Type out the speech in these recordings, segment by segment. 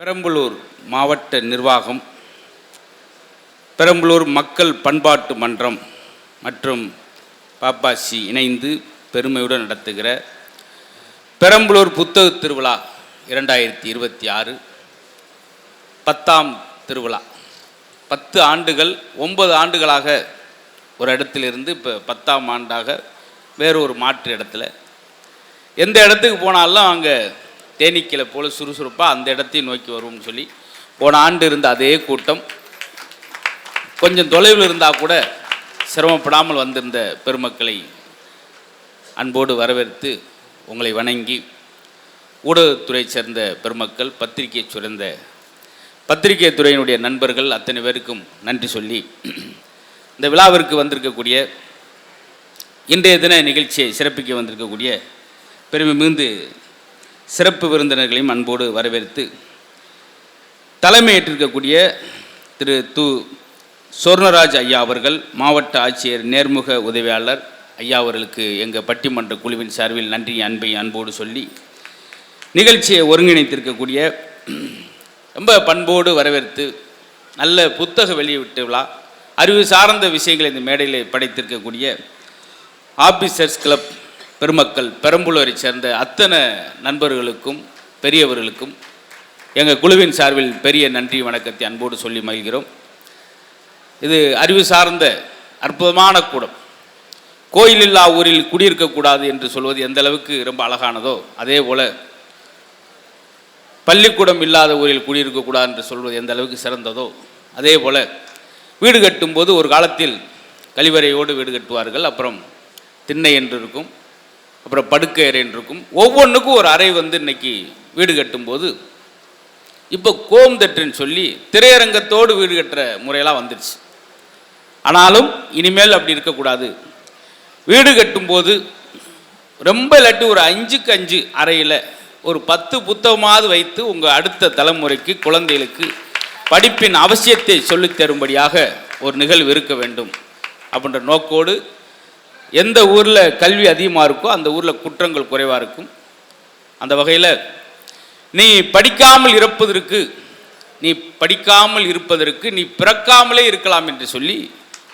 பெரம்பலூர் மாவட்ட நிர்வாகம், பெரம்பலூர் மக்கள் பண்பாட்டு மன்றம் மற்றும் பாப்பாசி இணைந்து பெருமையுடன் நடத்துகிற பெரம்பலூர் புத்தக திருவிழா 2026 10ஆம் திருவிழா. 10 ஆண்டுகள் 9 ஆண்டுகளாக ஒரு இடத்திலிருந்து இப்போ 10ஆம் ஆண்டாக வேறு ஒரு மாற்று இடத்துல, எந்த இடத்துக்கு போனாலும் அங்கே தேனீக்களை போல் சுறுசுறுப்பாக அந்த இடத்தையும் நோக்கி வருவோம்னு சொல்லி போன ஆண்டு இருந்த அதே கூட்டம் கொஞ்சம் தொலைவில் இருந்தால் கூட சிரமப்படாமல் வந்திருந்த பெருமக்களை அன்போடு வரவேற்று உங்களை வணங்கி, ஊடகத்துறை சேர்ந்த பெருமக்கள், பத்திரிகை சுரந்த பத்திரிகை துறையினுடைய நண்பர்கள் அத்தனை பேருக்கும் நன்றி சொல்லி, இந்த விழாவிற்கு வந்திருக்கக்கூடிய இன்றைய தின நிகழ்ச்சியை சிறப்பிக்க வந்திருக்கக்கூடிய பெருமை மிகுந்து சிறப்பு விருந்தினர்களையும் அன்போடு வரவேற்று, தலைமையேற்றிருக்கக்கூடிய திரு சொர்ணராஜ் ஐயா அவர்கள், மாவட்ட ஆட்சியர் நேர்முக உதவியாளர் ஐயா அவர்களுக்கு எங்கள் பட்டிமன்ற குழுவின் சார்பில் நன்றி அன்பை அன்போடு சொல்லி, நிகழ்ச்சியை ஒருங்கிணைத்திருக்கக்கூடிய ரொம்ப பண்போடு வரவேற்று, நல்ல புத்தக வெளியிட்டு விழா, அறிவு சார்ந்த விஷயங்களை இந்த மேடையில் படைத்திருக்கக்கூடிய ஆபீசர்ஸ் கிளப் பெருமக்கள், பெரம்பலூரை சேர்ந்த அத்தனை நண்பர்களுக்கும் பெரியவர்களுக்கும் எங்கள் குழுவின் சார்பில் பெரிய நன்றி வணக்கத்தை அன்போடு சொல்லி மகிழ்கிறோம். இது அறிவு சார்ந்த அற்புதமான கூடம். கோயில் இல்லா ஊரில் குடியிருக்கக்கூடாது என்று சொல்வது எந்த அளவுக்கு ரொம்ப அழகானதோ, அதே போல் பள்ளிக்கூடம் இல்லாத ஊரில் குடியிருக்கக்கூடாது என்று சொல்வது எந்த அளவுக்கு சிறந்ததோ, அதே போல் வீடு கட்டும்போது ஒரு காலத்தில் கழிவறையோடு வீடு கட்டுவார்கள், அப்புறம் திண்ணை என்று இருக்கும், அப்புறம் படுக்கை அறை என்று இருக்கும். ஒவ்வொன்றுக்கும் ஒரு அறை இன்னைக்கு வீடு கட்டும்போது இப்போ கோம்தட்டுன்னு சொல்லி திரையரங்கத்தோடு வீடு கட்டுற முறையெல்லாம் வந்துடுச்சு. ஆனாலும் இனிமேல் அப்படி இருக்கக்கூடாது. வீடு கட்டும்போது ரொம்ப இல்லாட்டி ஒரு 5க்கு 5 அறையில் ஒரு 10 புத்தகமாவது வைத்து உங்கள் அடுத்த தலைமுறைக்கு, குழந்தைகளுக்கு படிப்பின் அவசியத்தை சொல்லித் தரும்படியாக ஒரு நிகழ்வு இருக்க வேண்டும் அப்படின்ற நோக்கோடு, எந்த ஊரில் கல்வி அதிகமாக இருக்கோ அந்த ஊரில் குற்றங்கள் குறைவாக இருக்கும். அந்த வகையில் நீ படிக்காமல் இருப்பதற்கு நீ பிறக்காமலே இருக்கலாம் என்று சொல்லி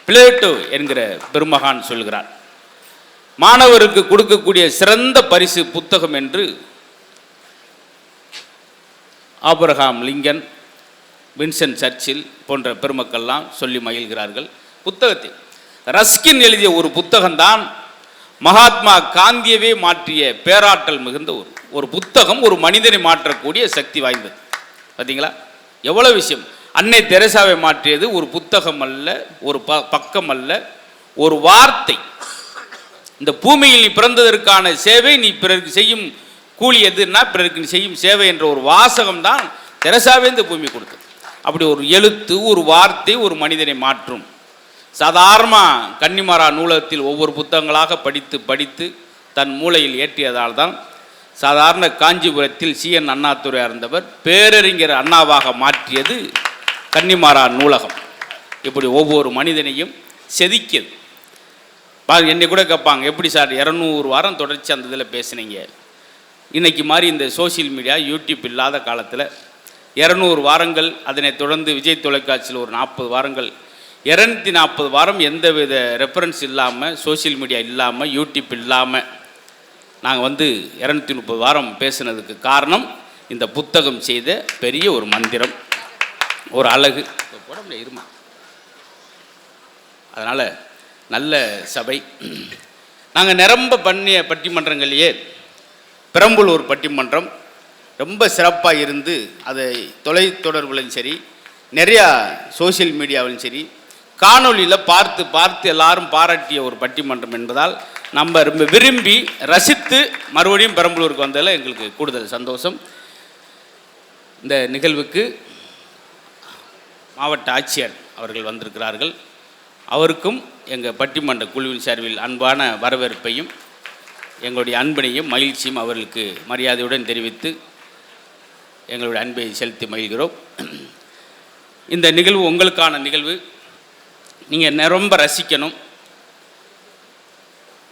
பிளேட்டோ என்கிற பெருமகான் சொல்கிறார். மாணவருக்கு கொடுக்கக்கூடிய சிறந்த பரிசு புத்தகம் என்று ஆபிரகாம் லிங்கன், வின்சென்ட் சர்ச்சில் போன்ற பெருமக்கள்லாம் சொல்லி மகிழ்கிறார்கள். புத்தகத்தை ரஸ்கின் எழுதிய ஒரு புத்தகம்தான் மகாத்மா காந்தியவே மாற்றிய பேராற்றல் மிகுந்த ஒரு புத்தகம். ஒரு மனிதனை மாற்றக்கூடிய சக்தி வாய்ந்தது. பார்த்தீங்களா எவ்வளோ விஷயம். அன்னை தெரசாவை மாற்றியது ஒரு புத்தகம் அல்ல, ஒரு பக்கம் அல்ல, ஒரு வார்த்தை. இந்த பூமியில் நீ பிறந்ததற்கான சேவை, நீ பிறருக்கு செய்யும் கூலி எதுன்னா பிறருக்கு நீ செய்யும் சேவை என்ற ஒரு வாசகம் தான் தெரசாவே இந்த பூமி கொடுத்தது. அப்படி ஒரு எழுத்து, ஒரு வார்த்தை ஒரு மனிதனை மாற்றும். சாதாரணமாக கன்னிமாரா நூலகத்தில் ஒவ்வொரு புத்தகங்களாக படித்து தன் மூளையில் ஏற்றியதால் தான் சாதாரண காஞ்சிபுரத்தில் CN அண்ணாதுரை இருந்தவர் பேரறிஞர் அண்ணாவாக மாற்றியது கன்னிமாரா நூலகம். இப்படி ஒவ்வொரு மனிதனையும் செதுக்கியது. என்னை கூட கேட்பாங்க, எப்படி சார் 200 வாரம் தொடர்ச்சி அந்த இதில் பேசுனீங்க? இன்றைக்கி மாதிரி இந்த சோசியல் மீடியா யூடியூப் இல்லாத காலத்தில் 200 வாரங்கள், அதனை தொடர்ந்து விஜய் தொலைக்காட்சியில் ஒரு 40 வாரங்கள், 240 வாரம் எந்த வித ரெஃபரன்ஸ் இல்லாமல், சோசியல் மீடியா இல்லாமல், யூடியூப் இல்லாமல் நாங்கள் 230 வாரம் பேசுனதுக்கு காரணம் இந்த புத்தகம் செய்த பெரிய ஒரு மந்திரம், ஒரு அழகு. உடம்புல இருமா. அதனால் நல்ல சபை. நாங்கள் நிரம்ப பண்ணிய பட்டிமன்றங்களையே பெரம்பலூர் பட்டிமன்றம் ரொம்ப சிறப்பாக இருந்து, அதை தொலைத்தொடர்புலையும் சரி, நிறையா சோசியல் மீடியாவிலும் சரி, காணொலியில் பார்த்து எல்லாரும் பாராட்டிய ஒரு பட்டிமன்றம் என்பதால் நம்ம ரொம்ப விரும்பி ரசித்து மறுபடியும் பெரம்பலூருக்கு வந்ததில் எங்களுக்கு கூடுதல் சந்தோஷம். இந்த நிகழ்வுக்கு மாவட்ட ஆட்சியர் அவர்கள் வந்திருக்கிறார்கள். அவருக்கும் எங்கள் பட்டிமன்ற குழுவின் சார்பில் அன்பான வரவேற்பையும் எங்களுடைய அன்பினையும் மகிழ்ச்சியும் அவர்களுக்கு மரியாதையுடன் தெரிவித்து எங்களுடைய அன்பை செலுத்தி மகிழ்கிறோம். இந்த நிகழ்வு உங்களுக்கான நிகழ்வு. நீங்கள் ரொம்ப ரசிக்கணும்.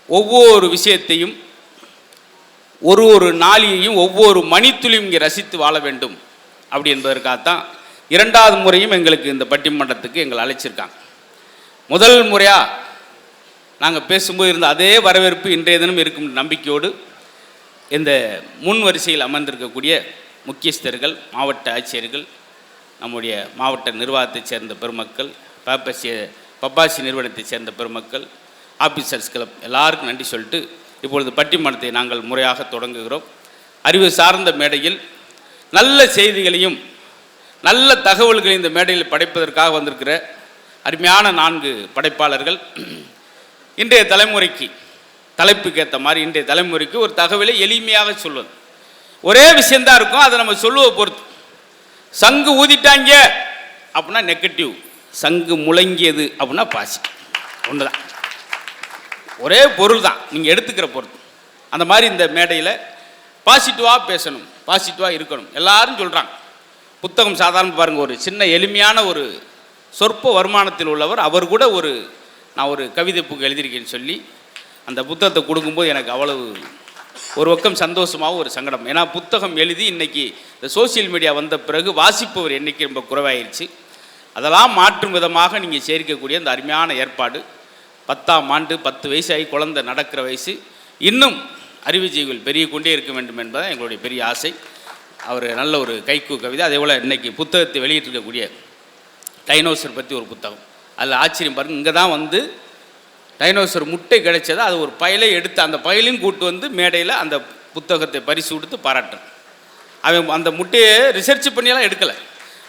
ஒவ்வொரு விஷயத்தையும், ஒரு நாளையையும், ஒவ்வொரு மணித்துளியும் இங்கே ரசித்து வாழ வேண்டும் அப்படி என்பதற்காகத்தான் 2வது முறையும் எங்களுக்கு இந்த பட்டிமன்றத்துக்கு எங்களை அழைச்சிருக்காங்க. முதல் முறையாக நாங்கள் பேசும்போது இருந்த அதே வரவேற்பு இன்றைய தினம் இருக்கும் நம்பிக்கையோடு இந்த முன் வரிசையில் அமர்ந்திருக்கக்கூடிய முக்கியஸ்தர்கள், மாவட்ட ஆட்சியர்கள், நம்முடைய மாவட்ட நிர்வாகத்தைச் சேர்ந்த பெருமக்கள், பப்பாசி நிறுவனத்தைச் சேர்ந்த பெருமக்கள், ஆஃபீஸர்ஸ் கிளப் எல்லாருக்கும் நன்றி சொல்லிட்டு இப்பொழுது பட்டிமன்றத்தை நாங்கள் முறையாக தொடங்குகிறோம். அறிவு சார்ந்த மேடையில் நல்ல செய்திகளையும் நல்ல தகவல்களையும் இந்த மேடையில் படைப்பதற்காக வந்திருக்கிற அருமையான 4 படைப்பாளர்கள் இன்றைய தலைமுறைக்கு தலைப்புக்கு ஏற்ற மாதிரி இன்றைய தலைமுறைக்கு ஒரு தகவலை எளிமையாக சொல்வது. ஒரே விஷயந்தான் இருக்கும், அதை நம்ம சொல்லுவதை பொறுத்து. சங்கு ஊதிட்டாங்க அப்படின்னா நெகட்டிவ், சங்கு முழங்கியது அப்படின்னா பாசிட்டிவ். ஒன்று தான், ஒரே பொருள் தான், நீங்கள் எடுத்துக்கிற பொறுத்து. அந்த மாதிரி இந்த மேடையில் பாசிட்டிவாக பேசணும், பாசிட்டிவாக இருக்கணும் எல்லாரும் சொல்கிறாங்க. புத்தகம் சாதாரண பாருங்கள், ஒரு சின்ன எளிமையான ஒரு சொற்ப வருமானத்தில் உள்ளவர் அவர் கூட நான் ஒரு கவிதை புக்கு எழுதியிருக்கேன்னு சொல்லி அந்த புத்தகத்தை கொடுக்கும்போது எனக்கு அவ்வளவு ஒரு பக்கம் சந்தோஷமாகவும் ஒரு சங்கடம். ஏன்னா புத்தகம் எழுதி இன்றைக்கி இந்த சோசியல் மீடியா வந்த பிறகு வாசிப்பவர் எண்ணிக்கை ரொம்ப குறைவாயிருச்சு. அதெல்லாம் மாற்றும் விதமாக நீங்கள் சேர்க்கக்கூடிய அந்த அருமையான ஏற்பாடு. 10ஆம் ஆண்டு 10 வயசாகி குழந்தை நடக்கிற வயசு, இன்னும் அறிவுஜீவிகள் பெருகி கொண்டே இருக்க வேண்டும் என்பது எங்களுடைய பெரிய ஆசை. அவர் நல்ல ஒரு கைக்கு கவிதை. அதே போல் இன்றைக்கி புத்தகத்தை வெளியிட்டிருக்கக்கூடிய டைனோசர் பற்றி ஒரு புத்தகம். அதில் ஆச்சரியம் பாருங்கள், இங்கே தான் வந்து டைனோசர் முட்டை கிடைச்சதா அது ஒரு பயலை எடுத்து அந்த பயலையும் கூட்டு வந்து மேடையில் அந்த புத்தகத்தை பரிசு கொடுத்து பாராட்டுறேன். அவன் அந்த முட்டையை ரிசர்ச் பண்ணியெல்லாம் எடுக்கலை,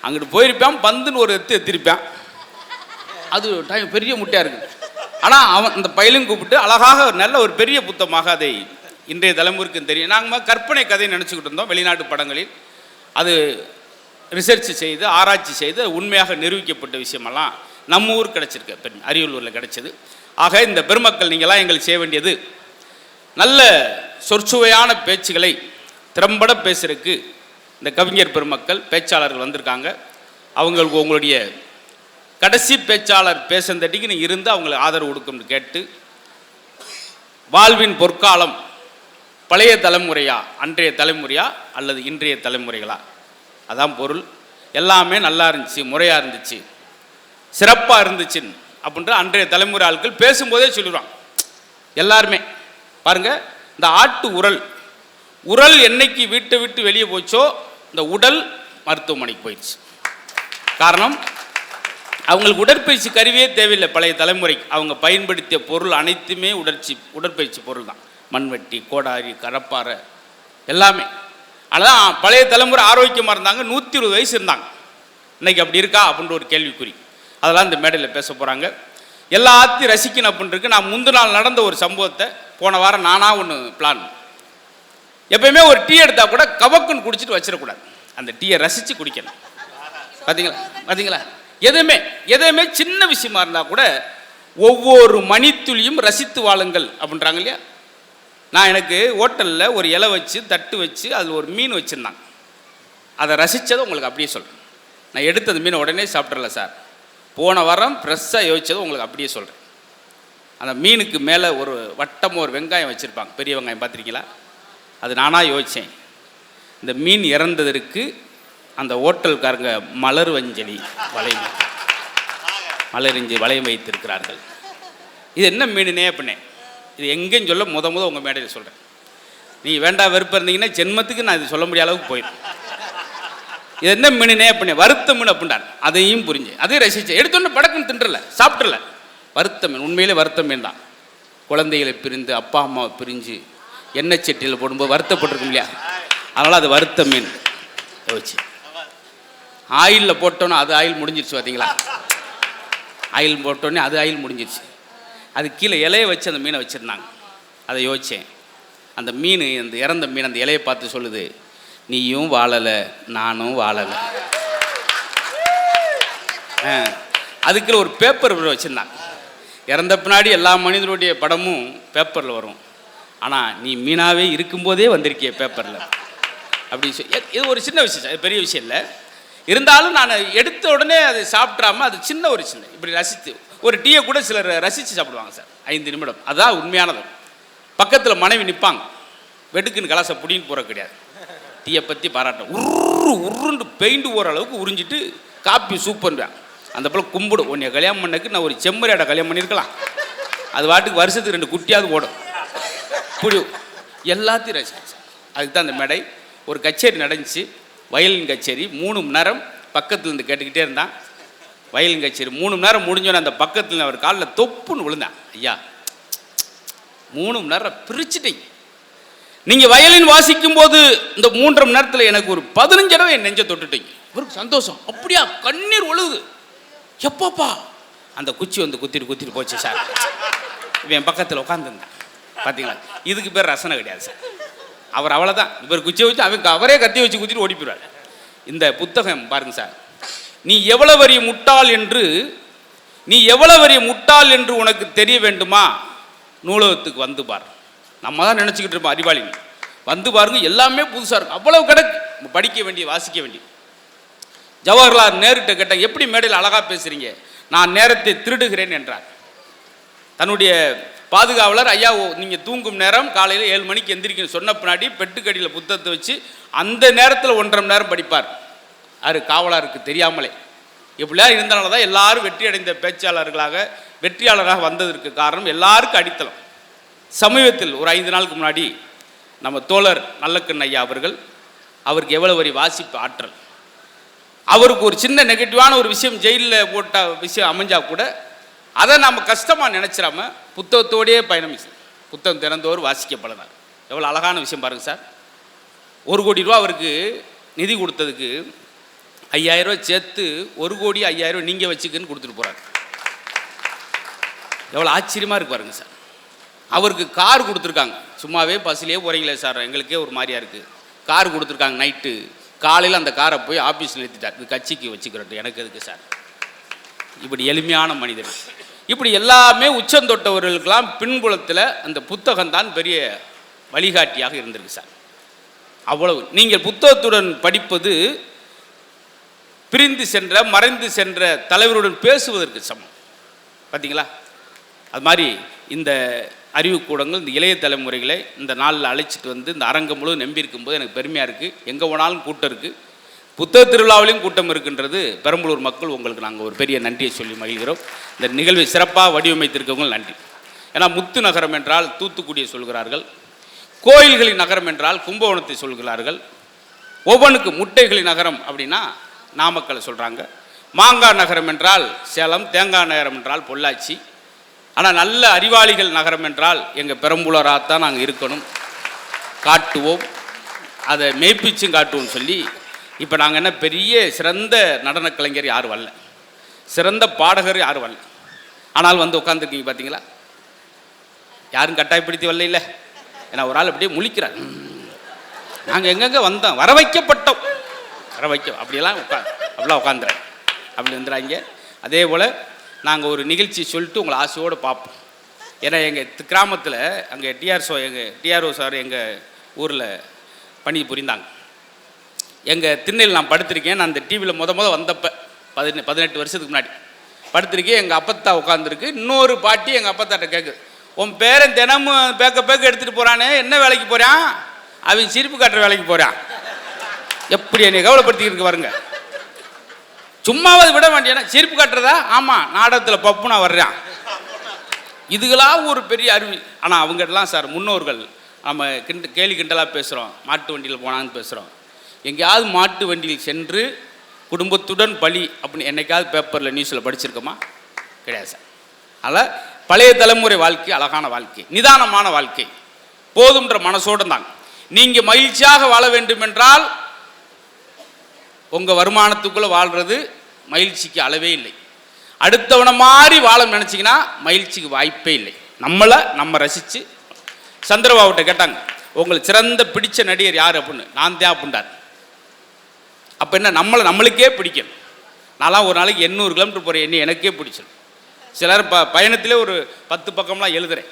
அங்கிட்டு போயிருப்பான், பந்துன்னு ஒரு எத்திருப்பான், அது பெரிய முட்டையாக இருக்குது. ஆனால் அவன் அந்த பயலையும் கூப்பிட்டு அழகாக நல்ல ஒரு பெரிய புத்தகமாக அதை இன்றைய தலைமுறைக்கும் தெரியும். நாங்கள் கற்பனை கதையை நினச்சிக்கிட்டு இருந்தோம். வெளிநாட்டு படங்களில் அது ரிசர்ச் செய்து ஆராய்ச்சி செய்து உண்மையாக நிரூபிக்கப்பட்ட விஷயமெல்லாம் நம்ம ஊர் கிடச்சிருக்கு, அரியலூரில் கிடச்சிது. ஆக இந்த பெருமக்கள் நீங்களாம் எங்களுக்கு செய்ய வேண்டியது நல்ல சொற்சுவையான பேச்சுகளை திறம்பட பேசுறதுக்கு இந்த கவிஞர் பெருமக்கள் பேச்சாளர்கள் வந்திருக்காங்க. அவங்களுக்கு உங்களுடைய கடைசி பேச்சாளர் பேசுறதட்டிக்கு நீங்கள் இருந்து அவங்களுக்கு ஆதரவு கொடுக்கும்னு கேட்டு, வாழ்வின் பொற்காலம் பழைய தலைமுறையா அன்றைய தலைமுறையா அல்லது இன்றைய தலைமுறைகளா, அதான் பொருள். எல்லாமே நல்லா இருந்துச்சு, முறையாக இருந்துச்சு, சிறப்பாக இருந்துச்சுன்னு அப்படின்ற அன்றைய தலைமுறை ஆட்கள் பேசும்போதே சொல்லிடுவாங்க. எல்லாருமே பாருங்கள், இந்த ஆட்டு உரல் என்னைக்கு வீட்டை விட்டு வெளியே போச்சோ இந்த உடல் மருத்துவமனைக்கு போயிடுச்சு. காரணம், அவங்களுக்கு உடற்பயிற்சி கருவியே தேவையில்லை. பழைய தலைமுறைக்கு அவங்க பயன்படுத்திய பொருள் அனைத்துமே உடற்பயிற்சி பொருள் தான். மண்வெட்டி, கோடாரி, கடப்பாறை எல்லாமே. ஆனால் பழைய தலைமுறை ஆரோக்கியமாக இருந்தாங்க, 120 வயசு இருந்தாங்க. இன்றைக்கி அப்படி இருக்கா அப்படின்ற ஒரு கேள்விக்குறி. அதெல்லாம் இந்த மேடையில் பேச போகிறாங்க. எல்லாத்தையும் ரசிக்கணும் அப்படின்ட்டு நான் முந்தின நாள் நடந்த ஒரு சம்பவத்தை போன வாரம் நானாக ஒன்று பிளான். எப்பயுமே ஒரு டீ எடுத்தால் கூட கவக்குன்னு குடிச்சிட்டு வச்சிடக்கூடாது, அந்த டீயை ரசித்து குடிக்கணும். பார்த்தீங்களா எதுவுமே சின்ன விஷயமா இருந்தால் கூட ஒவ்வொரு மணித்துளியும் ரசித்து வாழுங்கள் அப்படின்றாங்க இல்லையா. எனக்கு ஹோட்டலில் ஒரு இலை வச்சு தட்டு வச்சு அதில் ஒரு மீன் வச்சுருந்தாங்க. அதை ரசித்ததை உங்களுக்கு அப்படியே சொல்கிறேன். நான் எடுத்தது மீனை உடனே சாப்பிட்றல சார், போன வாரம் ஃப்ரெஷ்ஷாக யோசித்ததை உங்களுக்கு அப்படியே சொல்கிறேன். அந்த மீனுக்கு மேலே ஒரு வட்டமாக ஒரு வெங்காயம் வச்சுருப்பாங்க, பெரிய வெங்காயம் பார்த்துருக்கீங்களா? அது நானாக யோசித்தேன். இந்த மீன் இறந்ததற்கு அந்த ஹோட்டல்காரங்க மலர்வஞ்சலி வளையம் வைத்திருக்கிறார்கள். இது என்ன மீனுனே அப்படின்னே, இது எங்கேன்னு சொல்ல முத உங்கள் மேடையில் சொல்கிறேன். நீ வேண்டாம் வெறுப்பு இருந்தீங்கன்னா ஜென்மத்துக்கு நான் இது சொல்ல முடியாத அளவுக்கு போயிடும். இது என்ன மீனுனே அப்படின்னே, வருத்த மீன் அப்படின்றார். அதையும் புரிஞ்சு அதையும் ரசித்தேன். எடுத்தோன்னு படக்குன்னு தின்றல, சாப்பிட்றல. வருத்த மீன், உண்மையிலே வருத்த மீன் தான். குழந்தைகளை பிரிந்து அப்பா அம்மாவை பிரிஞ்சு எண்ணெய் சட்டியில் போடும்போது வருத்தப்பட்டிருக்கும் இல்லையா, அதனால் அது வருத்த மீன் யோசிச்சு. ஆயிலில் போட்டோன்னா அது ஆயில் முடிஞ்சிருச்சு. பார்த்தீங்களா, ஆயில் போட்டோன்னே அது ஆயில் முடிஞ்சிருச்சு. அது கீழே இலையை வச்சு அந்த மீனை வச்சுருந்தாங்க. அதை யோசித்தேன். அந்த மீன், அந்த இறந்த மீன் அந்த இலையை பார்த்து சொல்லுது, நீயும் வாழலை நானும் வாழலை. அதுக்குள்ள ஒரு பேப்பர் வச்சுருந்தாங்க. இறந்த பின்னாடி எல்லா மனிதனுடைய படமும் பேப்பரில் வரும், ஆனால் நீ மீனாகவே இருக்கும்போதே வந்திருக்கிய பேப்பரில் அப்படின்னு சொல்லி. இது ஒரு சின்ன விஷயம், அது பெரிய விஷயம் இல்லை. இருந்தாலும் நான் எடுத்த உடனே அதை சாப்பிட்றாம அது சின்ன இப்படி ரசித்து ஒரு டீயை கூட சிலர் ரசித்து சாப்பிடுவாங்க சார், 5 நிமிடம். அதுதான் உண்மையானது. பக்கத்தில் மனைவி நிற்பாங்க, வெடுக்குன்னு கலாசை புடின்னு போகிற கிடையாது. டீயை பற்றி பாராட்ட உருண்டு பெயிண்ட் ஓரளவுக்கு உறிஞ்சிட்டு காப்பி சூப்பர்ன்றான். அந்த போல் கும்பிடும், உன்னை கல்யாணம் பண்ணக்கு நான் ஒரு செம்மறியாட கல்யாணம் பண்ணியிருக்கலாம், அது வாட்டுக்கு வருஷத்துக்கு 2 குட்டியாவது போடும். இப்படி எல்லாத்தையும் ரசிச்சு அதுக்கு தான் அந்த மேடை. ஒரு கச்சேரி நடந்துச்சு, வயலின் கச்சேரி 3 மணி நேரம் பக்கத்துலேருந்து கேட்டுக்கிட்டே இருந்தான். வயலின் கச்சேரி 3 மணி நேரம் முடிஞ்சோன்னு அந்த பக்கத்தில் அவர் காலில் தொப்புன்னு விழுந்தான். ஐயா 3 மணி நேரம் பிரிச்சுட்டீங்க, நீங்கள் வயலின் வாசிக்கும் போது இந்த 3.5 மணி நேரத்தில் எனக்கு ஒரு 15 தடவை என் நெஞ்சை தொட்டுட்டீங்க. இவருக்கு சந்தோஷம், அப்படியா கண்ணீர் ஒழுகுது. எப்பப்பா அந்த குச்சி வந்து குத்திட்டு போச்சு சார். இவன் பக்கத்தில் உட்காந்துருந்தான். பார்த்தீங்களா, இதுக்கு பேர் ரசனை கிடையாது சார். அவர் அவ்வளோதான், இவர் குச்சியை வச்சு அவரே கத்தி வச்சு குத்திட்டு ஓடி போயிடுவார். இந்த புத்தகம் பாருங்க சார், நீ எவ்வளவு பெரிய முட்டாள் என்று உனக்கு தெரிய வேண்டுமா, நூலகத்துக்கு வந்து பாரு. நம்ம தான் நினச்சிக்கிட்டு இருப்போம் அறிவாளி, வந்து பாருங்க எல்லாமே புதுசாக இருக்கும், அவ்வளவு கிடக்கு படிக்க வேண்டிய வாசிக்க வேண்டிய. ஜவஹர்லால் நேருகிட்ட கேட்டாங்க, எப்படி மேடையில் அழகாக பேசுகிறீங்க, நான் நேரத்தை திருடுகிறேன் என்றார். தன்னுடைய பாதுகாவலர், ஐயா நீங்கள் தூங்கும் நேரம் காலையில் 7 மணிக்கு எந்திரிக்கணும் சொன்ன பின்னாடி பெட்டுக்கடியில் புத்தகத்தை வச்சு அந்த நேரத்தில் 1.5 மணி நேரம் படிப்பார். அது காவலருக்கு தெரியாமலே. இப்படிலாம் இருந்தனால தான் எல்லாரும் வெற்றி அடைந்த வெற்றியாளராக வந்ததற்கு காரணம் எல்லாருக்கும் அடித்தளம். சமீபத்தில் ஒரு 5 நாளுக்கு முன்னாடி நம்ம தோழர் நல்லக்கண் ஐயா அவருக்கு எவ்வளோ வரி வாசிப்பு ஆற்றல், அவருக்கு ஒரு சின்ன நெகட்டிவான ஒரு விஷயம் ஜெயிலில் போட்ட விஷயம் அமைஞ்சா கூட அதை நம்ம கஷ்டமாக நினச்சிடாம புத்தகத்தோடையே பயணம், புத்தகம் திறந்தோர் வாசிக்கப்படலாம். எவ்வளோ அழகான விஷயம் பாருங்கள் சார். 1 கோடி ரூபா அவருக்கு நிதி கொடுத்ததுக்கு 5000 ரூபா சேர்த்து 1 கோடி 5000 ரூபா நீங்கள் வச்சுக்கன்னு கொடுத்துட்டு போகிறார். எவ்வளோ ஆச்சரியமாக இருக்கு பாருங்கள் சார். அவருக்கு கார் கொடுத்துருக்காங்க, சும்மாவே பஸ்லேயே போகிறீங்களே சார் எங்களுக்கே ஒரு மாதிரியா இருக்குது, கார் கொடுத்துருக்காங்க. நைட்டு காலையில் அந்த காரை போய் ஆஃபீஸில் நிறுத்திட்டார், இது கட்சிக்கு வச்சுக்கிறட்டும், எனக்கு எதுக்கு சார். இப்படி எளிமையான மனிதர், இப்படி எல்லாமே உச்சந்தொட்டவர்களுக்கெல்லாம் பின்புலத்தில் அந்த புத்தகம் தான் பெரிய வழிகாட்டியாக இருந்திருக்கு சார். அவ்வளவு நீங்கள் புத்தகத்துடன் படிப்பது பிரிந்து சென்ற மறைந்து சென்ற தலைவருடன் பேசுவதற்கு சமம். பார்த்தீங்களா, அது மாதிரி இந்த அறிவுக்கூடங்கள் இந்த இளைய தலைமுறைகளை இந்த நாளில் அழைச்சிட்டு வந்து இந்த அரங்கம் முழு நம்பியிருக்கும் போது எனக்கு பெருமையாக இருக்குது. எங்கே போனாலும் கூட்டம் இருக்குது, புத்தக திருவிழாவிலையும் கூட்டம் இருக்கின்றது. பெரம்பலூர் மக்கள் உங்களுக்கு நாங்கள் ஒரு பெரிய நன்றியை சொல்லி மகிழ்கிறோம். இந்த நிகழ்வை சிறப்பாக வடிவமைத்திருக்கவங்க நன்றி. ஏன்னா முத்து நகரம் என்றால் தூத்துக்குடியை சொல்கிறார்கள், கோயில்களின் நகரம் என்றால் கும்பகோணத்தை சொல்கிறார்கள், ஒவ்வொன்றுக்கு முட்டைகளின் நகரம் அப்படின்னா நாமக்கல் சொல்கிறாங்க, மாங்காய் நகரம் என்றால் சேலம், தேங்காய் நகரம் என்றால் பொள்ளாச்சி. ஆனால் நல்ல அறிவாளிகள் நகரம் என்றால் எங்கள் பெரம்பலூராகத்தான் நாங்கள் இருக்கணும், காட்டுவோம், அதை மெய்ப்பிச்சும் காட்டுவோம்னு சொல்லி இப்போ நாங்கள் என்ன பெரிய சிறந்த நடன கலைஞர் யாரும் வரல, சிறந்த பாடகர் யாரும் வரல, ஆனால் வந்து உட்காந்துருக்கீங்க பார்த்தீங்களா, யாரும் கட்டாயப்படுத்தி வரல. இல்லை, ஏன்னா ஒரு ஆள் அப்படியே முழிக்கிறார், நாங்கள் எங்கெங்கே வந்தோம், வர வைக்கப்பட்டோம், அப்படியெல்லாம் உட்காந்துறேன் அப்படி வந்துடுறாங்க. அதே போல் நாங்கள் ஒரு நிகழ்ச்சி சொல்லிட்டு உங்களை ஆசையோடு பார்ப்போம். ஏன்னா எங்கள் கிராமத்தில் அங்கே டிஆர்ஓ சார் எங்கள் ஊரில் பணி புரிந்தாங்க. எங்கள் திண்ணையில் நான் படுத்திருக்கேன், நான் அந்த டிவியில் வந்தப்போ 18 வருஷத்துக்கு முன்னாடி படுத்திருக்கேன். எங்கள் அப்பத்தா உட்காந்துருக்கு, இன்னொரு பாட்டி எங்கள் அப்பத்தாட்ட கேட்குது, உன் பேரன் தினமும் பேக்க எடுத்துகிட்டு போகிறானே, என்ன வேலைக்கு போகிறான், அவன் சிரிப்பு காட்டுற வேலைக்கு போகிறான். எப்படி என்னை கவலைப்படுத்திக்கிட்டு பாருங்க, சும்மாவது விட வேண்டிய சிரிப்பு காட்டுறதா, ஆமாம் நாடகத்தில் பப்புனா வர்றான். இதுகளாக ஒரு பெரிய அருவி. ஆனால் அவங்கெல்லாம் சார் முன்னோர்கள், நம்ம கேலி கிண்டலாக பேசுகிறோம், மாட்டு வண்டியில் போனான்னு பேசுகிறோம். எங்கேயாவது மாட்டு வண்டியில் சென்று குடும்பத்துடன் பலி அப்படின்னு என்னைக்காவது பேப்பரில் நியூஸில் படிச்சிருக்கோமா? கிடையாது சார். அதனால் பழைய தலைமுறை வாழ்க்கை அழகான வாழ்க்கை, நிதானமான வாழ்க்கை, போதும்ன்ற மனசோடு தாங்க. நீங்கள் மகிழ்ச்சியாக வாழ வேண்டும் என்றால் உங்கள் வருமானத்துக்குள்ளே வாழ்கிறது மகிழ்ச்சிக்கு அளவே இல்லை. அடுத்தவனை மாதிரி வாழ நினச்சிங்கன்னா மகிழ்ச்சிக்கு வாய்ப்பே இல்லை. நம்ம ரசித்து சந்திரபாபுட்ட கேட்டாங்க, உங்களுக்கு சிறந்த பிடிச்ச நடிகர் யார் அப்படின்னு, நான் தான் அப்படின்றார். அப்போ என்ன, நம்மளுக்கே பிடிக்கணும். நான்லாம் ஒரு நாளைக்கு 800 கிலோமீட்டர் போகிறேன், என்ன எனக்கே பிடிச்சிடும். சிலர் பயணத்திலே ஒரு 10 பக்கம்லாம் எழுதுகிறேன்.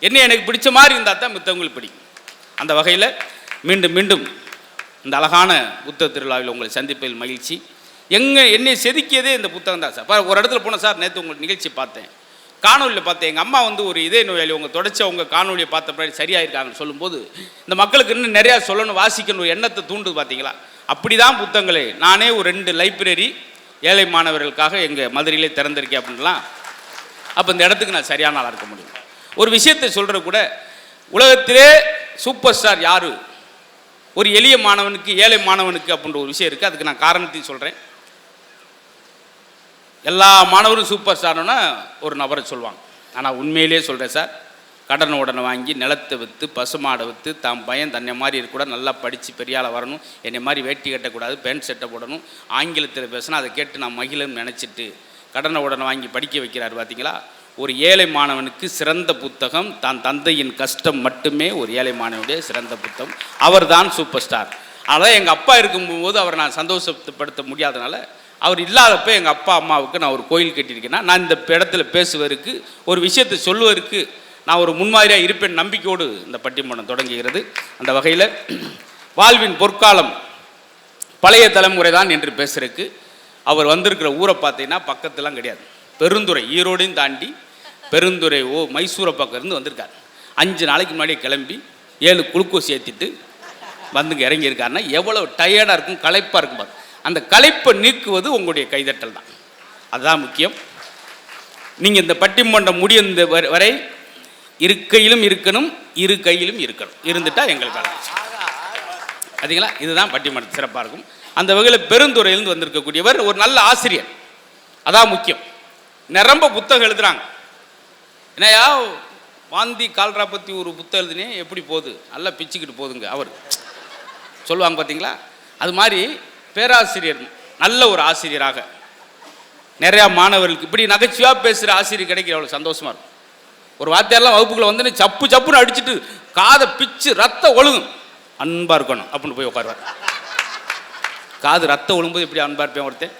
என்ன எனக்கு பிடிச்ச மாதிரி இருந்தால் தான் மித்தவங்களுக்கு பிடிக்கும். அந்த வகையில் மீண்டும் இந்த அழகான புத்தக திருவிழாவில் உங்களை சந்திப்பதில் மகிழ்ச்சி. என்னை செதுக்கியதே இந்த புத்தகம் தான் சார். ஒரு இடத்துல போனேன் சார், நேற்று உங்கள் நிகழ்ச்சி பார்த்தேன், காணொலியில் பார்த்தேன், எங்கள் அம்மா வந்து ஒரு இதய நோயாளி, உங்கள் தொடர்ச்சி அவங்க காணொலியை பார்த்த பின்னாடி சரியாயிருக்காங்கன்னு சொல்லும்போது இந்த மக்களுக்கு இன்னும் நிறையா சொல்லணும், வாசிக்கணும் ஒரு எண்ணத்தை தூண்டுது. பார்த்தீங்களா? அப்படி தான் புத்தகங்களே. நானே ஒரு 2 லைப்ரரி ஏழை மாணவர்களுக்காக எங்கள் மதுரையிலே திறந்திருக்கேன் அப்படின்லாம். அப்போ இந்த இடத்துக்கு நான் சரியான ஆளாக இருக்க முடியும். ஒரு விஷயத்தை சொல்கிற கூட, உலகத்திலே சூப்பர் ஸ்டார் யார், ஒரு எளிய மாணவனுக்கு ஏழை மாணவனுக்கு அப்படின்ற ஒரு விஷயம் இருக்குது. அதுக்கு நான் காரணத்தையும் சொல்கிறேன். எல்லா மாணவரும் சூப்பர் ஸ்டார்னா ஒரு நபரை சொல்லுவாங்க. ஆனால் உண்மையிலே சொல்கிறேன் சார், கடனை உடனே வாங்கி நிலத்தை விற்று பசுமாடை விற்று தான் பையன் தன்னை மாதிரி இருக்கக்கூட, நல்லா படித்து பெரியாள வரணும், என்னை மாதிரி வேட்டி கட்டக்கூடாது, பேண்ட் செட்டை போடணும், ஆங்கிலத்தில் பேசினா அதை கேட்டு நான் மகிழன்னு நினச்சிட்டு கடனை உடனே வாங்கி படிக்க வைக்கிறார். பார்த்தீங்களா? ஒரு ஏழை மாணவனுக்கு சிறந்த புத்தகம் தான் தந்தையின் கஷ்டம் மட்டுமே ஒரு ஏழை மாணவனுடைய சிறந்த புத்தகம். அவர் தான் சூப்பர் ஸ்டார். அதான் எங்கள் அப்பா இருக்கும்போது அவரை நான் சந்தோஷப்படுத்த முடியாதனால, அவர் இல்லாதப்போ எங்கள் அப்பா அம்மாவுக்கு நான் ஒரு கோயில் கட்டியிருக்கேன்னா, நான் இந்த இடத்துல பேசுவதற்கு, ஒரு விஷயத்தை சொல்வதற்கு நான் ஒரு முன்மாதிரியாக இருப்பேன் நம்பிக்கையோடு இந்த பட்டிமன்றம் தொடங்குகிறது. அந்த வகையில் வாழ்வின் பொற்காலம் பழைய தலைமுறை தான் என்று பேசுகிறதுக்கு அவர் வந்திருக்கிற ஊரை பார்த்தீங்கன்னா பக்கத்துலாம் கிடையாது. பெருந்துறை, ஈரோடையும் தாண்டி பெருந்துறை மைசூரை பக்கம் இருந்து வந்திருக்கார். 5 நாளைக்கு முன்னாடியே கிளம்பி 7 குளுக்கோஸ் ஏற்றிட்டு வந்துங்க இறங்கியிருக்காருன்னா எவ்வளோ டயர்டாக இருக்கும், களைப்பாக இருக்கும் பாரு. அந்த களைப்பை நீக்குவது உங்களுடைய கைதட்டல் தான். அதுதான் முக்கியம். நீங்கள் இந்த பட்டிமன்றம் முடிந்த வரை இருக்கையிலும் இருக்கணும், இரு கையிலும் இருக்கணும். இருந்துட்டால் எங்களுக்கு அதிகளா. இதுதான் பட்டிமன்றம் சிறப்பாக இருக்கும். அந்த வகையில் பெருந்துறையிலிருந்து வந்திருக்கக்கூடியவர் ஒரு நல்ல ஆசிரியர். அதான் முக்கியம். நிரம்ப புத்தகம் எழுதுகிறாங்க. என்னையா வாந்தி கால்ரா பற்றி ஒரு புத்தகம் எழுதுனே எப்படி போகுது, நல்லா பிச்சுக்கிட்டு போகுதுங்க அவர் சொல்லுவாங்க. பார்த்தீங்களா? அது மாதிரி பேராசிரியர், நல்ல ஒரு ஆசிரியராக நிறையா மாணவர்களுக்கு இப்படி நகைச்சுவாக பேசுகிற ஆசிரியர் கிடைக்கிற அவ்வளோ சந்தோஷமாக இருக்கும். ஒரு வாத்தியாரெலாம் வகுப்புக்குள்ள வந்து சப்பு சப்புன்னு அடிச்சுட்டு காதை பிச்சு ரத்த ஒழுகும், அன்பாக இருக்கணும் அப்படின்னு போய் உட்காருவார். காது ரத்த ஒழுங்கும்போது எப்படி அன்பாக இருப்பேன் ஒருத்தன்.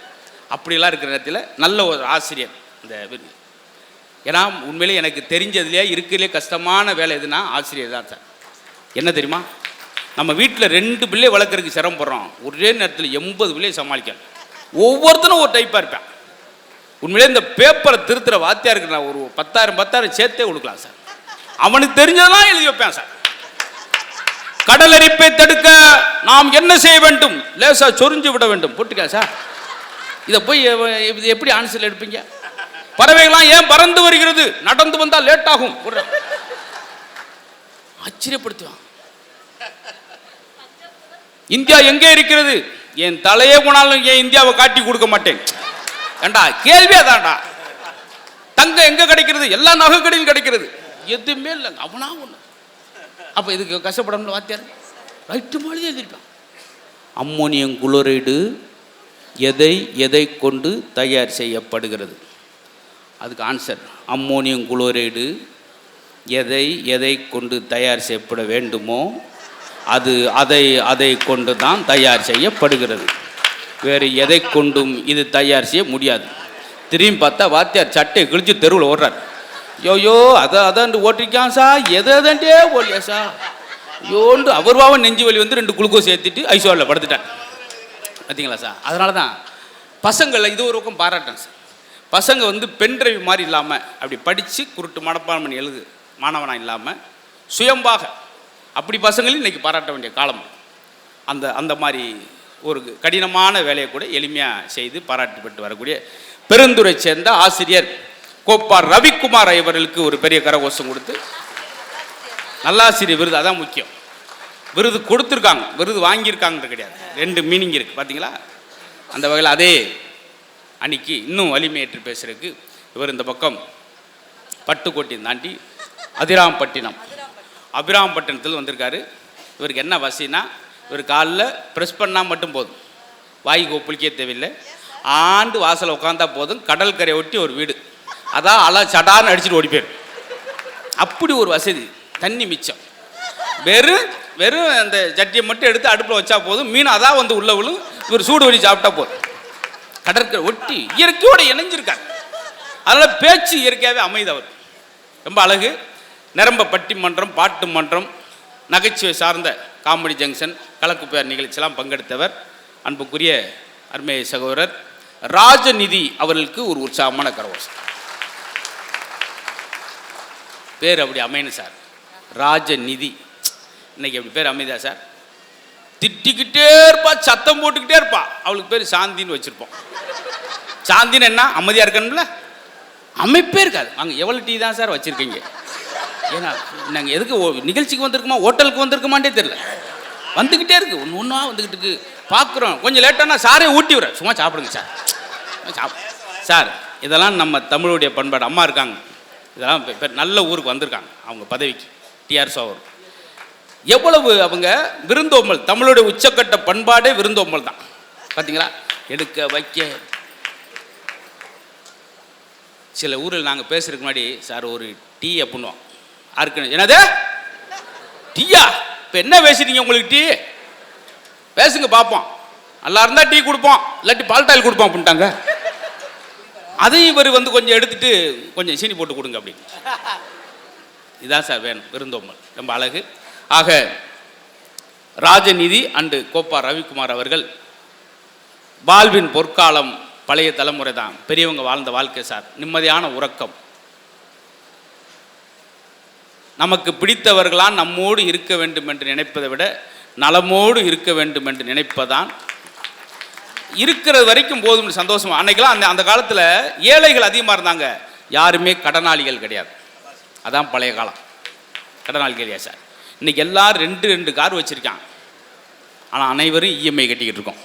அப்படிலாம் இருக்கிற நேரத்தில் நல்ல ஒரு ஆசிரியர். இந்த ஏன்னா உண்மையிலே எனக்கு தெரிஞ்சதுலேயே இருக்கிறதுலே கஷ்டமான வேலை எதுனா ஆசிரியர் தான் சார். என்ன தெரியுமா? நம்ம வீட்டில் 2 பிள்ளை வளர்க்குறதுக்கு சிரமப்படுறோம், ஒரே நேரத்தில் 80 பிள்ளையை சமாளிக்கணும். ஒவ்வொருத்தரும் ஒரு டைப்பாக இருப்பேன். உண்மையிலே இந்த பேப்பரை திருத்துற வாத்தியாருக்கு நான் ஒரு 10,000 சேர்த்தே கொடுக்கலாம் சார். அவனுக்கு தெரிஞ்சதெல்லாம் எழுதி வைப்பேன் சார். கடல் அரிப்பை தடுக்க நாம் என்ன செய்ய வேண்டும்? லேசா சொரிஞ்சு விட வேண்டும். போட்டுக்கா சார். இதை போய் இது எப்படி ஆன்சர் எடுப்பீங்க? பறவைகள்லாம் ஏன் பறந்து வருகிறது? நடந்து வந்தால் லேட் ஆகும். ஆச்சரியப்படுத்துவான். இந்தியா எங்கே இருக்கிறது? என் தலையே போனாலும் ஏன் இந்தியாவை காட்டி கொடுக்க மாட்டேன். ஏண்டா கேள்வியா தான்டா. தங்கம் எங்க கிடைக்கிறது? எல்லா நகை கடையில் கிடைக்கிறது. எதுவுமே இல்லை, அவனா ஒண்ணு. அப்ப இதுக்கு கஷ்டப்படணும் வாத்தியார். ரைட்டு மாதிரி எழுதிருக்கான். அம்மோனியம் குளோரைடு எதை கொண்டு தயார் செய்யப்படுகிறது? அதுக்கு ஆன்சர் அம்மோனியம் குளோரைடு எதை கொண்டு தயார் செய்யப்பட வேண்டுமோ அதை கொண்டு தான் தயார் செய்யப்படுகிறது. வேறு எதை கொண்டும் இது தயார் செய்ய முடியாது. திரும்பி பார்த்தா வாத்தியார் சட்டையை கிழிச்சு தெருவில் ஓடுறார். யோயோ அதான் ஓட்டிருக்கான் சார், எதாண்டே ஓடலையா சார் யோண்டு அவர்வாவை நெஞ்சு வலி வந்து 2 குளுக்கோஸ் ஏற்றிட்டு ஐசோரில் படுத்துட்டான். பார்த்தீங்களா சார்? அதனால தான் பசங்களை இது ஒரு பக்கம் பாராட்டேன் சார். பசங்க வந்து பென் டிரைவ் மாதிரி இல்லாமல் அப்படி படித்து குருட்டு மனப்பான்மை பண்ணி எழுது மாணவனாக இல்லாமல் சுயம்பாக அப்படி பசங்களையும் இன்றைக்கி பாராட்ட வேண்டிய காலம். அந்த மாதிரி ஒரு கடினமான வேலையை கூட எளிமையாக செய்து பாராட்டப்பட்டு வரக்கூடிய பெருந்துறை சேர்ந்த ஆசிரியர் கோப்பார் ரவிக்குமார் அவர்களுக்கு ஒரு பெரிய கரகோஷம் கொடுத்து நல்லாசிரியர் விருது. அதான் முக்கியம். விருது கொடுத்துருக்காங்க, விருது வாங்கியிருக்காங்கன்னு கிடையாது. 2 மீனிங் இருக்குது. பார்த்தீங்களா? அந்த வகையில் அதே அன்னைக்கு இன்னும் வலிமையேற்று பேசுறதுக்கு இவர் இந்த பக்கம் பட்டுக்கோட்டையை தாண்டி அபிராம்பட்டினத்தில் வந்திருக்காரு. இவருக்கு என்ன வசதினா, இவர் காலில் ப்ரெஸ் பண்ணால் மட்டும் போதும், வாய் கொப்பளிக்கே தேவையில்லை, ஆண்டு வாசலை உட்காந்தா போதும், கடல் கரையை ஒட்டி ஒரு வீடு, அதான் சடார்னு அடிச்சுட்டு ஓடி போயிடும். அப்படி ஒரு வசதி, தண்ணி மிச்சம். வெறும் அந்த சட்டியை மட்டும் எடுத்து அடுப்பில் வச்சா போதும், மீன் அதான் வந்து உள்ள விழும், இவர் சூடு வழி சாப்பிட்டா போதும். கடற்கரை ஒட்டி இயற்கையோடு இணைஞ்சிருக்கார். அதனால் பேச்சு இயற்கையாகவே அமைது. அவர் ரொம்ப அழகு. நிரம்ப பட்டிமன்றம், பாட்டு மன்றம், நகைச்சுவை சார்ந்த காமெடி ஜங்ஷன், கலக்கு பேர் நிகழ்ச்சியெல்லாம் பங்கெடுத்தவர் அன்புக்குரிய அருமை சகோதரர் ராஜநிதி அவர்களுக்கு ஒரு உற்சாகமான கரகோஷம். பேர் அப்படி அமையணும் சார். ராஜநிதி. இன்னைக்கு அப்படி பேர் அமைதா சார்? திட்டிக்கிட்டே இருப்பா, சத்தம் போட்டுக்கிட்டே இருப்பா. அவளுக்கு பேர் சாந்தின்னு வச்சுருப்போம். சாந்தின்னு என்ன? அமைதியாக இருக்கணும்ல, அமைப்பே இருக்காது. அங்கே எவ்வளோ டீ தான் சார் வச்சுருக்கீங்க? ஏன்னா நாங்கள் எதுக்கு நிகழ்ச்சிக்கு வந்திருக்குமா ஹோட்டலுக்கு வந்திருக்குமாண்டே தெரியல. வந்துக்கிட்டே இருக்குது, ஒன்று ஒன்றா வந்துக்கிட்டு இருக்கு. பார்க்குறோம் கொஞ்சம் லேட்டானா சாரே ஊட்டி விட, சும்மா சாப்பிடுங்க சார். சார் இதெல்லாம் நம்ம தமிழுடைய பண்பாடு. அம்மா இருக்காங்க, இதெல்லாம் நல்ல ஊருக்கு வந்திருக்காங்க அவங்க பதவிக்கு. டிஆர் சோவர் எவ்வளவு அவங்க விருந்தோம்பல். தமிழுடைய உச்சக்கட்ட பண்பாடே விருந்தோம்பல் தான். பார்த்தீங்களா? எடுக்க வைக்க. சில ஊரில் நாங்கள் பேசுறதுக்கு முன்னாடி சார் ஒரு டீ அப்படின்னுவோம். யாருக்கு? என்னது டீயா? இப்போ என்ன பேசுறீங்க? உங்களுக்கு டீ பேசுங்க பார்ப்போம். நல்லா இருந்தால் டீ கொடுப்போம், இல்லாட்டி பால் டாயில் கொடுப்போம் அப்படின்ட்டாங்க. அதையும் இவர் வந்து கொஞ்சம் எடுத்துட்டு கொஞ்சம் சீனி போட்டு கொடுங்க அப்படின்னு. இதான் சார் வேணும் விருந்தோம்பல். ரொம்ப அழகு. ஆக ராஜநிதி அண்டு கோப்பா ரவிக்குமார் அவர்கள் வாழ்வின் பொற்காலம் பழைய தலைமுறை தான். பெரியவங்க வாழ்ந்த வாழ்க்கை சார். நிம்மதியான உறக்கம். நமக்கு பிடித்தவர்களால் நம்மோடு இருக்க வேண்டும் என்று நினைப்பதை விட நலமோடு இருக்க வேண்டும் என்று நினைப்பதான் இருக்கிறது வரைக்கும் போதும் சந்தோஷமா. அன்னைக்கெல்லாம் அந்த காலத்தில் ஏழைகள் அதிகமாக இருந்தாங்க, யாருமே கடனாளிகள் கிடையாது. அதான் பழைய காலம். கடனாளிகள் கிடையாது சார். இன்னைக்கு எல்லாரும் 2 கார் வச்சிருக்கான், ஆனால் அனைவரும் இஎம்ஐ கட்டிக்கிட்டு இருக்கோம்.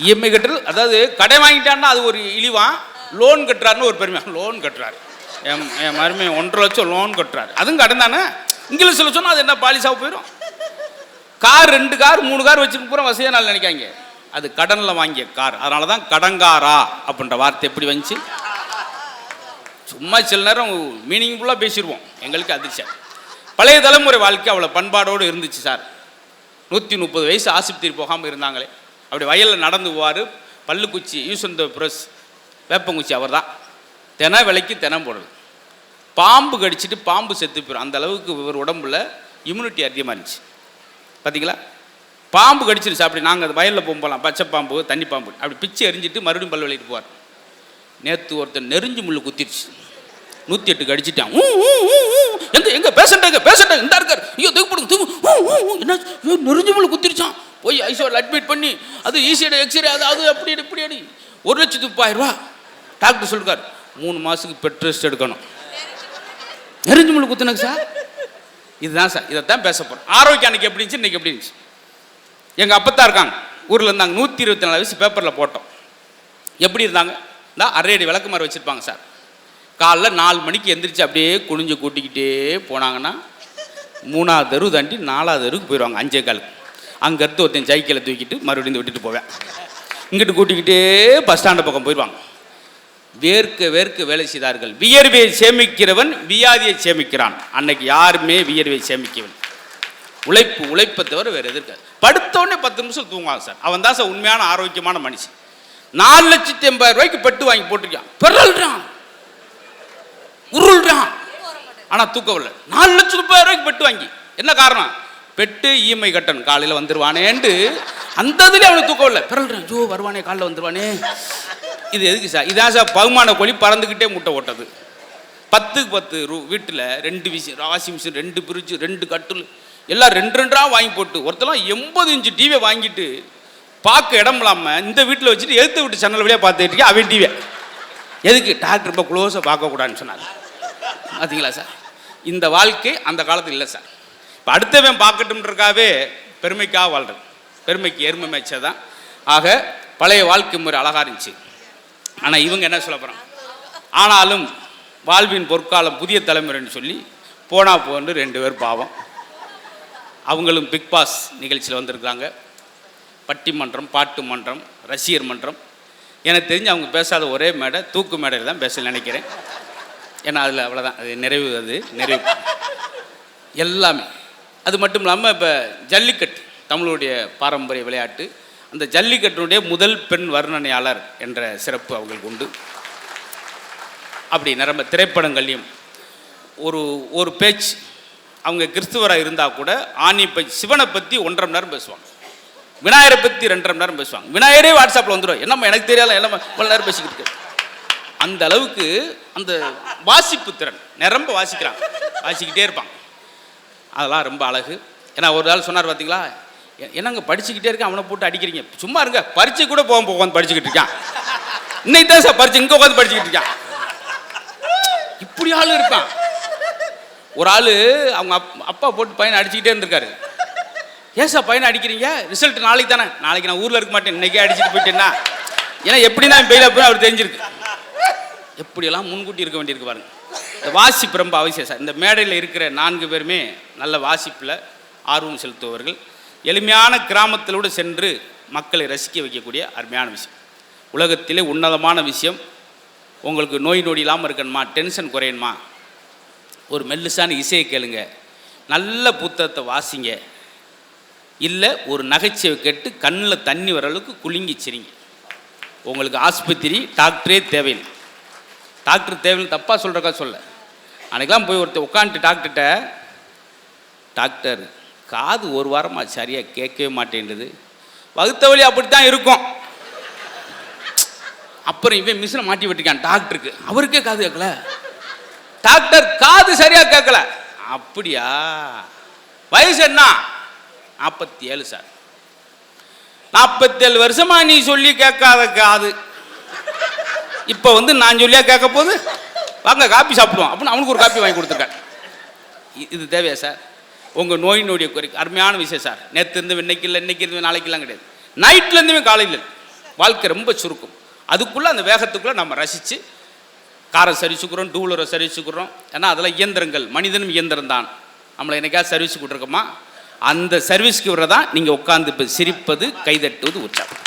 இஎம்ஐ கட்டுறது, அதாவது கடை வாங்கிட்டான்னா அது ஒரு இழிவான். லோன் கட்டுறாருன்னு ஒரு பெருமை. லோன் கட்டுறாரு, என் மருமை 1.5 லட்சம் லோன் கட்டுறாரு. அதுவும் கடன் தானே. இங்கிலீஷில் சொன்னால் அது என்ன பாலிசாக போயிடும். கார் 2 கார் 3 கார் வச்சுட்டு பூரா வசதியாக நாள் நினைக்காங்க. அது கடனில் வாங்கிய கார். அதனால தான் கடங்காரா அப்படின்ற வார்த்தை எப்படி வந்துச்சு. சும்மா சில நேரம் மீனிங்ஃபுல்லாக பேசிடுவோம், எங்களுக்கு அதிர்ச்சி. பழைய தலைமுறை வாழ்க்கை அவ்வளோ பண்பாடோடு இருந்துச்சு சார். 130 வயசு ஆஸ்பத்திரி போகாமல் இருந்தாங்களே. அப்படி வயலில் நடந்து போவார். பல்லுக்குச்சி யூசந்த புரஸ் வேப்பங்குச்சி அவர் தான். தினை விலைக்கு தினம் போடுறது. பாம்பு கடிச்சிட்டு பாம்பு செத்து போயிடும். அந்த அளவுக்கு ஒரு உடம்புல இம்யூனிட்டி அதிகமாக இருந்துச்சு. பார்த்தீங்களா? பாம்பு கடிச்சிருச்சு. அப்படி நாங்கள் அது வயலில் போகலாம், பச்சை பாம்பு தண்ணி பாம்பு அப்படி பிச்சு எரிஞ்சிட்டு மறுபடியும் பல் விளையிட்டு போவார். நேற்று ஒருத்தர் நெருஞ்சு முள்ளு குத்திருச்சு. 108 கடிச்சிட்டான். எங்க பேசண்டாங்க இந்த இருக்கார். ஐயோ தூக்கு என்ன நெருஞ்சு முள்ளு குத்திருச்சான். போய் ஐசியூவில் அட்மிட் பண்ணி அது ஈஸியோட எக்ஸ்ரே அது அப்படி இப்படி அடி 1,30,000 டாக்டர் சொல்லிருக்கார். 3 மாதத்துக்கு பெட் ரெஸ்ட் எடுக்கணும். நெருஞ்சு முள்ளு குத்துனாங்க சார். இதுதான் சார். இதைத்தான் பேச போகிறோம். ஆரோக்கியம் அன்னைக்கு எப்படி இருந்துச்சு, இன்னைக்கு எப்படி இருந்துச்சு. எங்கள் அப்பத்தா இருக்காங்க, ஊரில் இருந்தாங்க. 124 வயசு பேப்பரில் போட்டோம். எப்படி இருந்தாங்க? இந்த அரையடி விளக்கு மாதிரி வச்சுருப்பாங்க சார். காலைல 4 மணிக்கு எந்திரிச்சு அப்படியே குனிஞ்சு கூட்டிக்கிட்டே போனாங்கன்னா 3ஆவது தெரு தாண்டி 4ஆவது தெருவுக்கு போயிடுவாங்க 5:15. அங்கேருந்து ஒருத்தன் சைக்கிளை தூக்கிட்டு மறுபடியும் விட்டுட்டு போவேன். இங்கிட்டு கூட்டிக்கிட்டே பஸ் ஸ்டாண்டு பக்கம் போயிடுவாங்க. வேர்க்க வேலை செய்தார்கள். வியர்வையை சேமிக்கிறவன் வியாதியை சேமிக்கிறான். அன்னைக்கு யாருமே வியர்வையை சேமிக்கவன். உழைப்பை தவிர வேறு எதிர்க்காது. படுத்தோடனே 10 நிமிஷம் தூங்குவாங்க சார். அவன் தான் சார் உண்மையான ஆரோக்கியமான மனுஷன். 4,80,000 பெட்டு வாங்கி போட்டிருக்கான். பெறல்றான், உருள்றான், ஆனால் தூக்கவில்லை. 4,30,000 பெட்டு வாங்கி. என்ன காரணம்? பெட்டு இஎம்ஐ கட்டணும், காலையில் வந்துருவானேன்ட்டு அந்த இதுலேயே அவனுக்கு தூக்கவில்லை. பெறல்றான், ஐயோ வருவானே, காலையில் வந்துருவானே. இது எதுக்கு சார்? இதான் சார் பகுமான கோழி பறந்துக்கிட்டே முட்டை ஓட்டது. 10க்கு 10 வீட்டில் 2 வாஷிங் மிஷின், 2 ஃப்ரிட்ஜ், 2 கட்டில் எல்லாம் 2 வாங்கி போட்டு ஒருத்தலாம் 80 இன்ச்சு டிவியை வாங்கிட்டு பார்க்க இடம் இல்லாமல் இந்த வீட்டில் வச்சுட்டு எழுத்து விட்டு சேனல் வழியாக பார்த்துட்டு இருக்கேன். அவன் டிவியை எதுக்கு? டாக்டர் ரொம்ப க்ளோஸாக பார்க்கக்கூடாதுன்னு சொன்னாங்க. பார்த்தீங்களா சார்? இந்த வாழ்க்கை அந்த காலத்தில் இல்லை சார். இப்போ அடுத்தவன் பார்க்கட்டும்ன்றக்காகவே பெருமைக்காக வாழ்றது. பெருமைக்கு எருமை மேய்ச்சது தான். ஆக பழைய வாழ்க்கை முறை அழகாக இருந்துச்சு. ஆனால் இவங்க என்ன சொல்ல போகிறாங்க? ஆனாலும் வாழ்வின் பொற்காலம் புதிய தலைமுறைன்னு சொல்லி போன்று 2 பேர் பாவம். அவங்களும் பிக் பாஸ் நிகழ்ச்சியில் வந்திருக்காங்க. பட்டிமன்றம், பாட்டு மன்றம், ரசிகர் மன்றம். எனக்கு தெரிஞ்சு அவங்க பேசாத ஒரே மேடை தூக்கு மேடையில் தான் பேச நினைக்கிறேன். ஏன்னா அதில் அவ்வளோதான், அது நிறைவு எல்லாமே. அது மட்டும் இல்லாமல் இப்போ ஜல்லிக்கட்டு தமிழுடைய பாரம்பரிய விளையாட்டு. அந்த ஜல்லிக்கட்டினுடைய முதல் பெண் வர்ணனையாளர் என்ற சிறப்பு அவங்களுக்கு உண்டு. அப்படி நிரம்ப திரைப்படங்கள்லையும் ஒரு பேச்சு. அவங்க கிறிஸ்துவராக இருந்தால் கூட சிவனை பற்றி 1.5 மணி நேரம் பேசுவாங்க. விநாயகரை பற்றி 2.5 மணி நேரம் பேசுவாங்க. விநாயகரே வாட்ஸ்அப்பில் வந்துடும். என்னம்மா எனக்கு தெரியாத, என்னம்மா இவ்வளோ நேரம் பேசிக்கிட்டு. அந்த அளவுக்கு அந்த வாசிப்பு திறன் நிரம்ப வாசிக்கிறாங்க, வாசிக்கிட்டே இருப்பாங்க. அதெல்லாம் ரொம்ப அழகு. ஏன்னா ஒரு ஆள் சொன்னார் பார்த்தீங்களா, என்னங்க படிச்சுக்கிட்டே இருக்கேன், அவனை போட்டு அடிக்கிறீங்க, சும்மா இருங்க, பரீட்சை கூட போக உட்காந்து படிச்சுக்கிட்டு இருக்கான், இன்னைக்கு தான் சார் பரீட்சை இங்கே உட்காந்து படிச்சுக்கிட்டு இருக்கான். இப்படி ஆள் இருப்பான். ஒரு ஆள் அவங்க அப்பா போட்டு பையனை அடிச்சுக்கிட்டே இருந்திருக்காரு. ஏன் சார் பையனை அடிக்கிறீங்க, ரிசல்ட் நாளைக்கு தானே, நாளைக்கு நான் ஊரில் இருக்க மாட்டேன், இன்னைக்கே அடிச்சுட்டு போயிட்டேன்னா, ஏன்னா எப்படி தான் பெயில போய் அவர் தெரிஞ்சிருக்கு. எப்படியெல்லாம் முன்கூட்டி இருக்க வேண்டியிருக்கு பாருங்க. இந்த வாசிப்பு ரொம்ப அவசியம் சார். இந்த மேடையில் இருக்கிற 4 பேருமே நல்ல வாசிப்பில் ஆர்வம் செலுத்துபவர்கள். எளிமையான கிராமத்திலோடு சென்று மக்களை ரசிக்க வைக்கக்கூடிய அருமையான விஷயம். உலகத்திலே உன்னதமான விஷயம். உங்களுக்கு நோய் நொடி இல்லாமல் இருக்கணுமா, டென்ஷன் குறையணுமா, ஒரு மெல்லிசான இசையை கேளுங்க, நல்ல புத்தகத்தை வாசிங்க, இல்லை ஒரு நகைச்சுவை கேட்டு கண்ணில் தண்ணி வர அளவுக்கு குலுங்கி சிரிங்க. உங்களுக்கு ஆஸ்பத்திரி டாக்டரே தேவையில்லை. டாக்டர் தேவையில்லை தப்பாக சொல்கிறக்கா சொல்ல. அன்றைக்கெலாம் போய் ஒருத்தர் உட்காந்துட்டு டாக்டர்கிட்ட, டாக்டர் காது ஒரு வாரமாக சரியாக கேட்கவே மாட்டேன்றது, வகுத்த வழி அப்படித்தான் இருக்கும். அப்புறம் இவன் மிஷினை மாட்டி விட்டுருக்கான் டாக்டருக்கு, அவருக்கே காது கேட்கல, டாக்டர் காது சரியாக கேட்கல. அப்படியா, வயசு என்ன, 47 சார். 47 வருஷமா நீ சொல்லி கேட்காத காது இப்போ வந்து நான் சொல்லியா கேட்க போது, வாங்க காப்பி சாப்பிடுவோம் அப்படின்னு அவனுக்கு ஒரு காப்பி வாங்கி கொடுத்துருக்கேன். இது தேவையா சார்? உங்கள் நோய் நொடிய குறைக்கு அருமையான விஷயம் சார். நேற்று இருந்து இன்னைக்கு இல்லை, இன்னைக்கு இருந்து நாளைக்கெல்லாம் கிடையாது, நைட்லேருந்துமே காலையில். வாழ்க்கை ரொம்ப சுருக்கும். அதுக்குள்ளே அந்த வேகத்துக்குள்ளே நம்ம ரசித்து காரை சர்வீஸுக்குறோம், டூ வீலரை சர்வீஸுக்குறோம். ஏன்னா அதெல்லாம் இயந்திரங்கள், மனிதனும் இயந்திரம் தான். நம்மளை என்னைக்காவது சர்வீஸ் கொடுத்துருக்கோமா? அந்த சர்வீஸ்க்கு வரதான் நீங்கள் உட்கார்ந்து இப்போ சிரிப்பது, கைதட்டுவது, உற்சாகம்.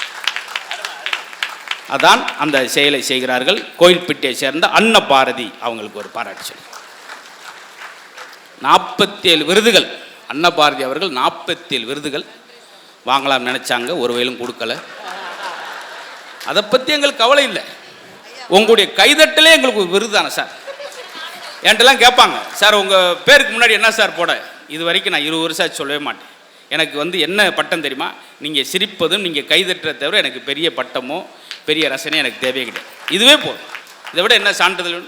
அதான் அந்த செயலை செய்கிறார்கள். கோயில்பட்டியை சேர்ந்த அன்னபாரதி அவங்களுக்கு ஒரு பாராட்டு சொல்லி 47 விருதுகள். அன்னபாரதி அவர்கள் 47 விருதுகள் வாங்கலாம் நினைச்சாங்க, ஒரு வேலும் கொடுக்கல. அதை பற்றி எங்களுக்கு கவலை இல்லை. உங்களுடைய கைதட்டலே எங்களுக்கு ஒரு விருது தானே சார். என்கிட்டலாம் கேட்பாங்க, சார் உங்கள் பேருக்கு முன்னாடி என்ன சார் போட? இது வரைக்கும் நான் 20 வருஷம் சொல்லவே மாட்டேன். எனக்கு வந்து என்ன பட்டம் தெரியுமா, நீங்கள் சிரிப்பதும் நீங்கள் கைதட்டுறதை தவிர எனக்கு பெரிய பட்டமோ பெரிய ரசனையும் எனக்கு தேவையே கிடையாது. இதுவே போதும். இதை விட என்ன சான்றிதழ்?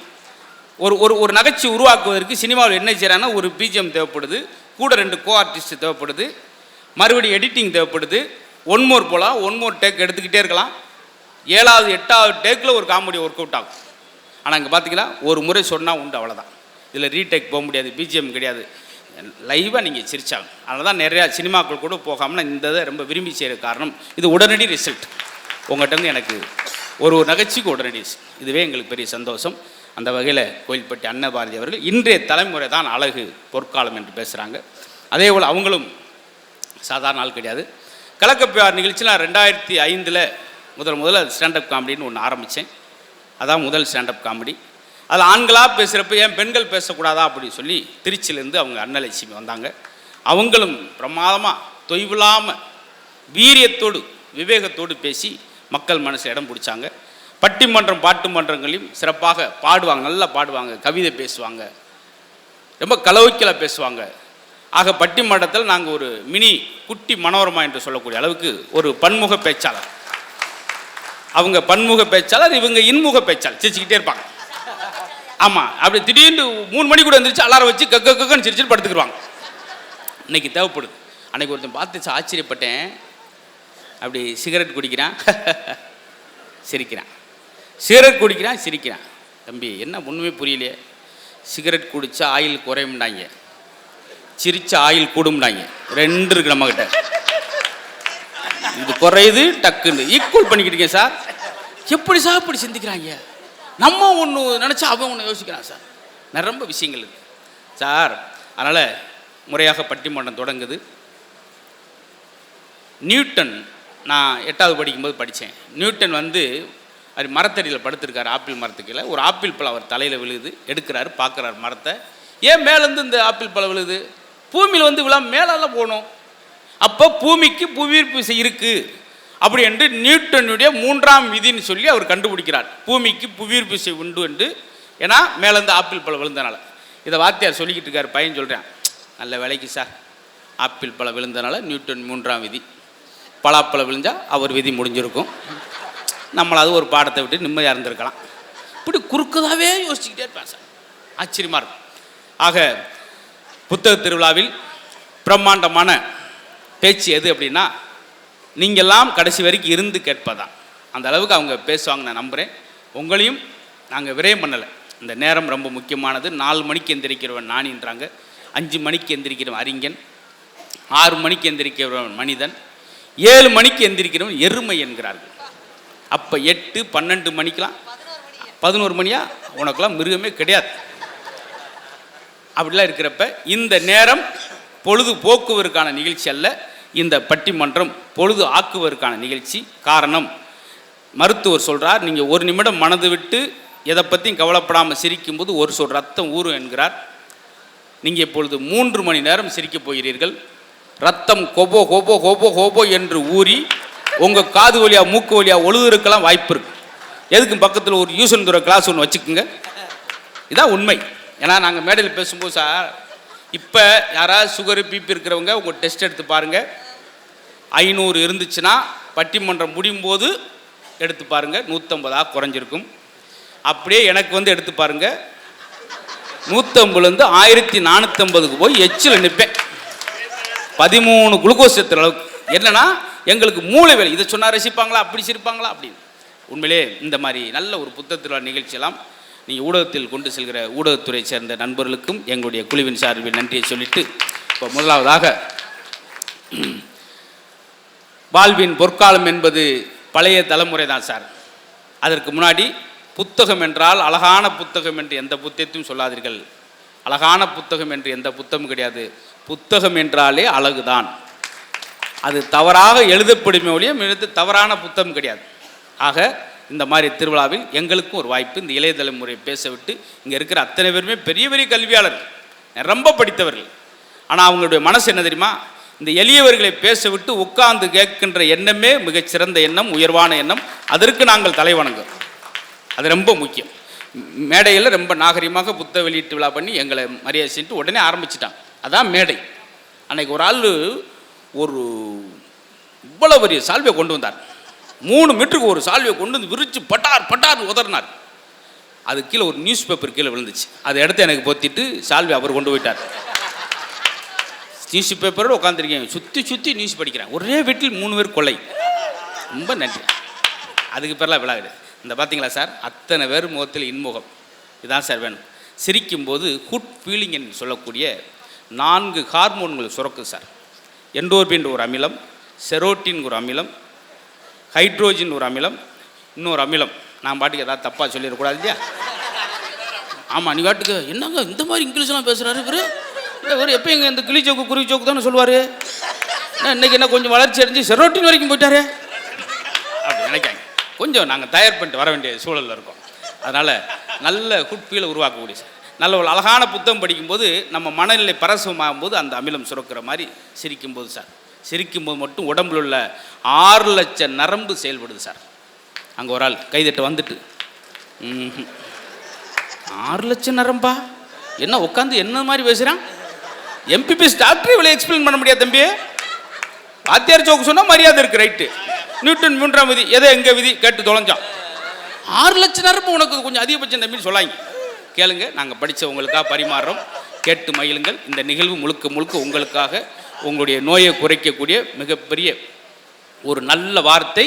ஒரு ஒரு ஒரு நகைச்சுவை உருவாக்குவதற்கு சினிமாவில் என்ன செய்கிறாங்கன்னா, ஒரு பிஜிஎம் தேவைப்படுது, கூட 2 கோ ஆர்டிஸ்ட் தேவைப்படுது, மறுபடியும் எடிட்டிங் தேவைப்படுது, ஒன் மோர் போகலாம், ஒன் மோர் டேக் எடுத்துக்கிட்டே இருக்கலாம். 7வது 8வது டேக்கில் ஒரு காமெடி ஒர்க் அவுட் ஆகும். ஆனால் இங்கே பார்த்தீங்கன்னா ஒரு முறை சொன்னால் உண்டு, அவ்வளோதான். இதில் ரீடேக் போக முடியாது, பிஜிஎம் கிடையாது, லைவாக நீங்கள் சிரிச்சாங்க. அதனால தான் நிறையா சினிமாக்கள் கூட போகாமல் இந்த இதை ரொம்ப விரும்பி செய்கிற காரணம் இது. உடனடி ரிசல்ட் உங்கள்கிட்ட எனக்கு ஒரு நகைச்சுக்கு உடனடி. இதுவே எங்களுக்கு பெரிய சந்தோஷம். அந்த வகையில் கோயில்பட்டி அன்னபாரதி அவர்கள் இன்றைய தலைமுறை தான் அழகு பொற்காலம் என்று பேசுகிறாங்க. அதே போல் அவங்களும் சாதாரண ஆள் கிடையாது. கலக்கப்பியார் நிகழ்ச்சி நான் 2005 முதல்ல ஸ்டாண்டப் காமெடின்னு ஒன்று ஆரம்பித்தேன். அதான் முதல் ஸ்டாண்டப் காமெடி. அதில் ஆண்களாக பேசுகிறப்ப ஏன் பெண்கள் பேசக்கூடாதா அப்படின்னு சொல்லி திருச்சியிலேருந்து அவங்க அன்னலட்சுமி வந்தாங்க. அவங்களும் பிரமாதமாக தொய்வில்லாமல் வீரியத்தோடு விவேகத்தோடு பேசி மக்கள் மனசு இடம் பிடிச்சாங்க. பட்டிமன்றம் பாட்டு மன்றங்களையும் சிறப்பாக பாடுவாங்க, நல்லா பாடுவாங்க, கவிதை பேசுவாங்க, ரொம்ப கலவைக்கலாக பேசுவாங்க. ஆக பட்டிமன்றத்தில் நாங்கள் ஒரு மினி குட்டி மனோரமா என்று சொல்லக்கூடிய அளவுக்கு ஒரு பன்முக பேச்சாளர். அவங்க பன்முக பேச்சாளர், இவங்க இன்முக பேச்சாளர், சிரிச்சுக்கிட்டே இருப்பாங்க. ஆமாம், அப்படி திடீர்னு 3 மணி கூட வந்துருச்சு, அலாரம் வச்சு கக்கன்னு சிரிச்சுட்டு படுத்துக்கிடுவாங்க. இன்னைக்கு தேவைப்படுது. அன்னைக்கு ஒருத்தன் பார்த்து ஆச்சரியப்பட்டேன். அப்படி சிகரெட் குடிக்கிறான், சிரிக்கிறான், சிகரெட் குடிக்கிறான், சிரிக்கிறான். தம்பி என்ன ஒன்றுமே புரியலையே. சிகரெட் குடித்தா ஆயில் குறையும்டாங்க, சிரிச்சா ஆயில் கூடும்டாங்க, 2 இருக்கு நம்மக்கிட்ட. இது குறையுது, டக்குன்னு ஈக்குவல் பண்ணிக்கிட்டீங்க சார். எப்படி சார் இப்படி சிந்திக்கிறாங்க? நம்ம ஒன்று நினச்சா அவன் ஒன்று யோசிக்கிறான் சார். நிரம்ப விஷயங்கள் இருக்குது சார். அதனால் முறையாக பட்டிமன்றம் தொடங்குது. நியூட்டன் நான் 8வது படிக்கும்போது படித்தேன். நியூட்டன் வந்து அது மரத்தடியில் படுத்திருக்காரு, ஆப்பிள் மரத்துக்குள்ள. ஒரு ஆப்பிள் பழம் அவர் தலையில் விழுது, எடுக்கிறாரு, பார்க்குறாரு மரத்தை. ஏன் மேலேருந்து இந்த ஆப்பிள் பழம் விழுது? பூமியில் வந்து விழா மேலெல்லாம் போகணும். அப்போ பூமிக்கு புவியீர்ப்பு விசை இருக்குது அப்படி என்று நியூட்டனுடைய 3ஆம் விதின்னு சொல்லி அவர் கண்டுபிடிக்கிறார். பூமிக்கு புவியீர்ப்பு விசை உண்டு என்று, ஏன்னா மேலேருந்து ஆப்பிள் பழம் விழுந்தனால. இதை வாத்தியார் சொல்லிக்கிட்டு இருக்கார். பையன் சொல்கிறேன், நல்ல வேலைக்கு சார், ஆப்பிள் பழம் விழுந்தனால நியூட்டன் 3ஆம் விதி. பலாப்பழம் விழுந்தால் அவர் விதி முடிஞ்சிருக்கும். நம்மளாவது ஒரு பாடத்தை விட்டு நிம்மதியாக இருந்திருக்கலாம். அப்படி குறுக்கதாவே யோசிச்சுக்கிட்டே இருப்பேன் சார். ஆச்சரியமாக இருக்கும். ஆக புத்தக திருவிழாவில் பிரம்மாண்டமான பேச்சு எது அப்படின்னா, நீங்கள்லாம் கடைசி வரைக்கும் இருந்து கேட்பதான். அந்த அளவுக்கு அவங்க பேசுவாங்க நான் நம்புகிறேன். உங்களையும் நாங்கள் விரயம் பண்ணலை. இந்த நேரம் ரொம்ப முக்கியமானது. 4 மணிக்கு எந்திரிக்கிறவன் நானின்றாங்க, 5 மணிக்கு எந்திரிக்கிறவன் அறிஞன், 6 மணிக்கு எந்திரிக்கிறவன் மனிதன், 7 மணிக்கு எந்திரிக்கிறவன் எருமை என்கிறார்கள். அப்போ 8, 12 மணிக்கெலாம் 11 மணியா உனக்கெல்லாம் மிருகமே கிடையாது. அப்படிலாம் இருக்கிறப்ப இந்த நேரம் பொழுது போக்குவதற்கான நிகழ்ச்சி அல்ல, இந்த பட்டிமன்றம் பொழுது ஆக்குவதற்கான நிகழ்ச்சி. காரணம், மருத்துவர் சொல்கிறார், நீங்கள் 1 நிமிடம் மனது விட்டு எதை பற்றியும் கவலைப்படாமல் சிரிக்கும்போது ஒரு சொல் ரத்தம் ஊறும் என்கிறார். நீங்கள் இப்பொழுது 3 மணி நேரம் சிரிக்கப் போகிறீர்கள். ரத்தம் கொபோ கொபோ கொபோ கொபோ என்று ஊறி உங்கள் காது வழியாக மூக்கு வழியாக ஒழுதுருக்கலாம் வாய்ப்பு இருக்குது. எதுக்கும் பக்கத்தில் ஒரு யூசன் துறை கிளாஸ் ஒன்று வச்சுக்கோங்க. இதான் உண்மை. ஏன்னா நாங்கள் மேடையில் பேசும்போது சார், இப்போ யாராவது சுகரு பிபி இருக்கிறவங்க உங்கள் டெஸ்ட் எடுத்து பாருங்கள். 500 இருந்துச்சுன்னா பட்டிமன்றம் முடியும் போது எடுத்து பாருங்கள், 150 குறைஞ்சிருக்கும். அப்படியே எனக்கு வந்து எடுத்து பாருங்கள், 150லேருந்து 1450க்கு போய் எச்சில் நிற்பேன். 13 குளுக்கோஸ் ஏற்றுற அளவுக்கு. என்னன்னா எங்களுக்கு மூளை வேலை. இதை சொன்னால் ரசிப்பாங்களா, அப்படி சிரிப்பாங்களா அப்படின்னு. உண்மையிலே இந்த மாதிரி நல்ல ஒரு புத்தகத்தில் நிகழ்ச்சியெல்லாம் நீங்கள் ஊடகத்தில் கொண்டு செல்கிற ஊடகத்துறை சேர்ந்த நண்பர்களுக்கும் எங்களுடைய குழுவின் சார்பில் நன்றியை சொல்லிட்டு, இப்போ முதலாவதாக வாழ்வின் பொற்காலம் என்பது பழைய தலைமுறை தான் சார். அதற்கு முன்னாடி புத்தகம் என்றால் அழகான புத்தகம் என்று எந்த புத்தகத்தையும் சொல்லாதீர்கள். அழகான புத்தகம் என்று எந்த புத்தகமும் கிடையாது. புத்தகம் என்றாலே அழகுதான். அது தவறாக எழுதப்படுமே ஒழிய தவறான புத்தகம் கிடையாது. ஆக இந்த மாதிரி திருவிழாவில் எங்களுக்கும் ஒரு வாய்ப்பு. இந்த இளைய தலைமுறையை பேச விட்டு, இங்கே இருக்கிற அத்தனை பேருமே பெரிய பெரிய கல்வியாளர்கள், ரொம்ப படித்தவர்கள். ஆனால் அவங்களுடைய மனசு என்ன தெரியுமா, இந்த எளியவர்களை பேச விட்டு உட்கார்ந்து கேட்கின்ற எண்ணமே மிகச்சிறந்த எண்ணம், உயர்வான எண்ணம். அதற்கு நாங்கள் தலைவணங்கும். அது ரொம்ப முக்கியம். மேடையில் ரொம்ப நாகரிகமாக புத்தக வெளியீட்டு விழா பண்ணி எங்களை மரியாதை செஞ்சு உடனே ஆரம்பிச்சிட்டாங்க. அதான் மேடை. அன்னைக்கு ஒரு ஆள் ஒரு இவ்வளோ பெரிய சால்வையை கொண்டு வந்தார். 3 மீட்டருக்கு ஒரு சால்வையை கொண்டு வந்து விரிச்சு பட்டார் பட்டார் உதறினார். அது கீழே ஒரு நியூஸ் பேப்பர் கீழே விழுந்துச்சு. அதை எடுத்து எனக்கு பொத்திட்டு சால்வை அவர் கொண்டு போயிட்டார். நியூஸ் பேப்பரோடு உட்காந்துருக்கேன், சுற்றி சுற்றி நியூஸ் படிக்கிறேன். ஒரே வீட்டில் 3 பேர் கொலை. ரொம்ப நன்றி. அதுக்கு பேரெலாம் விழா கிடையாது. இந்த பார்த்தீங்களா சார், அத்தனை பேர் முகத்தில் இன்முகம். இதுதான் சார் வேணும். சிரிக்கும்போது குட் ஃபீலிங் என்று சொல்லக்கூடிய 4 ஹார்மோன்கள் சுரக்குது சார். என்டோர்பின் ஒரு அமிலம், செரோட்டின் ஒரு அமிலம், ஹைட்ரோஜன் ஒரு அமிலம், இன்னொரு அமிலம். நான் பாட்டுக்கு ஏதாவது தப்பாக சொல்லிடக்கூடாது இல்லையா? ஆமாம், நீ பாட்டுக்கு என்னங்க இந்த மாதிரி இங்கிலீஷ்லாம் பேசுகிறாரு இவர். இவர் எப்போ எங்கள் இந்த கிளி சோக்கு குருவி சோக்கு தானே சொல்லுவார். இன்றைக்கி என்ன கொஞ்சம் வளர்ச்சி அடைஞ்சு செரோட்டின் வரைக்கும் போயிட்டாரு அப்படி நினைக்காங்க. கொஞ்சம் நாங்கள் தயார் பண்ணிட்டு வர வேண்டிய சூழலில் இருக்கோம். அதனால் நல்ல குட் ஃபீலை உருவாக்கக்கூடிய சார். நல்ல ஒரு அழகான புத்தகம் படிக்கும்போது நம்ம மனநிலை பரவசமாகும் போது அந்த அமிலம் சுரக்கிற மாதிரி சிரிக்கும்போது சார், சிரிக்கும்போது மட்டும் உடம்புல உள்ள 6 லட்சம் நரம்பு செயல்படுது சார். அங்கே ஒரு ஆள் கைதட்ட வந்துட்டு 6 லட்சம் நரம்பா என்ன உட்காந்து என்ன மாதிரி பேசுகிறான்? எம்பிபிஎஸ் டாக்டர் இவ்வளோ எக்ஸ்பிளைன் பண்ண முடியாது தம்பி. வாத்தியார் சோக்கு சொன்னால் மரியாதை இருக்குது, ரைட்டு. நியூட்டன் 3ஆம் விதி எதை எங்கே விதி கேட்டு தொலைஞ்சான். 6 லட்சம் நரம்பு உனக்கு கொஞ்சம் அதிகபட்சம் தம்பின்னு சொல்லாங்க. கேளுங்க, நாங்கள் படித்தவங்களுக்காக பரிமாறுறோம், கேட்டு மகிழுங்கள். இந்த நிகழ்வு முழுக்க முழுக்க உங்களுக்காக, உங்களுடைய நோயை குறைக்கக்கூடிய மிகப்பெரிய ஒரு நல்ல வார்த்தை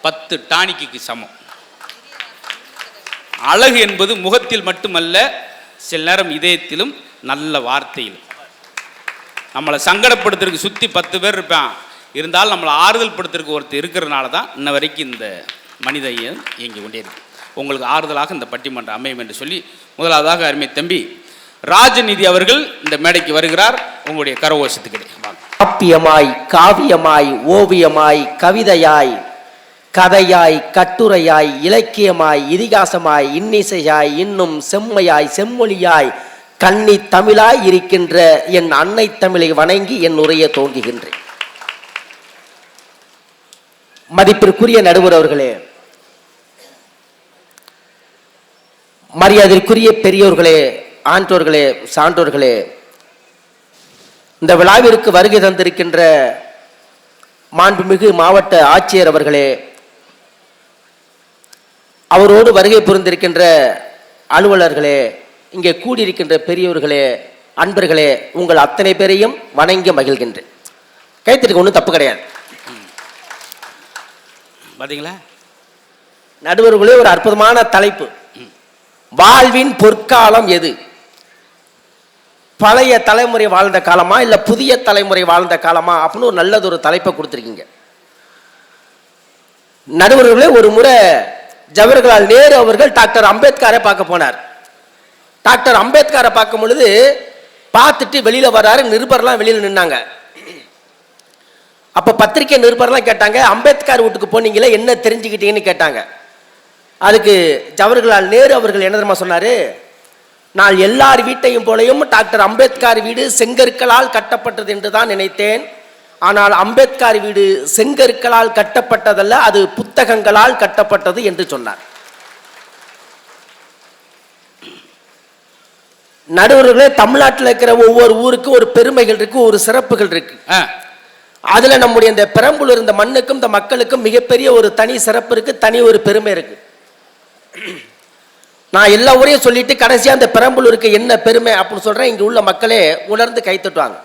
10 டானிக்கு சமம். அழகு என்பது முகத்தில் மட்டுமல்ல, சில நேரம் இதயத்திலும் நல்ல வார்த்தையிலும். நம்மளை சங்கடப்படுத்துறதுக்கு சுற்றி 10 பேர் இருப்பான், இருந்தாலும் நம்மளை ஆறுதல் படுத்துறதுக்கு ஒருத்தர் இருக்கிறதுனால தான் இன்ன வரைக்கும் இந்த மனித இயங்கி கொண்டே இருக்கு. உங்களுக்கு ஆறுதலாக இந்த பட்டிமன்றம் அமையும் என்று சொல்லி, முதலாவதாக அருமை தம்பி ராஜநிதி அவர்கள் இந்த மேடைக்கு வருகிறார். உங்களுடைய கரகோஷத்துக்கு காப்பியமாய், காவியமாய், ஓவியமாய், கவிதையாய், கதையாய், கட்டுரையாய், இலக்கியமாய், இதிகாசமாய், இன்னிசையாய், இன்னும் செம்மையாய், செம்மொழியாய், கன்னி தமிழாய் இருக்கின்ற என் அன்னை தமிழை வணங்கி என் உரையை துவங்குகின்றேன். மதிப்பிற்குரிய நடுவர் அவர்களே, மரியாதைக்குரிய பெரியோர்களே, ஆன்றோர்களே, சான்றோர்களே, இந்த விழாவிற்கு வருகை தந்திருக்கின்ற மாண்புமிகு மாவட்ட ஆட்சியர் அவர்களே, அவரோடு வருகை புரிந்திருக்கின்ற அலுவலர்களே, இங்கே கூடியிருக்கின்ற பெரியோர்களே, அன்பர்களே, உங்கள் அத்தனை பேரையும் வணங்கி மகிழ்கின்றேன். கைத்திற்கு ஒன்றும் தப்பு கிடையாது. பாத்தீங்களா நடுவர்களே, ஒரு அற்புதமான தலைப்பு. வாழ்வின் பொற்காலம் எது? பழைய தலைமுறை வாழ்ந்த காலமா இல்ல புதிய தலைமுறை வாழ்ந்த காலமா அப்படின்னு ஒரு நல்லது ஒரு தலைப்பை கொடுத்துருக்கீங்க. நடுவர்களே, ஒரு முறை ஜவஹர்லால் நேரு அவர்கள் டாக்டர் அம்பேத்கரை பார்க்க போனார். டாக்டர் அம்பேத்கரை பார்க்கும் பொழுது பார்த்துட்டு வெளியில வர்றாரு. நிருபர்லாம் வெளியில நின்னாங்க. அப்ப பத்திரிகை நிருபர்லாம் கேட்டாங்க, அம்பேத்கர் வீட்டுக்கு போனீங்களே, என்ன தெரிஞ்சுக்கிட்டீங்கன்னு கேட்டாங்க. அதுக்கு ஜவஹர்லால் நேரு அவர்கள் என்ன தெரியுமா சொன்னாரு? நான் எல்லார் வீட்டையும் போலையும் டாக்டர் அம்பேத்கர் வீடு செங்கற்களால் கட்டப்பட்டது என்று தான் நினைத்தேன். ஆனால் அம்பேத்கர் வீடு செங்கற்களால் கட்டப்பட்டதல்ல, அது புத்தகங்களால் கட்டப்பட்டது என்று சொன்னார். நடுவர்களே, தமிழ்நாட்டில் இருக்கிற ஒவ்வொரு ஊருக்கும் ஒரு பெருமைகள் இருக்கு, ஒரு சிறப்புகள் இருக்கு. அதுல நம்முடைய இந்த பெரம்பலூர் இருந்த மண்ணுக்கும் இந்த மக்களுக்கும் மிகப்பெரிய ஒரு தனி சிறப்பு இருக்கு, தனி ஒரு பெருமை இருக்கு. நான் எல்லா ஊரையும் சொல்லிட்டு கடைசியா அந்த பெரம்பலூருக்கு என்ன பெருமை அப்படின்னு சொல்றேன். இங்க உள்ள மக்களே உணர்ந்து கைத்தட்டுவாங்க.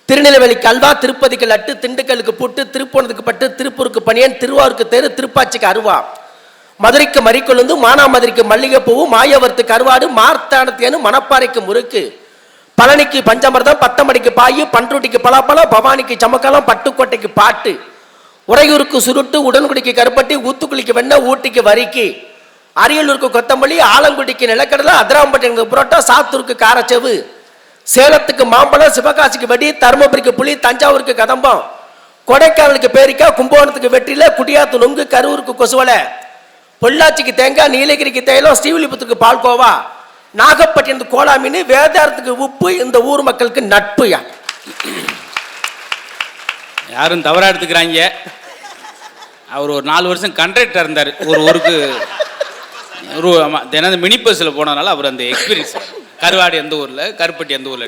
திருநெல்வேலிக்கு அல்வா, திருப்பதிக்கு லட்டு, திண்டுக்கலுக்கு புட்டு, திருப்போணத்துக்கு பட்டு, திருப்பூருக்கு பனியன், திருவாரூருக்கு தேரு, திருப்பாச்சிக்கு அருவா, மதுரைக்கு மறிக்கொழுந்து, மானாமதுரைக்கு மல்லிகைப்பூவு, மாயவரத்துக்கு கருவாடு, மார்த்தானத்தேனு, மணப்பாறைக்கு முறுக்கு, பழனிக்கு பஞ்சமர்தம், பத்தமடிக்கு பாயு, பன்ருட்டிக்கு பலாப்பழம், பவானிக்கு சமக்கலம், பட்டுக்கோட்டைக்கு பாட்டு, உறையூருக்கு சுருட்டு, உடன்குடிக்கு கருப்பட்டி, ஊத்துக்குளிக்கு வெண்ணெய், ஊட்டிக்கு வரிக்கி, அரியலூருக்கு கொத்தமல்லி, ஆலங்குடிக்கு நிலக்கடலை, அதிராம்பட்டிக்கு புரோட்டா, சாத்தூருக்கு காரச்செவு, சேலத்துக்கு மாம்பழம், சிவகாசிக்கு வெடி, தருமபுரிக்கு புளி, தஞ்சாவூருக்கு கதம்பம், கொடைக்கானலுக்கு பேரிக்கா, கும்பகோணத்துக்கு வெற்றில, குடியாத்து நொங்கு, கரூருக்கு கொசுவலை, பொள்ளாச்சிக்கு தேங்காய், நீலகிரிக்கு தைலம், ஸ்ரீவில்லிபுத்தூருக்கு பால்கோவா, நாகப்பட்டினத்துக்கு கோலா மீன், வேதாரத்துக்கு உப்பு. இந்த ஊர் மக்களுக்கு நட்பு. யாரும் தவறா எடுத்துக்கிறாங்க. அவர் ஒரு 4 வருஷம் கண்ட்ராக்டர் இருந்தார் ஒரு ஊருக்கு. தினம் மினி பஸ்ஸில் போனதுனால அவர் அந்த எக்ஸ்பீரியன்ஸ். கருவாடு எந்த ஊர்ல, கருப்பட்டி எந்த ஊர்ல.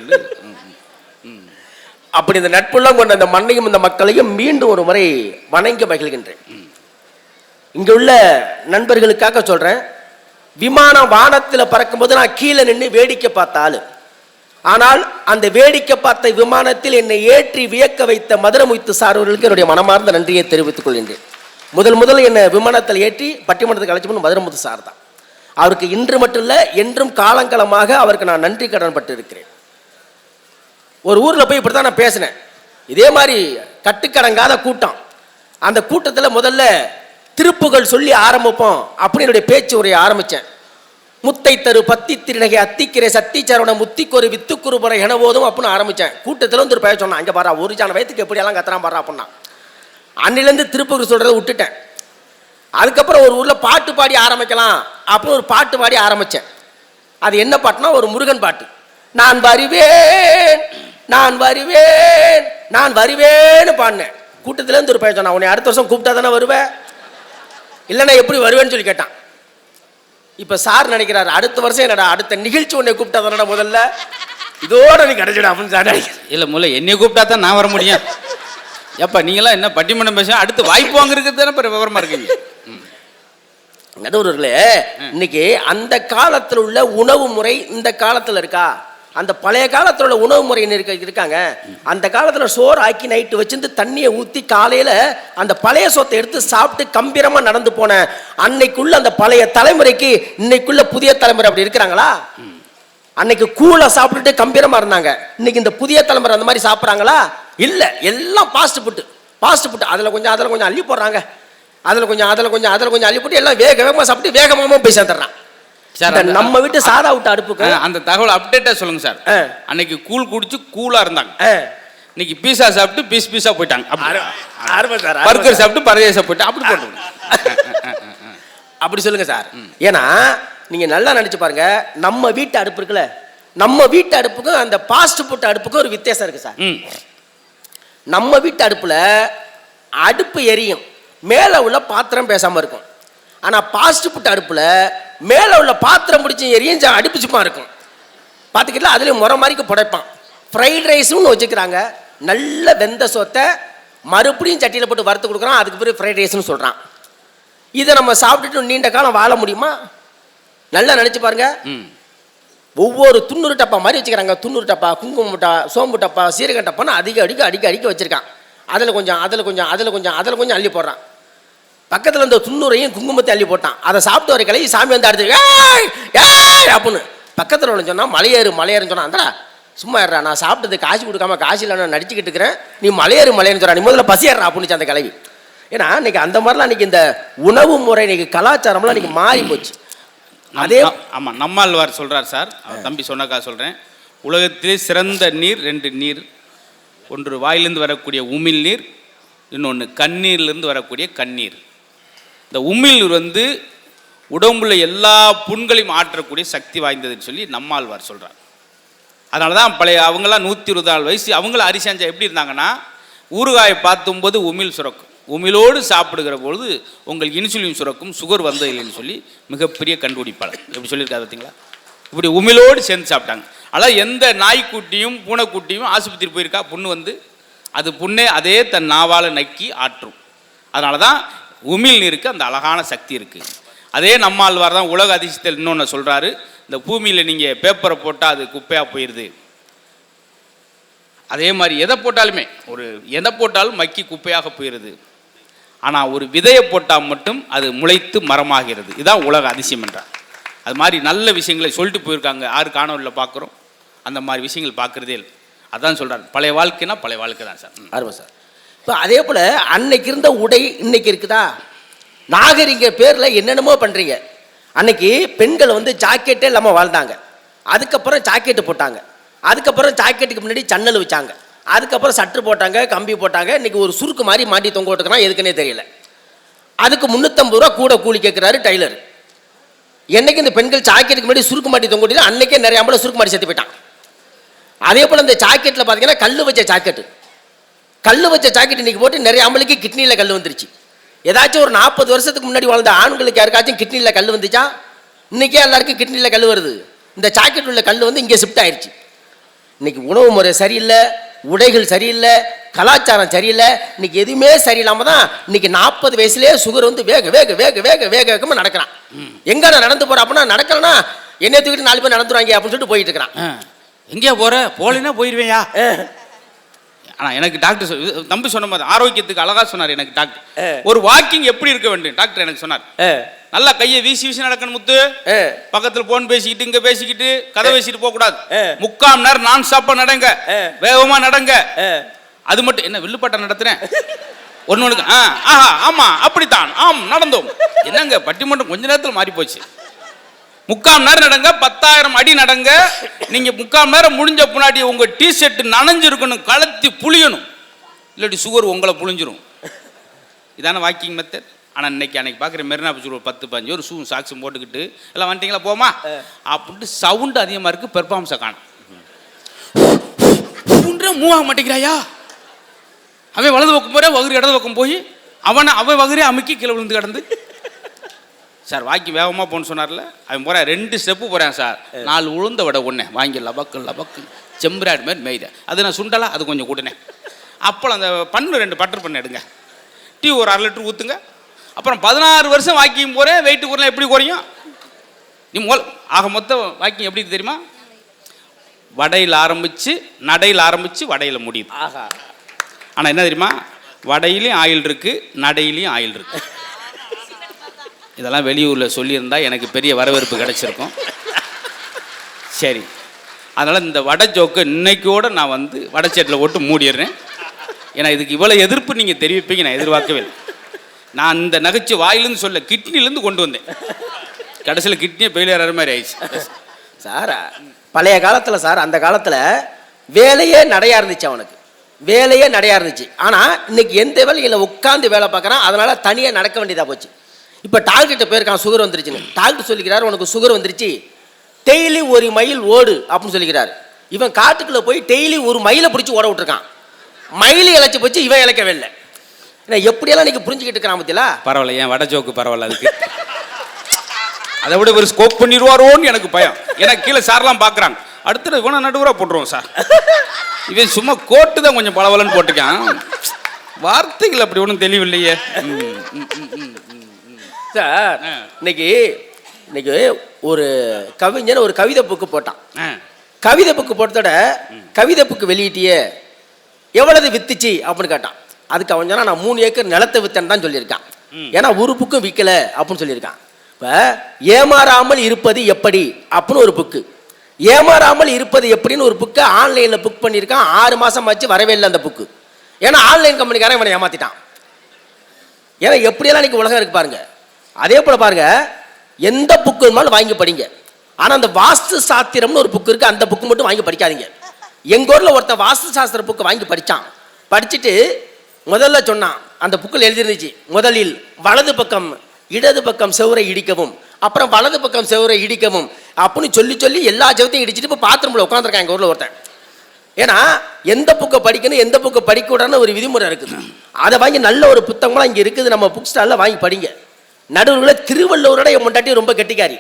அப்படி இந்த நட்புலாம் கொண்ட அந்த மண்ணையும் இந்த மக்களையும் மீண்டும் ஒரு முறை வணங்கி மகிழ்கின்றேன். இங்க உள்ள நண்பர்களுக்காக சொல்றேன். விமானம் வானத்தில் பறக்கும்போது நான் கீழே நின்று வேடிக்கை பார்த்தாலும், ஆனால் அந்த வேடிக்கை பார்த்த விமானத்தில் என்னை ஏற்றி வியக்க வைத்த மதுரமுத்து சார் அவர்களுக்கு என்னுடைய மனமார்ந்த நன்றியை தெரிவித்துக் கொள்கின்றேன். முதல் என்னை விமானத்தில் ஏற்றி பட்டிமன்றத்துக்கு அழைச்சி போன மதுரமுத்து சார் தான். அவருக்கு இன்று மட்டும் இல்லை, என்றும் காலங்காலமாக அவருக்கு நான் நன்றி கடன் பட்டு இருக்கிறேன். ஒரு ஊரில் போய் இப்படி தான் நான் பேசினேன். இதே மாதிரி கட்டுக்கடங்காத கூட்டம். அந்த கூட்டத்தில் முதல்ல திருப்புகள் சொல்லி ஆரம்பிப்போம் அப்படின்னு என்னுடைய பேச்சு உரையை ஆரம்பித்தேன். முத்தை தரு பத்தி திருநகை அத்திக்கிரை சத்தி சரவண முத்திக்கொரு வித்துக்குறுபுரை என போதும் அப்படின்னு ஆரம்பித்தேன். கூட்டத்தில் வந்து ஒரு பேச சொன்னான், அங்கே பாரா ஒரு ஜான வயதுக்கு எப்படியெல்லாம் கத்துறான் பாரா அப்படின்னா. அன்னிலேருந்து திருப்புகள் சொல்கிறத விட்டுட்டேன். அதுக்கப்புறம் ஒரு ஊரில் பாட்டு பாடி ஆரம்பிக்கலாம் அப்படின்னு ஒரு பாட்டு பாடி ஆரம்பித்தேன். அது என்ன பாட்டுனா ஒரு முருகன் பாட்டு. நான் வருவேன் நான் வருவேன் நான் வருவேன்னு பாடினேன். கூட்டத்திலேருந்து ஒரு பேச சொன்னான், உன்னை அடுத்த வருஷம் கூப்பிட்டா தானே வருவேன், இல்லைன்னா எப்படி வருவேன்னு சொல்லி கேட்டான். இப்போ சார் நினைக்கிறாரு, அடுத்த வருஷம் என்னடா அடுத்த நிகழ்ச்சி உன்னை கூப்பிட்டா தானடா முதல்ல, இதோட நீ கிடைச்சிடா அப்படின்னு சார் நினைக்கிறேன். இல்லை முதல்ல என்னை கூப்பிட்டா தான் நான் வர முடியும். ஏப்பா நீங்களாம் என்ன பட்டிமன்றம் பேச அடுத்து வாய்ப்பு வாங்குறதுக்கு தானே இப்போ விவரமா இருக்கீங்க. நடுவர்களே, இன்னைக்கு அந்த காலத்தில் உள்ள உணவு முறை இந்த காலத்தில் இருக்கா? அந்த பழைய காலத்தில் உள்ள உணவு முறை இருக்காங்க. அந்த காலத்தில் சோறு ஆக்கி நைட்டு வச்சிருந்து தண்ணியை ஊற்றி காலையில் அந்த பழைய சோத்தை எடுத்து சாப்பிட்டு கம்பீரமாக நடந்து போன அன்னைக்குள்ள அந்த பழைய தலைமுறைக்கு இன்னைக்குள்ள புதிய தலைமுறை அப்படி இருக்கிறாங்களா? அன்னைக்கு கூழை சாப்பிட்டுட்டு கம்பீரமாக இருந்தாங்க. இன்னைக்கு இந்த புதிய தலைமுறை அந்த மாதிரி சாப்பிட்றாங்களா? இல்லை, எல்லாம் ஃபாஸ்ட் ஃபுட்டு. அதில் கொஞ்சம் அள்ளி போடுறாங்க, அதில் கொஞ்சம் அள்ளி போட்டு எல்லாம் வேகமாக சாப்பிட்டு வேகமாக போய் சேர்ந்துடுறான். நம்ம வீட்டு சாதா விட்டு அடுப்புக்கு அந்த தகவல் அப்டேட்டா சொல்லுங்க சார். அன்னைக்கு கூழ் குடிச்சு கூலா இருந்தாங்க, இன்னைக்கு பீஸா சாப்பிட்டு பீஸா போயிட்டாங்க. பர்கர் சாப்பிட்டு பரதேசா போயிட்டாங்க. அப்படி போட்டு அப்படி சொல்லுங்க சார். ஏன்னா நீங்க நல்லா நினைச்சு பாருங்க, நம்ம வீட்டு அடுப்பு இருக்குல்ல, நம்ம வீட்டு அடுப்புக்கும் அந்த ஃபாஸ்ட் ஃபுட் அடுப்புக்கும் ஒரு வித்தியாசம் இருக்கு சார். நம்ம வீட்டு அடுப்புல அடுப்பு எரியும், மேல உள்ள பாத்திரம் பேசாம இருக்கும். ஆனா ஃபாஸ்ட் ஃபுட் அடுப்புல மேல உள்ள பாத்திரம் பிடிச்சி எரியும், அடுப்பு சும்மா இருக்கும். பார்த்துக்கிட்டா அதுலேயும் முறை மாதிரிக்கு புடைப்பான். ஃப்ரைட் ரைஸ்னு வச்சுக்கிறாங்க, நல்ல வெந்த சோத்தை மறுபடியும் சட்டியில் போட்டு வறுத்து கொடுக்குறான், அதுக்கு பிறகு ஃப்ரைட் ரைஸ்னு சொல்கிறான். இதை நம்ம சாப்பிட்டுட்டு நீண்ட காலம் வாழ முடியுமா? நல்லா நினைச்சு பாருங்க. ஒவ்வொரு துண்ணூறு டப்பா மாதிரி வச்சுக்கிறாங்க. துண்ணூறு டப்பா, குங்குமம் டப்பா, சோம்பு டப்பா, சீரக டப்பான்னு அடிக்க வச்சிருக்கான். அதில் கொஞ்சம் அள்ளி போடுறான். பக்கத்தில் இந்த துண்ணூரையும் குங்குமத்தை அள்ளி போட்டான். அதை சாப்பிட்டு வர கிளை சாமி வந்து அடுத்து அப்படின்னு பக்கத்தில் ஒன்று சொன்னால் மலையேறுன்னு சொன்னான். அந்தடா சும்மா ஏறா, நான் சாப்பிட்டது காசு கொடுக்காம காசு இல்லை, நான் நடிச்சுக்கிட்டு இருக்கிறேன், நீ மலையேறுன்னு சொல்கிறா, நீ முதல்ல பசியேறா அப்படின்னு அந்த கிளவி. ஏன்னா இன்னைக்கு அந்த மாதிரிலாம் இன்னைக்கு இந்த உணவு முறை இன்னைக்கு கலாச்சாரம்லாம் இன்னைக்கு மாறி போச்சு. அதே ஆமாம், நம்மாழ்வார் சொல்கிறார் சார், அவர் தம்பி சொன்னக்கா சொல்கிறேன். உலகத்திலே சிறந்த நீர் 2 நீர். ஒன்று வாயிலிருந்து வரக்கூடிய உமிழ் நீர், இன்னொன்று கண்ணீர்லேருந்து வரக்கூடிய கண்ணீர். இந்த உமிழ் வந்து உடம்புல எல்லா புண்களையும் ஆற்றக்கூடிய சக்தி வாய்ந்ததுன்னு சொல்லி நம்மாழ்வார் சொல்கிறார். அதனால தான் பழைய அவங்களாம் 124 வயசு அவங்கள அரிசாஞ்சா எப்படி இருந்தாங்கன்னா, ஊறுகாயை பார்த்தும்போது உமிழ் சுரக்கும், உமிழோடு சாப்பிடுகிற பொழுது உங்களுக்கு இன்சுலின் சுரக்கும், சுகர் வந்தது இல்லைன்னு சொல்லி மிகப்பெரிய கண்டுபிடிப்பாளர் எப்படி சொல்லியிருக்காரு பார்த்தீங்களா? இப்படி உமிழோடு சேர்ந்து சாப்பிட்டாங்க. அதாவது எந்த நாய்க்குட்டியும் பூனைக்குட்டியும் ஆஸ்பத்திரி போயிருக்கா புண்ணு வந்து, அது புண்ணே அதே தன் நாவால் நக்கி ஆற்றும். அதனால தான் உமிழ் நீருக்கு அந்த அழகான சக்தி இருக்குது. அதே நம்மாழ்வார் தான் உலக அதிசயத்தில் இன்னொன்று சொல்கிறாரு, இந்த பூமியில் நீங்கள் பேப்பரை போட்டால் அது குப்பையாக போயிடுது, அதே மாதிரி எதை போட்டாலும் மக்கி குப்பையாக போயிடுது, ஆனால் ஒரு விதையை போட்டால் மட்டும் அது முளைத்து மரமாகிறது. இதுதான் உலக அதிசயம் என்றார். அது மாதிரி நல்ல விஷயங்களை சொல்லிட்டு போயிருக்காங்க. 6 காணொலியில் பார்க்குறோம், அந்த மாதிரி விஷயங்கள் பார்க்குறதே இல்லை. அதான் சொல்கிறார், பழைய வாழ்க்கைனா பழைய வாழ்க்கை தான் சார். ஆர்வம் சார். இப்போ அதே போல் அன்னைக்கு இருந்த உடை இன்னைக்கு இருக்குதா? நாகரிக பேரில் என்னென்னமோ பண்ணுறீங்க. அன்னைக்கு பெண்கள் வந்து ஜாக்கெட்டே இல்லாமல் வாழ்ந்தாங்க, அதுக்கப்புறம் ஜாக்கெட்டு போட்டாங்க, அதுக்கப்புறம் ஜாக்கெட்டுக்கு முன்னாடி சன்னல் வச்சாங்க, அதுக்கப்புறம் சட்டு போட்டாங்க, கம்பி போட்டாங்க. இன்னைக்கு ஒரு சுருக்கு மாதிரி மாட்டி தொங்க விட்டுக்கிறான், எதுக்குன்னே தெரியல. அதுக்கு 350 ரூபா கூட கூலி கேட்குறாரு டைலர். என்னைக்கு இந்த பெண்கள் ஜாக்கெட்டுக்கு முன்னாடி சுருக்கு மாட்டி தொங்க விட்டு அன்னைக்கே நிறைய ஆம்பளை சுருக்கு மாட்டி செத்து போயிட்டான். அதே போல் இந்த ஜாக்கெட்டில் பார்த்தீங்கன்னா கல் வச்ச ஜாக்கெட் இன்னைக்கு போட்டு நிறைய ஆம்பளைக்கு கிட்னியில் கல் வந்துருச்சு. ஏதாச்சும் ஒரு 40 வருஷத்துக்கு முன்னாடி வாழ்ந்த ஆண்களுக்கு யாருக்காச்சும் கிட்னியில் கல் வந்துச்சா? இன்னைக்கே எல்லாருக்கும் கிட்னியில் கல் வருது. இந்த ஜாக்கெட் உள்ள கல் வந்து இங்கே ஷிஃப்ட் ஆயிடுச்சு. இன்னைக்கு உணவு முறை சரியில்லை, உடைகள் சரியில்லை, கலாச்சாரம் சரியில்லை, இன்னைக்கு எதுவுமே சரியில்லாமல் தான் இன்னைக்கு 40 வயசுலேயே சுகர் வந்து வேகமாக நடக்கிறான். எங்க நான் நடந்து போகிறேன் அப்படின்னா, நடக்கலன்னா என்ன தூக்கிட்டு 4 பேர் நடந்துருவாங்க அப்படின்னு சொல்லிட்டு போயிட்டு இருக்கிறான். எங்கேயா போகலைன்னா போயிடுவேயா? ஆனால் எனக்கு டாக்டர் தம்பி சொன்ன மாதிரி ஆரோக்கியத்துக்கு அழகாக சொன்னார். எனக்கு டாக்டர் ஒரு வாக்கிங் எப்படி இருக்க வேண்டும் டாக்டர் எனக்கு சொன்னார். நல்லா கையை வீசி நடக்கணும் முத்து, பக்கத்தில் போன் பேசிக்கிட்டு இங்கே பேசிக்கிட்டு கதை பேசிட்டு போகக்கூடாது. 3/4 மணி நேரம் நான் ஸ்டாப்பா நடங்க, வேகமாக நடங்க. அது மட்டும் என்ன வில்லுப்பாட்டை நடத்துறேன் ஒன்று ஆமா அப்படித்தான் நடந்தோம். என்னங்க பட்டிமன்றம் கொஞ்ச நேரத்தில் மாறி போச்சு. 3/4 மணி நேரம் நடங்க, 10,000 அடி நடங்க. நீங்க 3/4 மணி நேரம் முடிஞ்ச முன்னாடி உங்க டிஷர்ட் நனைஞ்சிருக்கணும், கலத்தி புளியணும், இல்லாட்டி சுகர் உங்களை புளிஞ்சிரும். இதான வாக்கிங் மெத்தட். ஆனால் அன்னைக்கு பார்க்குற மெரினா பீச் ஒரு 10-15 ஒரு ஷூ சாக்ஸும் போட்டுக்கிட்டு எல்லாம் வந்துட்டீங்களா போமா அப்படின்ட்டு சவுண்டு அதிகமாக இருக்குது, பெர்ஃபார்மன்ஸை காணும். மூவ் ஆக மாட்டேங்கிறாயா? அவன் வலது பக்கம் போகிறேன், வகுறு இடது பக்கம் போய் அவன் வகுரே அமுக்கி கீழே விழுந்து கிடந்து. சார் வாக்கி வேகமாக போன்னு சொன்னார்ல, அவன் போகிறேன் 2 ஸ்டெப்பு போகிறேன் சார், 4 உளுந்த விட ஒன்று வாங்கி லபக்கு செம்பராடு மாதிரி மேய்த. அது நான் சுண்டலா அது கொஞ்சம் கூட்டினேன். அப்போ அந்த பண்ணு 2 பட்டர் பண்ணு எடுங்க, டீ ஒரு 1/2 லிட்டர் ஊற்றுங்க. அப்புறம் 16 வருஷம் வாக்கிங் போகிறேன், வெயிட்டு குறையலாம் எப்படி குறையும்? நீ ஆக மொத்தம் வாக்கிங் எப்படி தெரியுமா? வடையில் ஆரம்பித்து நடையில் ஆரம்பித்து வடையில் முடியுது. ஆனால் என்ன தெரியுமா, வடையிலையும் ஆயில் இருக்குது, நடையிலையும் ஆயில் இருக்குது. இதெல்லாம் வெளியூரில் சொல்லியிருந்தா எனக்கு பெரிய வரவேற்பு கிடைச்சிருக்கும். சரி, அதனால் இந்த வடை ஜோக்கை இன்னைக்கோடு நான் வந்து வடைச்சேட்டில் போட்டு மூடிடுறேன். ஏன்னா இதுக்கு இவ்வளோ எதிர்ப்பு நீங்கள் தெரிவிப்பீங்க நான் எதிர்பார்க்கவே இல்லை. நான் இந்த நகைச்சு வாயிலேருந்து சொல்ல கிட்னிலேருந்து கொண்டு வந்தேன், கடைசியில் கிட்னியை ஃபெயிலியர் மாதிரி ஆயிடுச்சு. சார் பழைய காலத்தில் சார், அந்த காலத்தில் வேலையே நடையாக இருந்துச்சு, அவனுக்கு வேலையே நடையாக இருந்துச்சு. ஆனால் இன்னைக்கு எந்த வேலையில் உட்காந்து வேலை பார்க்குறான், அதனால் தனியாக நடக்க வேண்டியதாக போச்சு. இப்போ டாக்டர்கிட்ட போயிருக்கான், சுகர் வந்துருச்சுன்னு. டாக்டர் சொல்லிக்கிறார், உனக்கு சுகர் வந்துருச்சு, டெய்லி 1 மைல் ஓடு அப்படின்னு சொல்லிக்கிறார். இவன் காட்டுக்குள்ளே போய் டெய்லி 1 மைலை பிடிச்சி ஓட விட்டுருக்கான். மைலி இழைச்சி போச்சு, இவன் இழைக்கவே இல்லை. ஏன்னா எப்படியெல்லாம் இன்னைக்கு புரிஞ்சுக்கிட்டு இருக்கிறான் பத்தியா? பரவாயில்ல, ஏன் வடை ஜோக்கு பரவாயில்ல, அதுக்கு அதை விட ஒரு ஸ்கோப் பண்ணிடுவாரோன்னு எனக்கு பயம். ஏன்னா கீழே சார்லாம் பார்க்குறாங்க, அடுத்தது இவனை நடுவராக போட்டுருவோம் சார். இவன் சும்மா கோட்டு தான் கொஞ்சம் பளபளன்னு போட்டுக்கான், வார்த்தைகள் அப்படி ஒன்றும் தெளிவில்லையே. சார் இன்னைக்கு இன்னைக்கு ஒரு கவிஞன் ஒரு கவிதை புக்கு போட்டான். கவிதை புக்கு போட்டதோட கவிதை புக்கு வெளியிட்டியே எவ்வளவு வித்துச்சு அப்படின்னு கேட்டான். அதுக்கு அவன் சொன்னா நான் 3 ஏக்கர் நிலத்தை வித்தேன்னு தான் சொல்லியிருக்கான். ஏன்னா ஒரு புக்கும் விற்கல அப்படின்னு சொல்லியிருக்கான். இப்போ ஏமாறாமல் இருப்பது எப்படி அப்படின்னு ஒரு புக்கு, ஏமாறாமல் இருப்பது எப்படின்னு ஒரு புக்கை ஆன்லைனில் புக் பண்ணியிருக்கான். 6 மாதம் ஆச்சு, வரவே இல்லை அந்த புக்கு. ஏன்னா ஆன்லைன் கம்பெனிக்காரன் இவனை ஏமாத்திட்டான். ஏன்னா எப்படியெல்லாம் இன்னைக்கு உலகம் இருக்கு பாருங்க. அதே போல பாருங்க, எந்த புக்கு இருந்தாலும் வாங்கி படிங்க. ஆனால் அந்த வாஸ்து சாஸ்திரம்னு ஒரு புக்கு இருக்கு, அந்த புக்கு மட்டும் வாங்கி படிக்காதீங்க. எங்கள் ஊரில் ஒருத்தன் வாஸ்து சாஸ்திர புக்கை வாங்கி படித்தான். படிச்சுட்டு முதல்ல சொன்னான், அந்த புக்கில் எழுதிருந்துச்சு, முதலில் வலது பக்கம் இடது பக்கம் செவரை இடிக்கவும், அப்புறம் வலது பக்கம் செவரை இடிக்கவும் அப்படின்னு சொல்லி சொல்லி எல்லா செவத்தையும் இடிச்சிட்டு இப்போ பாத்ரூமில் உட்காந்துருக்கான் எங்கள் ஊரில் ஒருத்தன். ஏன்னா எந்த புக்கை படிக்கணும் எந்த புக்கை படிக்கூடாதுன்னு ஒரு விதிமுறை இருக்குது. அதை வாங்கி நல்ல ஒரு புத்தகம்லாம் இங்கே இருக்குது, நம்ம புக் ஸ்டாலில் வாங்கி படிங்க. நடுவர்களில் திருவள்ளுவரோட என் முண்டாட்டி ரொம்ப கெட்டிக்காரி.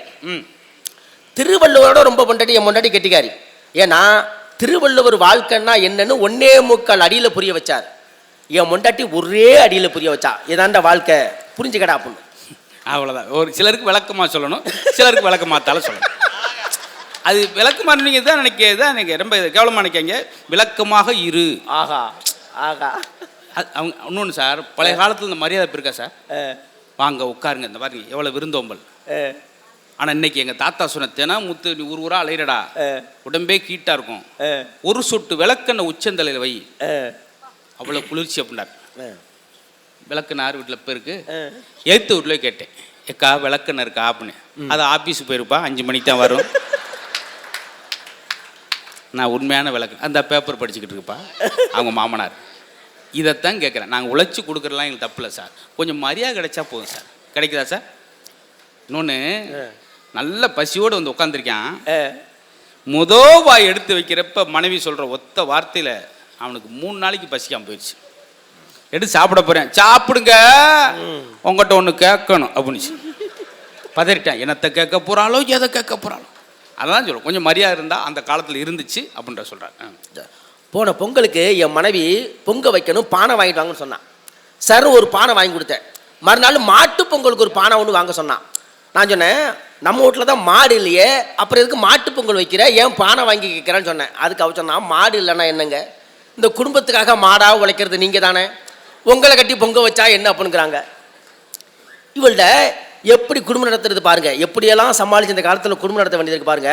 திருவள்ளுவரோட ரொம்ப முண்டாட்டி என் முண்டாட்டி கெட்டிக்காரி. ஏன்னா திருவள்ளுவர் வாழ்க்கைன்னா என்னன்னு 1.25 அடியில் புரிய வச்சார். என் முண்டாட்டி ஒரே அடியில் புரிய வச்சா, இதாண்ட வாழ்க்கை புரிஞ்சுக்கடா அப்படின்னு. அவ்வளோதான். ஒரு சிலருக்கு விளக்கமாக சொல்லணும், சிலருக்கு விளக்கமாத்தால சொல்லணும். அது விளக்கமாக நீங்கள் தான் நினைக்க ரொம்ப கேவலமாக நினைக்காங்க. விளக்கமாக இரு. ஆகா ஆகா. அவங்க இன்னொன்று சார், பழைய காலத்தில் இந்த மரியாதை இருக்கா சார்? வாங்க உட்காருங்க, இந்த மாதிரி எவ்வளோ விருந்தோம்பல். ஆனால் இன்னைக்கு எங்கள் தாத்தா சொன்ன தெனாமுத்து நீ ஊரா அலையிறடா, உடம்பே கீட்டா இருக்கும், ஒரு சொட்டு விளக்கெண்ண உச்சந்தலையில் வை, அவ்வளோ குளிர்ச்சி அப்படின்னார். விளக்கெண்ண யார் வீட்டில் இப்போ இருக்கு? எழுத்து வீட்டில் கேட்டேன், ஏக்கா விளக்கெண்ண இருக்கா அப்படின்னு. அது ஆஃபீஸுக்கு போயிருப்பா, 5 மணிக்கு தான் வரும். நான் உண்மையான விளக்கு அந்த பேப்பர் படிச்சுக்கிட்டு இருப்பா அவங்க மாமனார். இதைத்தான் கேட்குறேன், நாங்கள் உழைச்சி கொடுக்குறலாம் எங்களுக்கு தப்பு இல்லை சார், கொஞ்சம் மரியாதை கிடைச்சா போதும் சார். கிடைக்குதா சார்? இன்னொன்று, நல்ல பசியோடு வந்து உட்காந்துருக்கான், வாய் எடுத்து வைக்கிறப்ப மனைவி சொல்கிற ஒத்த வார்த்தையில் அவனுக்கு 3 நாளைக்கு பசிக்காமல் போயிடுச்சு. எடுத்து சாப்பிட போகிறேன், சாப்பிடுங்க உங்கள்கிட்ட ஒன்று கேட்கணும் அப்படின்னு பதறிட்டான். என்னத்தை கேட்க போகிறாளோ எதை கேட்க போகிறாளோ அதான் சொல்லுவோம். கொஞ்சம் மரியாதை இருந்தால் அந்த காலத்தில் இருந்துச்சு அப்படின்ற சொல்கிறார். போன பொங்கலுக்கு என் மனைவி பொங்க வைக்கணும், பானை வாங்கிட்டு வாங்கன்னு சொன்னான். சார் ஒரு பானை வாங்கி கொடுத்தேன். மறுநாள் மாட்டு பொங்கலுக்கு ஒரு பானை ஒன்று வாங்க சொன்னான். நான் சொன்னேன், நம்ம வீட்டில் தான் மாடு இல்லையே, அப்புறம் எதுக்கு மாட்டு பொங்கல் வைக்கிற, ஏன் பானை வாங்கி கேட்குறேன்னு சொன்னேன். அதுக்கு அவ சொன்னா, மாடு இல்லைன்னா என்னங்க, இந்த குடும்பத்துக்காக மாடாக உழைக்கிறது நீங்கள் தானே, உங்களை கட்டி பொங்க வச்சா என்ன அப்படிங்கிறாங்க. இவள்கிட்ட எப்படி குடும்பம் நடத்துறது பாருங்க, எப்படியெல்லாம் சமாளிச்சு இந்த காலத்தில் குடும்பம் நடத்த வேண்டியதுக்கு பாருங்க.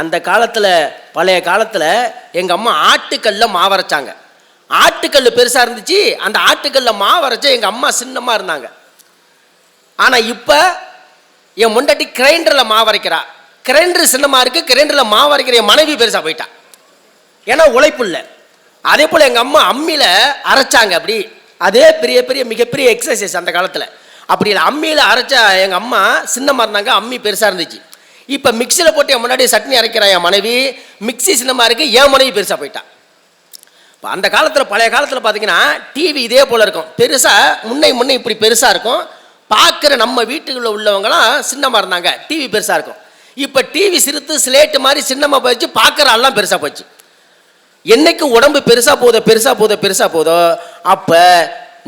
அந்த காலத்தில், பழைய காலத்தில் எங்கள் அம்மா ஆட்டுக்கல்ல மாவரைச்சாங்க. ஆட்டுக்கல் பெருசாக இருந்துச்சு, அந்த ஆட்டுக்கல்ல மாவரைச்சா எங்கள் அம்மா சின்னமாக இருந்தாங்க. ஆனால் இப்போ என் முண்டாட்டி கிரைண்டரில் மாவரைக்கிறா, கிரைண்டர் சின்னமாக இருக்குது, கிரைண்டரில் மாவரைக்கிற என் மனைவி பெருசாக போயிட்டா. ஏன்னா உழைப்பு இல்லை. அதே போல் எங்கள் அம்மா அம்மியில் அரைச்சாங்க, அப்படி அதே பெரிய பெரிய மிகப்பெரிய எக்ஸசைஸ் அந்த காலத்தில். அப்படி இல்லை, அம்மியில் அரைச்சா எங்கள் அம்மா சின்னமாக இருந்தாங்க, அம்மி பெருசாக இருந்துச்சு. இப்போ மிக்சியில் போட்டு என் முன்னாடி சட்னி அரைக்கிறா என் மனைவி, மிக்சி சின்னமாக இருக்குது, என் மனைவி பெருசாக போயிட்டான். இப்போ அந்த காலத்தில், பழைய காலத்தில் பார்த்தீங்கன்னா டிவி இதே போல் இருக்கும், பெருசாக முன்னை இப்படி பெருசாக இருக்கும். பார்க்குற நம்ம வீட்டுகளில் உள்ளவங்களாம் சின்னமாக இருந்தாங்க, டிவி பெருசாக இருக்கும். இப்போ டிவி சிறுத்து ஸ்லேட்டு மாதிரி சின்னமாக போயிடுச்சு, பார்க்குற ஆள்லாம் பெருசாக போயிடுச்சு. என்னைக்கு உடம்பு பெருசாக போதோ அப்போ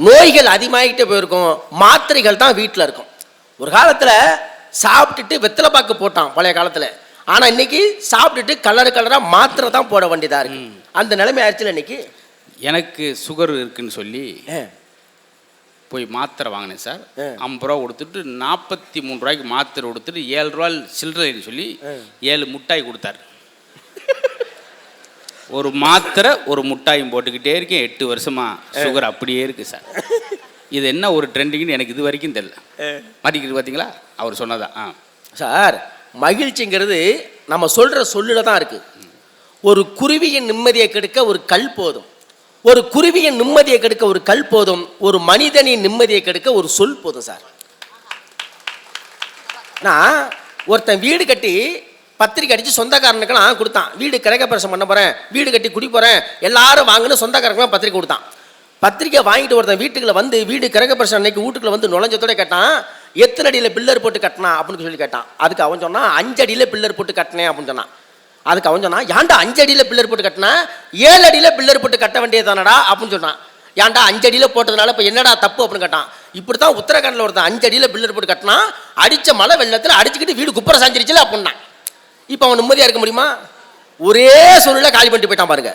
நோய்கள் அதிகமாகிட்டே போயிருக்கும், மாத்திரைகள் தான் வீட்டில் இருக்கும். ஒரு காலத்தில் சாப்பிட்டுட்டு வெத்தலை பாக்கு போட்டான் பழைய காலத்தில், ஆனால் இன்னைக்கு சாப்பிட்டுட்டு கலராக மாத்திரை தான் போட வேண்டியதாக இருக்கு. அந்த நிலைமை ஆயிடுச்சுல இன்னைக்கு. எனக்கு சுகர் இருக்குன்னு சொல்லி போய் மாத்திரை வாங்கினேன் சார். 50 ரூபா கொடுத்துட்டு 43 ரூபாய்க்கு மாத்திரை கொடுத்துட்டு 7 ரூபா சில்லறைன்னு சொல்லி 7 முட்டாய் கொடுத்தாரு. ஒரு மாத்திரை ஒரு முட்டாயும் போட்டுக்கிட்டே இருக்கேன் 8 வருஷமா, சுகர் அப்படியே இருக்கு சார். இது என்ன ஒரு ட்ரெண்டிங்னு எனக்கு இது வரைக்கும் தெரியல. மாட்டிக்கிட்டு பார்த்தீங்களா, அவர் சொன்னதா. சார், மகிழ்ச்சிங்கிறது நம்ம சொல்கிற சொல்லில் தான் இருக்குது. ஒரு குருவியின் நிம்மதியை கெடுக்க ஒரு கல் போதும், ஒரு குருவியின் நிம்மதியை கெடுக்க ஒரு கல் போதும், ஒரு மனிதனின் நிம்மதியை கெடுக்க ஒரு சொல் போதும் சார். நான் ஒருத்தன் வீடு கட்டி பத்திரிக்கை அடித்து சொந்தக்காரனுக்கெல்லாம் கொடுத்தான், வீடு கிரகப்பிரவேசம் பண்ண போகிறேன், வீடு கட்டி குடி போகிறேன், எல்லாரும் வாங்கன்னு சொந்தக்காரனுக்கெல்லாம் பத்திரிக்கை கொடுத்தான். பத்திரிக்கை வாங்கிட்டு ஒருத்தன் வீட்டுக்குள்ள வந்து, வீடு கிரகப்பிரவேசம் அன்னைக்கு வீட்டுக்குள்ள வந்து நுழைஞ்சதோட கேட்டான், எத்தனை அடியில் பில்லர் போட்டு கட்டினா அப்படின்னு சொல்லி கேட்டான். அதுக்கு அவன் சொன்னான், 5 அடியில் பில்லர் போட்டு கட்டினேன் அப்படின்னு சொன்னான். அதுக்கு அவன் சொன்னான், ஏன்டா 5 அடியில் பில்லர் போட்டு கட்டினா, 7 அடியில் பில்லர் போட்டு கட்ட வேண்டியது தானடா அப்படின்னு சொன்னான். ஏன்டா 5 அடியில் போட்டதுனால இப்போ என்னடா தப்பு அப்படின்னு கேட்டான். இப்படி தான் உத்தரகாண்டில் ஒருத்தன் 5 அடியில் பில்லர் போட்டு கட்டினா, அடித்த மழை வெள்ளத்தில் அடிச்சுக்கிட்டு வீடு குப்பரை சாஞ்சிருச்சுல அப்படின்னா. இப்போ அவன் நிம்மதியாக இருக்க முடியுமா? ஒரே சூழ்நிலை காலி பண்ணிட்டு போயிட்டான் பாருங்க.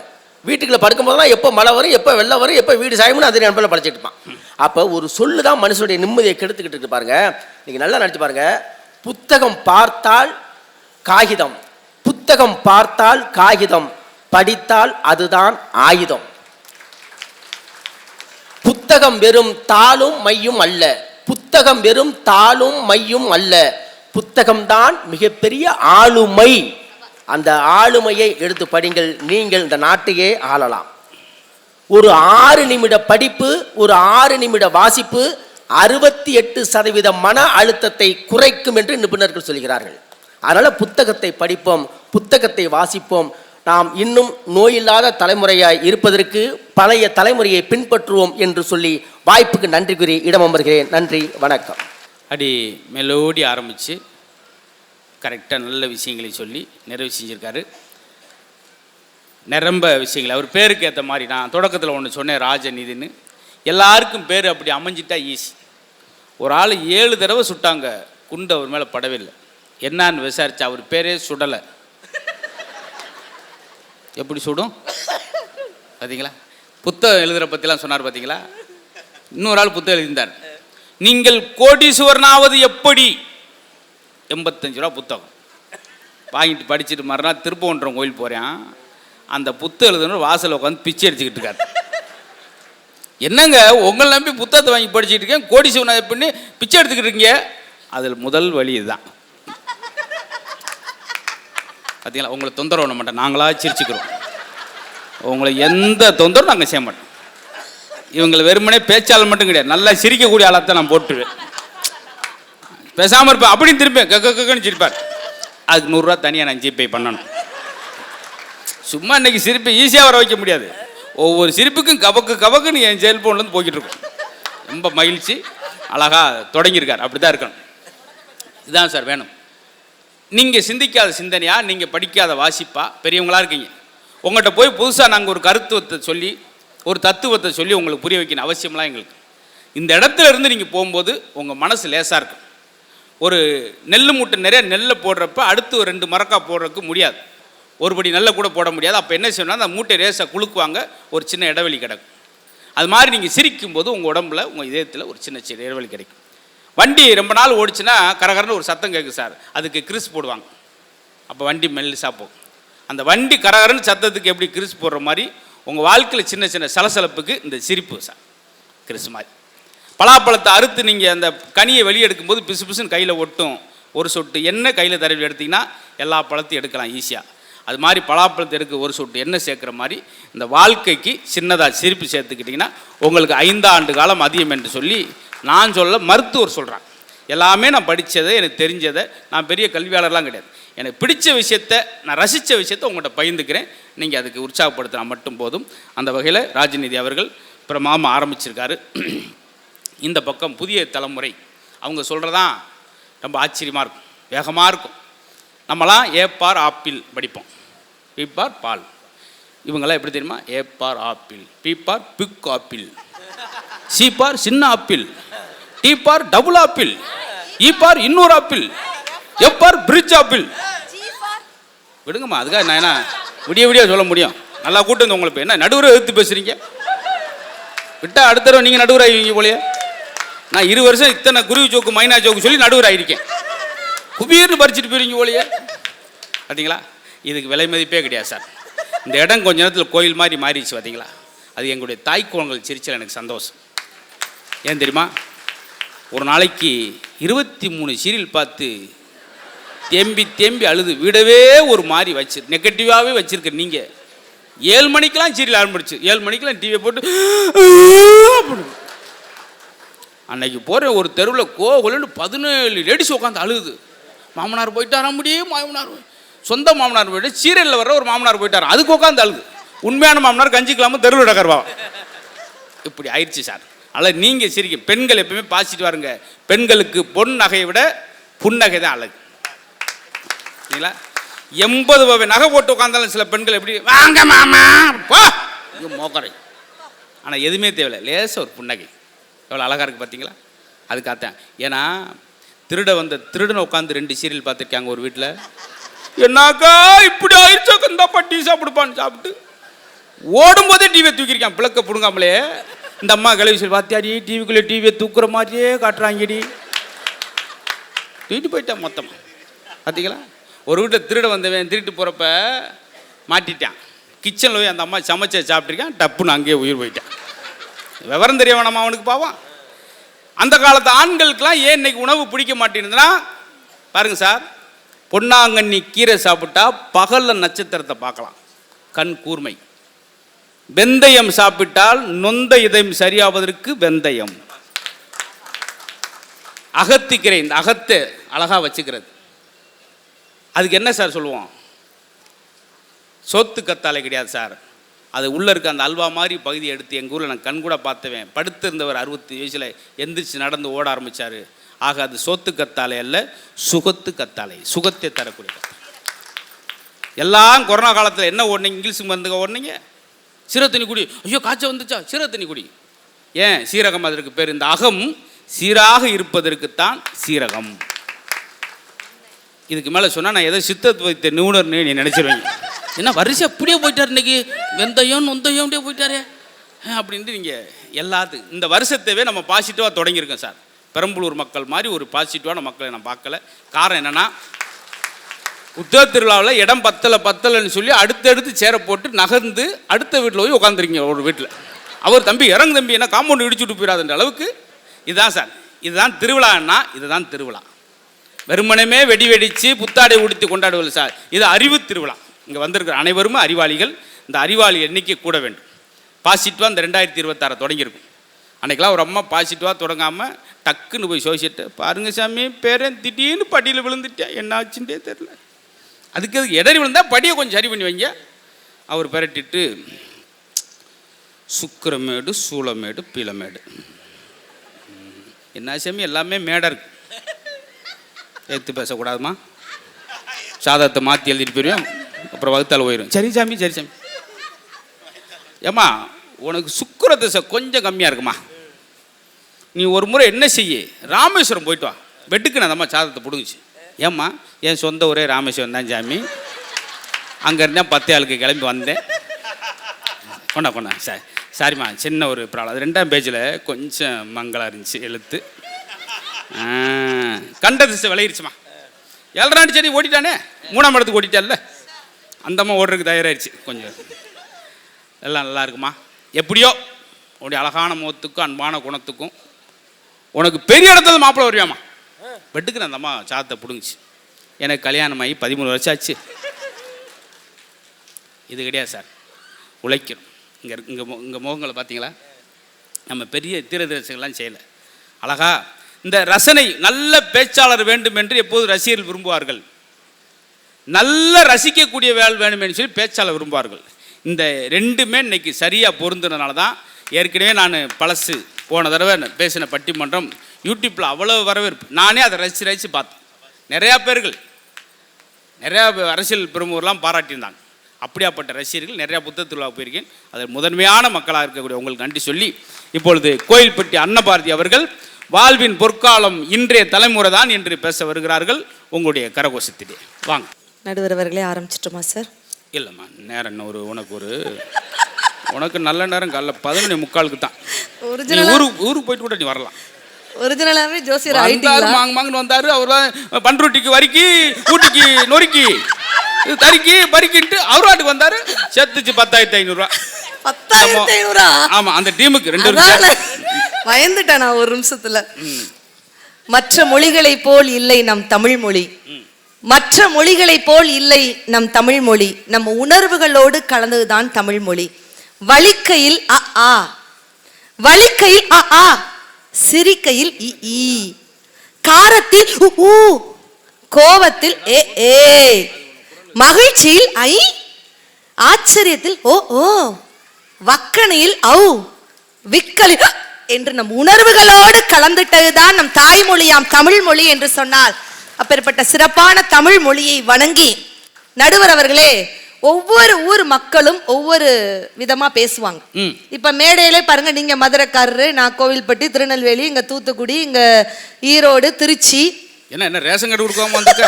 வீட்டுக்குள்ள படுக்கும்போதெல்லாம் எப்போ மழை வரும், எப்போ வெள்ளம் வரும், எப்போ வீடு சாயம்னு அது நினைப்பில் படிச்சுட்டு இருப்பான். அப்போ ஒரு சொல்லு தான் மனுஷனுடைய நிம்மதியை கெடுத்துக்கிட்டு இருக்கு பாருங்க. நீங்கள் நல்லா நினச்சி பாருங்க. புத்தகம் பார்த்தால் காகிதம், புத்தகம் பார்த்தால் காகிதம், படித்தால் அதுதான் ஆயுதம். புத்தகம் வெறும் தாளும் மையும் அல்ல, புத்தகம் வெறும் தாளும் மையும் அல்ல, புத்தகம்தான் மிகப்பெரிய ஆளுமை. அந்த ஆளுமையை எடுத்து படிங்கள், நீங்கள் இந்த நாட்டையே ஆளலாம். ஒரு 6 நிமிட படிப்பு, ஒரு 6 நிமிட வாசிப்பு 68% மன அழுத்தத்தை குறைக்கும் என்று நிபுணர்கள் சொல்கிறார்கள். அதனால புத்தகத்தை படிப்போம், புத்தகத்தை வாசிப்போம். நாம் இன்னும் நோயில்லாத தலைமுறையாய் இருப்பதற்கு பழைய தலைமுறையை பின்பற்றுவோம் என்று சொல்லி வாய்ப்புக்கு நன்றி கூறி இடம் அமர்கிறேன். நன்றி, வணக்கம். அடி மெலோடி ஆரம்பித்து கரெக்டாக நல்ல விஷயங்களை சொல்லி நிறைவு செஞ்சுருக்காரு. நிரம்ப விஷயங்கள் அவர் பேருக்கு ஏற்ற மாதிரி. நான் தொடக்கத்தில் ஒன்று சொன்னேன், ராஜநிதின்னு. எல்லாருக்கும் பேர் அப்படி அமைஞ்சிட்டா ஈஸி. ஒரு ஆள் 7 தடவை சுட்டாங்க, குண்டு அவர் மேலே படவே இல்லை. என்னான்னு விசாரிச்சா அவர் பேரே சுடலை. எப்படி சுடும் பார்த்தீங்களா? புத்தகம் எழுதுகிற பற்றிலாம் சொன்னார் பார்த்தீங்களா? இன்னொரு ஆள் புத்தகம் எழுதியிருந்தார், நீங்கள் கோடீஸ்வரனாவது எப்படி. 85 ரூபா புத்தகம் வாங்கிட்டு படிச்சுட்டு மறுநாள் திருப்பவன்றம் கோயில் போகிறேன். அந்த புத்தகம் எழுதுனவர் வாசலில் உட்காந்து பிச்சை அடிச்சுக்கிட்டு இருக்காரு. என்னங்க உங்களை நம்பி புத்தகத்தை வாங்கி படிச்சுட்டு இருக்கேன், கோடீஸ்வரன் எப்படின்னு பிச்சை எடுத்துக்கிட்டு இருக்கீங்க. அதில் முதல் வழி இதுதான். பார்த்தீங்களா? உங்களை தொந்தரவு பண்ண மாட்டேன், நாங்களாக சிரிச்சுக்கிறோம். உங்களை எந்த தொந்தரவும் நாங்கள் செய்ய மாட்டோம். இவங்களை வெறுமனே பேச்சாளர் மட்டும் கிடையாது, நல்லா சிரிக்கக்கூடிய ஆளாக நான் போட்டுருவேன். பேசாமல் இருப்பேன் அப்படின்னு திரும்பி கக்கன்னு சிரிப்பார். அதுக்கு 100 ரூபா தனியாக நான் ஜிபே பண்ணணும். சும்மா இன்னைக்கு சிரிப்பை ஈஸியாக வர வைக்க முடியாது. ஒவ்வொரு சிரிப்புக்கும் கபக்குன்னு என் செல்ஃபோன்லேருந்து போய்கிட்டு இருக்கும். ரொம்ப மகிழ்ச்சி, அழகாக தொடங்கியிருக்கார். அப்படி தான் இருக்கணும். இதுதான் சார் வேணும். நீங்கள் சிந்திக்காத சிந்தனையா, நீங்கள் படிக்காத வாசிப்பா பெரியவங்களாக இருக்கீங்க. உங்கள்கிட்ட போய் புதுசாக நாங்கள் ஒரு கருத்துவத்தை சொல்லி, ஒரு தத்துவத்தை சொல்லி உங்களுக்கு புரிய வைக்கணும் அவசியம்லாம் எங்களுக்கு. இந்த இடத்துல இருந்து நீங்கள் போகும்போது உங்கள் மனசு லேசாக இருக்கும். ஒரு நெல் மூட்டை நிறைய நெல்லை போடுறப்ப அடுத்து ஒரு 2 மரக்காய் போடுறதுக்கு முடியாது, ஒருபடி நெல்லை கூட போட முடியாது. அப்போ என்ன செய்யணும்னா அந்த மூட்டை ரேஸாக குலுக்குவாங்க, ஒரு சின்ன இடைவெளி கிடக்கும். அது மாதிரி நீங்கள் சிரிக்கும் போது உங்கள் உடம்புல, உங்கள் இதயத்தில் ஒரு சின்ன இடைவெளி கிடைக்கும். வண்டி ரொம்ப நாள் ஓடிச்சுன்னா கரகரன்னு ஒரு சத்தம் கேட்குது சார், அதுக்கு கிறிஸ் போடுவாங்க. அப்போ வண்டி மெல்லிசாக போகும். அந்த வண்டி கரகரன்னு சத்தத்துக்கு எப்படி கிறிஸ் போடுற மாதிரி உங்கள் வாழ்க்கையில் சின்ன சின்ன சலசலப்புக்கு இந்த சிரிப்பு சார் கிறிஸ் மாதிரி. பலாப்பழத்தை அறுத்து நீங்கள் அந்த கனியை வெளியே எடுக்கும்போது பிசு பிசுன்னு கையில் ஒட்டும். ஒரு சொட்டு எண்ணெய் கையில் தடவி எடுத்திங்கன்னா எல்லா பழத்தையும் எடுக்கலாம் ஈஸியாக. அது மாதிரி பலாப்பழத்தை எடுக்க ஒரு சொட்டு எண்ணெய் சேர்க்குற மாதிரி இந்த வாழ்க்கைக்கு சின்னதாக சிரிப்பு சேர்த்துக்கிட்டிங்கன்னா உங்களுக்கு 5 ஆண்டு காலம் அதிகம் என்று சொல்லி நான் சொல்ல, மருத்துவர் சொல்கிறாங்க. எல்லாமே நான் படித்ததை, எனக்கு தெரிஞ்சதை, நான் பெரிய கல்வியாளர்லாம் கிடையாது, எனக்கு பிடிச்ச விஷயத்தை, நான் ரசித்த விஷயத்தை உங்கள்கிட்ட பகிர்ந்துக்கிறேன். நீங்கள் அதுக்கு உற்சாகப்படுத்தினா மட்டும் போதும். அந்த வகையில் ராஜநிதி அவர்கள் பிரமாதமாக ஆரம்பிச்சிருக்காரு. இந்த பக்கம் புதிய தலைமுறை அவங்க சொல்கிறதான் ரொம்ப ஆச்சரியமாக இருக்கும், வேகமாக இருக்கும். நம்மளாம் ஏப்பார் ஆப்பிள் படிப்போம், பீப்பார் பால். இவங்கெல்லாம் எப்படி தெரியுமா? A for apple, B for big apple, C for சின்ன apple, D for double apple, E for இன்னொரு ஆப்பிள், எப்பார் பிரிட்ஜ் ஆப்பிள். விடுங்கம்மா, அதுக்காக நான் என்ன விடிய சொல்ல முடியும்? நல்லா கூட்டு வந்து உங்களுக்கு என்ன நடுவரை எதிர்த்து பேசுகிறீங்க? விட்டா அடுத்த தடவை நீங்கள் நடுவர் ஆகிவீங்க போலையே. நான் 20 வருஷம் இத்தனை குருவி ஜோக்கு மைனா ஜோக்கு சொல்லி நடுவர் ஆகியிருக்கேன். குபீர்னு பறிச்சுட்டு போயிருங்க போலையே. பார்த்தீங்களா? இதுக்கு விலை மதிப்பே கிடையாது சார். இந்த இடம் கொஞ்ச நேரத்தில் கோயில் மாதிரி மாறிடுச்சு. பார்த்தீங்களா? அது எங்களுடைய தாய்க்குளங்கள் சிரிச்சல் எனக்கு சந்தோஷம். ஏன் தெரியுமா? ஒரு நாளைக்கு 23 சீரியல் பார்த்து தேம்பி அழுது வீடவே ஒரு மாதிரி நெகட்டிவாகவே வச்சிருக்க நீங்கள் 7 மணிக்கெலாம் சீரியல் ஆரம்பிச்சு, 7 மணிக்கெலாம் டிவியை போட்டு அன்னைக்கு போகிற ஒரு தெருவில் கோகுலன்னு 17 லேடிஸ் உட்காந்து அழுகுது. மாமனார் போயிட்டாரா முடியும், மாமனார் சொந்த மாமனார் போயிட்டு சீரியலில் வர்ற ஒரு மாமனார் போயிட்டாரா, அதுக்கு உட்காந்து அழுது. உண்மையான மாமனார் கஞ்சிக்கலாமல் தெருவில் டக்கர்வா. இப்படி ஆயிடுச்சு சார். அதில் நீங்கள் சிரிக்க, பெண்கள் எப்பவுமே பாசிட்டு வாருங்க. பெண்களுக்கு பொன் நகையை விட புன்னகை தான் அழகு. சரிங்களா? 80 நகை போட்டு உட்காந்தாலும் சில பெண்கள் எப்படி வாங்க மாமா போ மோக்கரை ஆனால் எதுவுமே தேவையில்லை, லேசாக ஒரு புன்னகை. எவ்வளோ அழகாக இருக்குது பார்த்தீங்களா? அதுக்காகத்தான். ஏன்னா திருடன் உட்காந்து 2 சீரியல் பார்த்துருக்காங்க ஒரு வீட்டில். என்னாக்கா இப்படி ஆயிடுச்சா, கந்தாப்பா டீ சாப்பிடுப்பான்னு சாப்பிட்டு ஓடும்போதே டிவியை தூக்கியிருக்கான், பிளக்க பிடுங்காமலே. இந்த அம்மா கிளவி சொல்லி பார்த்தியாடி, டிவிக்குள்ளே டிவியை தூக்குற மாதிரியே காட்டுறாங்கடி, தூக்கிட்டு போயிட்டான் மொத்தமாக. பார்த்தீங்களா? ஒரு வீட்டில் திருட வந்தவன் திருட்டு போகிறப்ப மாட்டிட்டான். கிச்சனில் போய் அந்த அம்மா சமைச்ச சாப்பிட்ருக்கான், டப்புன்னு அங்கேயே உயிர் போயிட்டான். விவரம் தெரிய வேணாமா அவனுக்கு பாவம். அந்த காலத்து ஆண்களுக்கெல்லாம் ஏன் இன்னைக்கு உணவு பிடிக்க மாட்டேங்குதுன்னா பாருங்க சார், பொன்னாங்கண்ணி கீரை சாப்பிட்டா பகலில் நட்சத்திரத்தை பார்க்கலாம், கண் கூர்மை. வெந்தயம் சாப்பிட்டால் நொந்த இதயம் சரியாவதற்கு வெந்தயம். அகத்திக்கீரை, இந்த அகத்தை அழகா வச்சுக்கிறது. அதுக்கு என்ன சார் சொல்லுவோம்? சோத்து கத்தாழை கிடையாது சார், அது உள்ளே இருக்க அந்த அல்வா மாதிரி பகுதியை எடுத்து எங்கள் ஊரில் நான் கண் கூட பார்த்தவேன். படுத்திருந்தவர் 60 வயசில் எந்திரிச்சு நடந்து ஓட ஆரம்பித்தார். ஆக அது சோத்து கத்தாழை அல்ல, சுகத்து கத்தாழை, சுகத்தை தரக்கூடிய கத்தாழை. எல்லாம் கொரோனா காலத்தில் என்ன ஓடுனீங்க? இங்கிலீஷ் மருந்துங்க ஓடுனீங்க. சீரக குடி, ஐயோ காய்ச்சல் வந்துச்சா, சீரக குடி. ஏன் சீரகம்? அதற்கு பேர். இந்த அகம் சீராக இருப்பதற்குத்தான் சீரகம். இதுக்கு மேலே சொன்னால் நான் ஏதோ சித்தத்தை வைத்த நிபுணர்னு நீ நினச்சிருவீங்க. என்ன வரிசை அப்படியே போயிட்டார் இன்னைக்கு, வெந்தயம் நொந்தயம் அப்படியே போயிட்டாரு அப்படின்ட்டு நீங்கள் எல்லாத்துக்கும் இந்த வருஷத்தவே நம்ம பாசிட்டிவாக தொடங்கியிருக்கோம் சார். பெரம்பலூர் மக்கள் மாதிரி ஒரு பாசிட்டிவான மக்களை நான் பார்க்கல. காரணம் என்னென்னா, உத்தர திருவிழாவில் இடம் பத்தலைன்னு சொல்லி அடுத்தடுத்து சேரை போட்டு நகர்ந்து அடுத்த வீட்டில் போய் உட்காந்துருக்கீங்க. ஒரு வீட்டில் அவர் தம்பி இறங்கு தம்பி, என்ன காம்பவுண்ட் இடிச்சுட்டு போயிடாதுன்ற அளவுக்கு. இதுதான் சார், இதுதான் திருவிழான்னா இதுதான் திருவிழா. வெறுமனமே வெடி வெடித்து புத்தாடை உடுத்தி கொண்டாடுவது சார், இது அறிவு திருவிழா. இங்கே வந்திருக்கிற அனைவரும் அறிவாளிகள். இந்த அறிவாளி எண்ணிக்கை கூட வேண்டும். பாசிட்டிவாக இந்த 2026 தொடங்கியிருக்கும். அன்றைக்கெலாம் ஒரு அம்மா பாசிட்டிவாக தொடங்காமல் டக்குன்னு போய் சோசிட்டு, பாருங்க சாமி பேரன் திடீர்னு படியில் விழுந்துட்டேன், என்ன ஆச்சுட்டே தெரில. அதுக்கு இடறி விழுந்தால் படியை கொஞ்சம் சரி பண்ணி வைங்க. அவர் பெரட்டிட்டு, சுக்கிரமேடு சூளமேடு பீளமேடு, என்ன சாமி எல்லாமே மேடை இருக்கு, எடுத்து பேசக்கூடாதுமா, சாதத்தை மாற்றி எழுதிட்டு போயிடுவேன், அப்புறம் வகுத்தால் போயிடும். சரி சாமி சரி சாமி. ஏம்மா உனக்கு சுக்கிர திசை கொஞ்சம் கம்மியாக இருக்குமா, நீ ஒரு முறை என்ன செய்ய, ராமேஸ்வரம் போயிட்டு வா. வெட்டுக்கு நான் அம்மா சாதத்தை பிடுங்குச்சு. ஏம்மா என் சொந்த ஊரே ராமேஸ்வரம் தான் சாமி, அங்கே இருந்தேன் 10 ஆளுக்கு கிளம்பி வந்தேன். கொண்டா சாரிம்மா சின்ன ஒரு ப்ராப்ளம். அது 2ஆம் பேஜில் கொஞ்சம் மங்களாக இருந்துச்சு எழுத்து. கண்ட திசை விளையிடுச்சுமா. 7 சரி ஓடிட்டானே, 3ஆம் இடத்துக்கு ஓடிட்டான்ல, அந்தம்மா ஓடுறதுக்கு தயாராகிடுச்சு. கொஞ்சம் எல்லாம் நல்லா இருக்குமா. எப்படியோ உடைய அழகான முகத்துக்கும் அன்பான குணத்துக்கும் உனக்கு பெரிய இடத்துல மாப்பிள்ளை வருவியாம்மா. வெட்டுக்கு அந்த அம்மா சாதத்தை பிடுங்குச்சு. எனக்கு கல்யாணம் ஆகி 13 வருஷம் ஆச்சு. இது கிடையாது சார், உழைக்கணும். இங்கே முகங்களை பார்த்தீங்களா, நம்ம பெரிய தீரதரிசனங்கள்லாம் செய்யலை. அழகா இந்த ரசனை, நல்ல பேச்சாளர் வேண்டும் என்று எப்போது ரசிகர்கள் விரும்புவார்கள், நல்ல ரசிக்கக்கூடிய வேலை வேணும் என்று சொல்லி பேச்சாளர் விரும்புவார்கள். இந்த 2மே இன்னைக்கு சரியாக பொருந்துறதுனால தான். ஏற்கனவே நான் பழசு போன தடவை பேசின பட்டிமன்றம் யூடியூப்பில் அவ்வளோ வரவேற்பு. நானே அதை ரசித்து பார்த்தேன். நிறையா பேர்கள், நிறையா அரசியல் பிரமுகர்லாம் பாராட்டியிருந்தாங்க. அப்படியாப்பட்ட ரசிகர்கள் நிறையா புத்தக திருவிழா போயிருக்கேன். அதில் முதன்மையான மக்களாக இருக்கக்கூடிய உங்களுக்கு நன்றி சொல்லி, இப்பொழுது கோயில்பட்டி அன்னபாரதி அவர்கள் வாழ்வின் பொற்காலம் இன்றைய தலைமுறை தான் என்று பேச வருகிறார்கள். உங்களுடைய கரகோஷத்திலே வாங்க. நடுவர் அவர்களே ஆரம்பிச்சிட்டோமா சார்? இல்லைம்மா, நேரம் என்ன, உனக்கு நல்ல நேரம் காலைல 11:45 தான். ஊருக்கு போயிட்டு கூட நீ வரலாம். ஒரிஜினலாவே ஜோசியர் மாங்கன்னு வந்தாரு. அவர் பண்ருட்டிக்கு வரிக்கி, ஊட்டிக்கு நொறுக்கி, தறிக்கி பறிக்கிட்டு அவர் வாட்டுக்கு வந்தாரு. செத்துச்சு 10,500 ரூபா. 10,500? ஆமா, அந்த டீமுக்கு 2 பயந்துட்டேன் நான் ஒரு நிமிஷத்துல. மற்ற மொழிகளை போல் இல்லை நம் தமிழ் மொழி, மற்ற மொழிகளை போல் இல்லை நம் தமிழ் மொழி, நம்ம உணர்வுகளோடு கலந்ததுதான் தமிழ் மொழி. வலிக்கையில் அ ஆ, வலிக்கையில் அ ஆ, சிரிக்கையில் இ ஈ, காரத்தில் உ ஊ, கோபத்தில் ஏ ஏ, மகிழ்ச்சியில் ஐ, ஆச்சரியத்தில் ஓ ஓ, வக்கணையில் ஔ, விக்கலில் என்று நம் உணர்வுகளோடு கலந்துட்டதுதான் நம் தாய்மொழியாம் தமிழ் மொழி என்று சொன்னால், அப்பேற்பட்ட சிறப்பான தமிழ் மொழியை வணங்கி, நடுவர் அவர்களே ஒவ்வொரு ஊர் மக்களும் ஒவ்வொரு விதமா பேசுவாங்க. இப்ப மேடையிலே பாருங்க, நீங்க மதுரைக்காரரு, நான் கோவில்பட்டி, திருநெல்வேலி, இங்க தூத்துக்குடி, இங்க ஈரோடு, திருச்சி. என்ன ரேஷன் கார்டு கொடுக்காம வந்துக்க?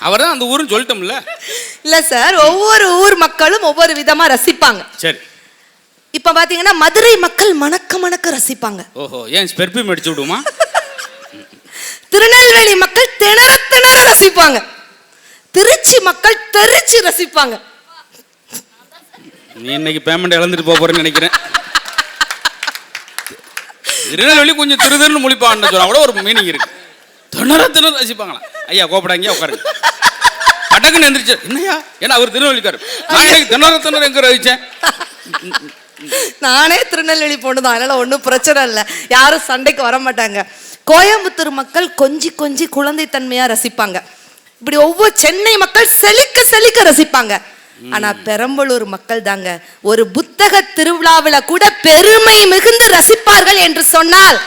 அவர் தான் அந்த ஊருன்னு சொல்லிட்டோம்ல. இல்ல சார், ஒவ்வொரு ஊர் மக்களும் ஒவ்வொரு விதமா ரசிப்பாங்க. சரி. இப்ப பாத்தீங்கன்னா மதுரை மக்கள் மணக்க மணக்க ரசிப்பாங்க. ஓஹோ, ஏன் பெர்ஃபியூம் அடிச்சு விடுமா? திருநெல்வேலி மக்கள் திணற திணற ரசிப்பாங்க. திருச்சி மக்கள் தெரிச்சு ரசிப்பாங்க. நீ இன்னைக்கு பேமெண்ட் இழந்துட்டு போறேன்னு நினைக்கிறேன். திருநெல்வேலி கொஞ்சம் திருதுன்னு முழிப்பான்னு சொன்னா கூட ஒரு மீனிங் இருக்கு. திணற திணற ரசிப்பாங்களா? ஐயா கோப்படாங்க, உட்காருங்க. பட்டக்குன்னு எந்திரிச்சு, என்னையா? ஏன்னா அவர் திருநெல்வேலிக்காரு. நான் இன்னைக்கு திணற திணற எங்க ரசிச்சேன்? நானே திருநெல்வேலி போனதான், அதனால ஒன்றும் பிரச்சனை இல்லை, யாரும் சண்டைக்கு வர மாட்டாங்க. கோயம்புத்தூர் மக்கள் கொஞ்சி கொஞ்சி குழந்தைத்தன்மையா ரசிப்பாங்க. இப்படி ஒவ்வொரு சென்னை மக்கள் செழிக்க செழிக்க ரசிப்பாங்க. ஆனா பெரம்பலூர் மக்கள் தாங்க ஒரு புத்தக திருவிழாவில கூட பெருமை மிகுந்து ரசிப்பார்கள் என்று சொன்னால்,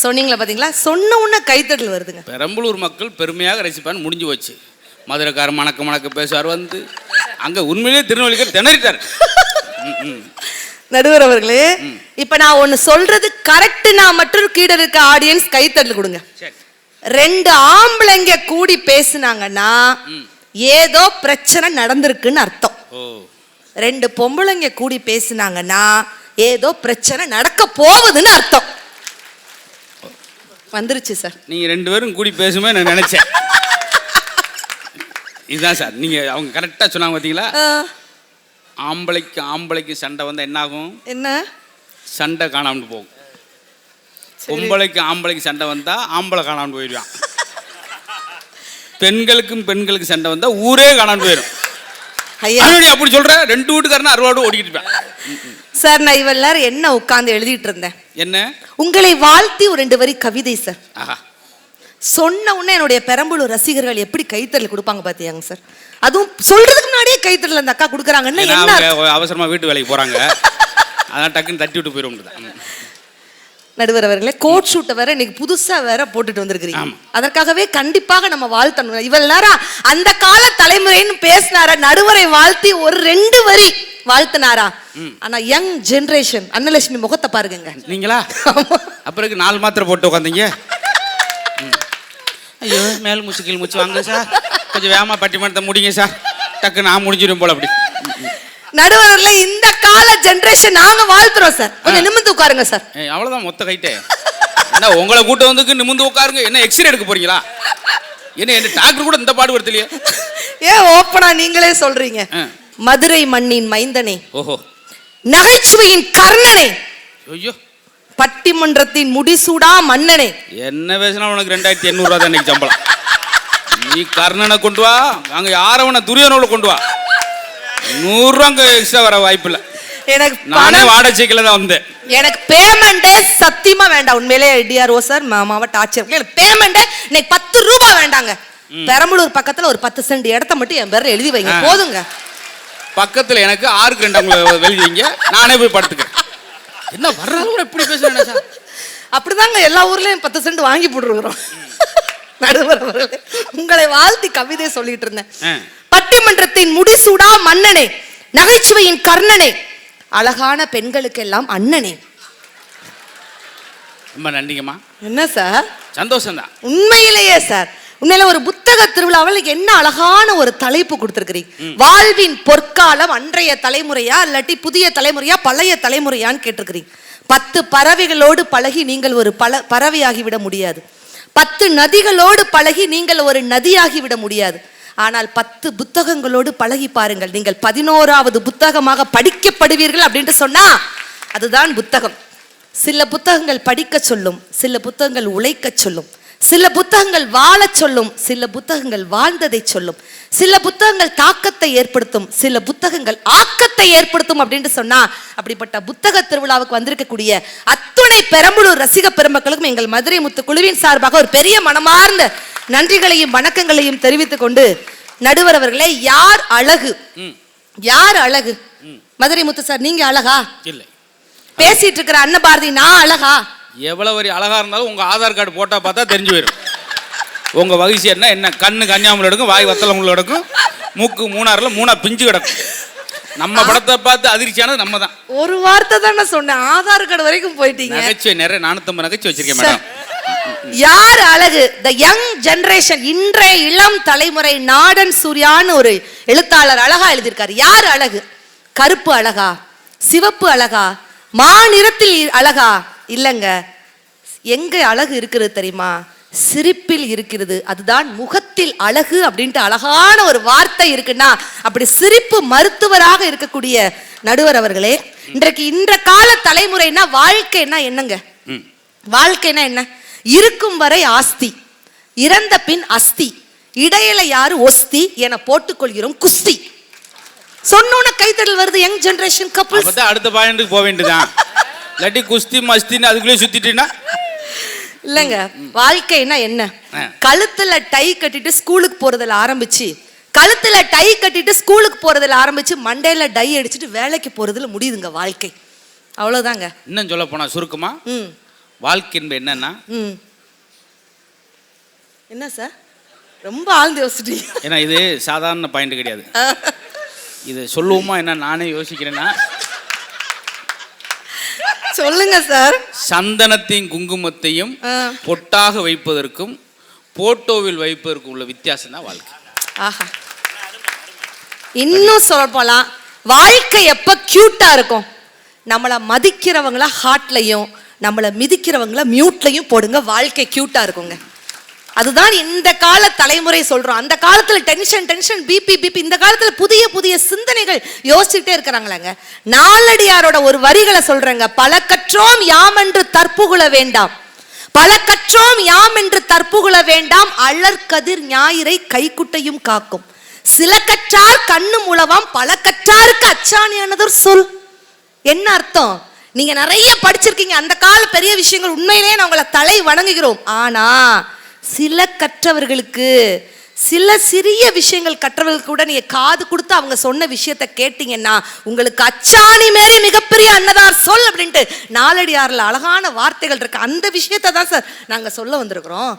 சொன்னீங்களா பாத்தீங்களா? சொன்ன உடனே கைத்தட்டல் வருதுங்க. பெரம்பலூர் மக்கள் பெருமையாக ரசிப்பான்னு முடிஞ்சு வச்சு. மதுரைக்கார மணக்க மணக்க பேசுவார் வந்து, அங்க உண்மையிலேயே திருநெல்வேலிக்கார் திணறிட்டார். நடுவர் அவர்களே, இப்ப நான் ஒன்னு சொல்றது கரெக்ட், நான் மற்றும் கீழ இருக்க ஆடியன்ஸ் கைத்தட்டல் கொடுங்க. ரெண்டு ஆம்பளைங்க கூடி பேசுனாங்கன்னா ஏதோ பிரச்சனை நடந்திருக்குன்னு அர்த்தம். ரெண்டு பொம்பளைங்க கூடி பேசுனாங்கன்னா ஏதோ பிரச்சனை நடக்க போகுதுன்னு அர்த்தம். வந்துருச்சு சார். நீங்க ரெண்டு பேரும் கூடி பேசுமே நான் நினைச்சேன். இதுதான் சார், நீங்க அவங்க கரெக்டா சொன்னாங்க பாத்தீங்களா? ஆம்பளைக்கு ஆம்பளைக்கு சண்டை வந்தா என்ன ஆகும்? என்ன சண்டை காணாமட்டு போகும். பொம்பளைக்கு ஆம்பளைக்கு சண்டை வந்தா ஆம்பளை காணாமட்டு போயிடுவான். பெண்களுக்கும் பெண்களுக்கு சண்டை வந்தா ஊரே காணாமட்டு போயிடும். அப்படி சொல்ற, ரெண்டு வீட்டுக்காரனா அறுவாடு ஓடிக்கிட்டு இருப்பேன். சார், நான் இவள் நேரம் என்ன உட்கார்ந்து எழுதிட்டு இருந்தேன். என்ன? உங்களை வாழ்த்தி ஒரு 2 வரி கவிதை சார். சொன்ன உடனே என்னுடைய பெரம்பலூர் ரசிகர்கள் எப்படி கைத்தறல் கொடுப்பாங்க பாத்தியாங்க சார்? அதுவும் சொல்றதுக்கு முன்னாடியே கைத்தறல் அந்த அக்கா கொடுக்குறாங்கன்னா என்ன? அவசரமா வீட்டு வேலைக்கு போறாங்க, அதான் டக்குன்னு தட்டி விட்டு போயிடும். நடுவர் அவர்களே, கோட் ஷூட்டை வேற இன்னைக்கு புதுசா வேற போட்டுட்டு வந்திருக்கிறீங்க. அதற்காகவே கண்டிப்பாக நம்ம வாழ்த்தணும். இவ்வளவு நேரம் அந்த கால தலைமுறைன்னு பேசினாரா, நடுவரை வாழ்த்தி ஒரு 2 வரி வாழ்த்தினாரா? ஆனா யங் ஜெனரேஷன் அன்னலட்சுமி முகத்தை பாருங்க. நீங்களா அப்புறம் 4 மாத்திரை போட்டு உட்காந்தீங்க. ஐயோ, மேல் மூச்சு கீழ் மூச்சு வாங்க சார், கொஞ்சம் வேகமா பட்டிமன்றத்தை முடிங்க சார், டக்கு நான் முடிஞ்சிடும் போல. அப்படி நடுவர்ல இந்த கால ஜெனரேஷன் நாங்க வாழ்த்துறோம் சார். கொஞ்சம் நிமிர்ந்து உட்காருங்க சார். அவ்வளவுதான் மொத்த கைட்டே. என்ன உங்களை கூட்டம் வந்து நிமிர்ந்து உட்காருங்க? என்ன எக்ஸ்ரே எடுக்க போறீங்களா? என்ன டாக்டர் கூட இந்த பாடு வருத்தலையே? ஏன் ஓப்பனா நீங்களே சொல்றீங்க? மதுரை மண்ணின் மைந்தனே, ஓஹோ, நகைச்சுவையின் கர்ணனே, ஐயோ, பட்டிமன்றத்தின் முடிசூடா மன்னனே. என்ன பேசினா உனக்கு 2800 ரூபா தான் இன்னைக்கு சம்பளம். நீ கர்ணனை கொண்டு வா, அங்க யாரவன துரியோனோட கொண்டு வா, 100 ரூபா எக்ஸ்ட்ரா வர வாய்ப்பு இல்லை. எனக்கு நானே வாடகைல தான் வந்தேன். எனக்கு பேமெண்டே சத்தியமா வேண்டாம். உண்மையிலே டிஆர்ஓ சார் மாமாவை டார்ச்சர். எனக்கு பேமெண்டே இன்னைக்கு 10 ரூபாய் வேண்டாங்க. பெரம்பலூர் பக்கத்துல ஒரு 10 சென்ட் இடத்த மட்டும் என் பேர்ல எழுதி வைங்க, போதுங்க. பக்கத்துல எனக்கு 6க்கு 2 எழுதி வைங்க, நானே போய் படுத்துக்கிறேன். என்ன வர்றவங்க எப்படி பேசுறேன் சார்? அப்படிதாங்க எல்லா ஊர்லயும் 10 சென்ட் வாங்கி போட்டுருக்கிறோம். நடுவர் அவர்களே, உங்களை வாழ்த்தி கவிதை சொல்லிட்டு இருந்தேன். பட்டிமன்றத்தின் முடிசூடா மன்னனே, நகைச்சுவையின் கர்ணனே, அழகான பெண்களுக்கெல்லாம் அண்ணனே. ரொம்ப நன்றிங்கம்மா. என்ன சார்? சந்தோஷம் தான் உண்மையிலேயே சார். உண்மையில ஒரு புத்தக திருவிழாவில் என்ன அழகான ஒரு தலைப்பு கொடுத்திருக்கிறீங்க. வாழ்வின் பொற்காலம் அன்றைய தலைமுறையா இல்லாட்டி புதிய தலைமுறையா பழைய தலைமுறையான்னு கேட்டிருக்கிறீங்க. 10 பறவைகளோடு பழகி நீங்கள் ஒரு பறவையாகி விட முடியாது. 10 நதிகளோடு பழகி நீங்கள் ஒரு நதியாகி விட முடியாது. ஆனால் 10 புத்தகங்களோடு பழகி பாருங்கள், நீங்கள் 11வது புத்தகமாக படிக்கப்படுவீர்கள் அப்படின்ட்டு சொன்னா அதுதான் புத்தகம். சில புத்தகங்கள் படிக்க சொல்லும், சில புத்தகங்கள் உழைக்க சொல்லும், சில புத்தகங்கள் வாழ சொல்லும், சில புத்தகங்கள் வாழ்ந்ததை சொல்லும், சில புத்தகங்கள் தாக்கத்தை ஏற்படுத்தும், சில புத்தகங்கள் ஆக்கத்தை ஏற்படுத்தும் அப்படின்னு சொன்னா, அப்படிப்பட்ட புத்தக திருவிழாவுக்கு வந்திருக்கக்கூடிய அத்துணை பெரம்பலூர் ரசிக பெருமக்களுக்கும் எங்கள் மதுரை முத்து குழுவின் சார்பாக ஒரு பெரிய மனமார்ந்த நன்றிகளையும் வணக்கங்களையும் தெரிவித்துக் கொண்டு, நடுவர் அவர்களே, யார் அழகு? யார் அழகு? மதுரை முத்து சார், நீங்க அழகா? இல்லை. பேசிட்டு இருக்கிற அன்னபாரதி நான் அழகா? எவ்வளவு வரி அழகா இருந்தாலும் உங்க ஆதார் கார்டு போட்டா பார்த்தா தெரிஞ்சு போயிடும். உங்க வயசு என்ன, கண்ணு கன்னியாகுமரி எடுக்கும், வாய் வத்தலங்குள்ள எடுக்கும், மூக்கு மூணாறுல மூணா பிஞ்சு கிடக்கும். நம்ம படத்தை பார்த்து அதிர்ச்சியானது நம்ம தான். ஒரு வார்த்தை தானே சொன்னேன், ஆதார் கார்டு வரைக்கும் போயிட்டீங்க. நகைச்சுவை நிறைய 450 நகைச்சுவை வச்சிருக்கேன் மேடம். யார் அழகு? த யங் ஜெனரேஷன், இன்றைய இளம் தலைமுறை. நாடன் சூர்யான்னு ஒரு எழுத்தாளர் அழகா எழுதியிருக்காரு. யார் அழகு? கருப்பு அழகா, சிவப்பு அழகா, மாநிறத்தில் அழகா? இல்லங்க, எங்க அழகு இருக்கிறது தெரியுமா? சிரிப்பில் இருக்கிறது. அதுதான் முகத்தில் அழகு அப்படின்ட்டு அழகான ஒரு வார்த்தை இருக்குன்னா, அப்படி சிரிப்பு மருத்துவராக இருக்கக்கூடிய நடுவர் அவர்களே, இன்றைக்கு இந்த கால தலைமுறைனா வாழ்க்கைன்னா என்னங்க? வாழ்க்கைனா என்ன? இருக்கும் வரை ஆஸ்தி, இறந்த பின் அஸ்தி, இடையில யாரு ஒஸ்தி என போட்டுக்கொள்கிறோம் குஸ்தி. சொன்னோன கைத்தடல் வருது. யங் ஜெனரேஷன் கப்பிள்ஸ் அடுத்த பாயிண்ட்டுக்கு போக வேண்டியதான். இல்லாட்டி குஸ்தி மஸ்தின்னு அதுக்குள்ளே சுத்திட்டீங்கன்னா இல்லங்க. வாழ்க்கைனா என்ன? கழுத்துல டை கட்டிட்டு ஸ்கூலுக்கு போறதுல ஆரம்பிச்சு, கழுத்துல டை கட்டிட்டு ஸ்கூலுக்கு போறதுல ஆரம்பிச்சு, மண்டையில டை அடிச்சுட்டு வேலைக்கு போறதுல முடியுதுங்க வாழ்க்கை. அவ்வளவுதாங்க. இன்னும் சொல்ல போனா சுருக்கமா, வாழ்க்கை என்பது என்னன்னா, என்ன சார் ரொம்ப ஆழ்ந்து யோசிச்சிட்டீங்க? ஏன்னா இது சாதாரண பாயிண்ட் கிடையாது. இது சொல்லுவோமா என்ன நானே யோசிக்கிறேன்னா, சொல்லுங்க சார். சந்தனத்தையும் குங்குமத்தையும் பொட்டாக வைப்பதற்கும் போட்டோவில் வைப்பதற்கும் உள்ள வித்தியாசம் தான் வாழ்க்கை. ஆஹா, இன்னும் சொல்ல போலாம், வாழ்க்கை எப்ப கியூட்டா இருக்கும்? நம்மளை மதிக்கிறவங்கள ஹார்ட்லையும் நம்மளை மிதிக்கிறவங்கள மியூட்லையும் போடுங்க, வாழ்க்கை கியூட்டா இருக்குங்க. அதுதான் இந்த கால தலைமுறை சொல்றோம். அந்த காலத்துல டென்ஷன் டென்ஷன், பிபி பிபி. இந்த காலத்துல புதிய புதிய சிந்தனைகள் யோசிச்சுட்டே இருக்கிறாங்களாங்க. நாலடியாரோட ஒரு வரிகளை சொல்றேங்க. பல கற்றோம் யாம் என்று தற்புகழ வேண்டாம், பல கற்றோம் யாம் என்று தற்புகழ வேண்டாம், அலர்கதிர் ஞாயிறை கைக்குட்டையும் காக்கும், சில கற்றார் கண்ணு மூலவாம், பல கற்றாருக்கு அச்சாணியானதொரு சொல். என்ன அர்த்தம்? நீங்க நிறைய படிச்சிருக்கீங்க, அந்த கால பெரிய விஷயங்கள், உண்மையிலேயே நான் உங்களை தலை வணங்குகிறோம். ஆனா சில கற்றவர்களுக்கு, சில சிறிய விஷயங்கள் கற்றவர்களுக்கு கூட நீங்க காது கொடுத்து அவங்க சொன்ன விஷயத்தை கேட்டீங்கன்னா உங்களுக்கு அச்சாணி மேலே மிகப்பெரிய அன்னதார் சொல் அப்படின்ட்டு நாலடியார்ல அழகான வார்த்தைகள் இருக்கு. அந்த விஷயத்தை தான் சார் நாங்க சொல்ல வந்திருக்கிறோம்.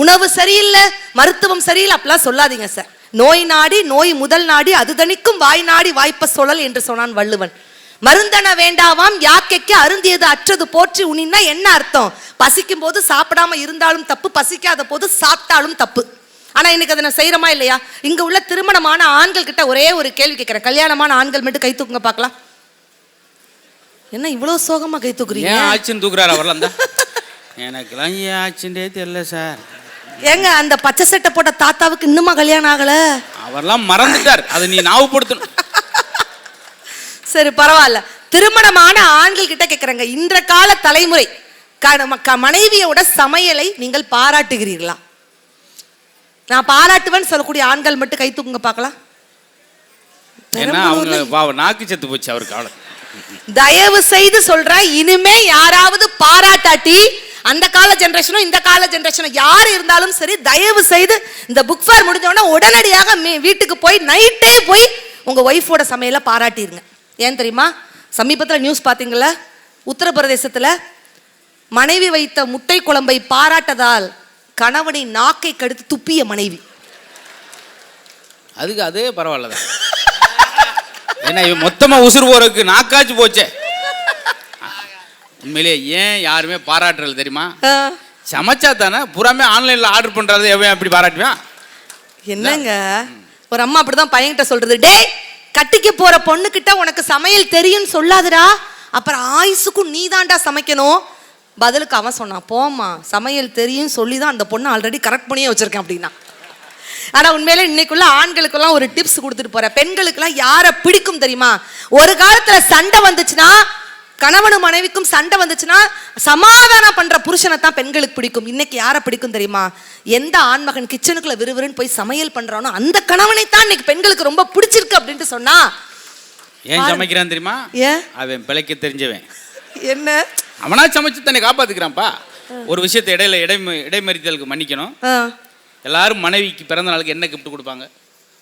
உணவு சரியில்லை, மருத்துவம் சரியில்லை அப்படிலாம் சொல்லாதீங்க சார். நோய் நாடி நோய் முதல் நாடி, அது தணிக்கும் வாய் நாடி வாய்ப்ப சொல்லல் என்று சொன்னான் வள்ளுவன். மருந்தன வேண்டாவாம் யாக்கைக்கு அருந்தியது அற்றது போற்றி உனின்னா என்ன அர்த்தம்? பசிக்கும் போது சாப்பிடாம இருந்தாலும் தப்பு, பசிக்காத போது சாப்பிட்டாலும் தப்பு. ஆனா இன்னைக்கு அதை நான் செய்யறோமா இல்லையா? இங்க உள்ள திருமணமான ஆண்கள் கிட்ட ஒரே ஒரு கேள்வி கேட்கிறேன். கல்யாணமான ஆண்கள் மட்டும் கை தூக்குங்க பார்க்கலாம். என்ன இவ்வளவு சோகமா கை தூக்குறீங்க? ஏன் ஆச்சுன்னு தூக்குறாரு அவர்லாம் தான். எனக்குலாம் ஏன் ஆச்சுன்றே தெரியல சார். ஏங்க அந்த பச்சை சட்டை போட்ட தாத்தாவுக்கு இன்னுமா கல்யாணம் ஆகல? அவர்லாம் மறந்துட்டார், அதை நீ ஞாபகப்படுத்தணும். சரி பரவாயில்ல. திருமணமான ஆண்கள் கிட்ட கேட்கிறேங்க, இன்ற கால தலைமுறை மனைவியோட சமையலை நீங்கள் பாராட்டுகிறீர்களா? நான் பாராட்டுவேன்னு சொல்லக்கூடிய ஆண்கள் மட்டும் கை தூக்குங்க பார்க்கலாம். ஏன்னா அவங்க நாக்கு செத்து போச்சு அவருக்கு. அவ்வளவு தயவு செய்து சொல்றேன், இனிமே யாராவது பாராட்டாட்டி, அந்த கால ஜெனரேஷனும் இந்த கால ஜெனரேஷனும் யார் இருந்தாலும் சரி, தயவு செய்து இந்த புக் ஃபேர் முடிஞ்ச உடனே உடனடியாக வீட்டுக்கு போய் நைட்டே போய் உங்க ஒய்ஃபோட சமையலை பாராட்டிருங்க. ஏன் தெரியுமா? சமீபத்தில் நியூஸ் பார்த்தீங்களா? உத்தரப்பிரதேசத்தில் மனைவி வைத்த முட்டை குழம்பை பாராட்டதால் கணவனை நாக்கை கடித்து துப்பிய மனைவி. அதுக்கு அதே பரவாயில்லதான். ஏன்னா மொத்தமா உசுறு போறதுக்கு நாக்காச்சு போச்சே. உண்மையிலே ஏன் யாருமே பாராட்டுறது தெரியுமா? சமைச்சா தானே. புறாமே ஆன்லைன்ல ஆர்டர் பண்றது எவன் எப்படி பாராட்டுவான்? என்னங்க ஒரு அம்மா அப்படிதான் பையன்கிட்ட சொல்றது, டே கட்டிக்க போற பொண்ணு கிட்ட உனக்கு சமையல் தெரியும் சொல்லாதுடா, அப்புறம் ஆயுசுக்கும் நீ தான்டா சமைக்கணும். பதிலுக்கு அவன் சொன்னான், போமா சமையல் தெரியும் சொல்லி தான் அந்த பொண்ணு ஆல்ரெடி கரெக்ட் பண்ணியே வச்சிருக்கேன் அப்படின்னா. ஆனா உண்மையிலே இன்னைக்குள்ள ஆண்களுக்கெல்லாம் ஒரு டிப்ஸ் கொடுத்துட்டு போற. பெண்களுக்கெல்லாம் யாரை பிடிக்கும் தெரியுமா? ஒரு காலத்துல சண்டை வந்துச்சுன்னா, கணவனும் மனைவிக்கும் சண்டை வந்துச்சுன்னா சமாதானம் பண்ற புருஷனை தான் பெண்களுக்கு பிடிக்கும். இன்னைக்கு யாரை பிடிக்கும் தெரியுமா? எந்த ஆண்மகன் கிச்சனுக்குள்ள விறுவிறுன்னு போய் சமையல் பண்றானோ அந்த கணவனை தான் இன்னைக்கு பெண்களுக்கு ரொம்ப பிடிச்சிருக்கு அப்படின்ட்டு சொன்னா. ஏன் சமைக்கிறான் தெரியுமா? ஏன்? அவன் பிழைக்க தெரிஞ்சவன். என்ன அவனா சமைச்சு தன்னை காப்பாத்துக்கிறான்ப்பா. ஒரு விஷயத்தை இடையில இடைமறித்தலுக்கு மன்னிக்கணும். எல்லாரும் மனைவிக்கு பிறந்த நாளுக்கு என்ன கிஃப்ட் கொடுப்பாங்க?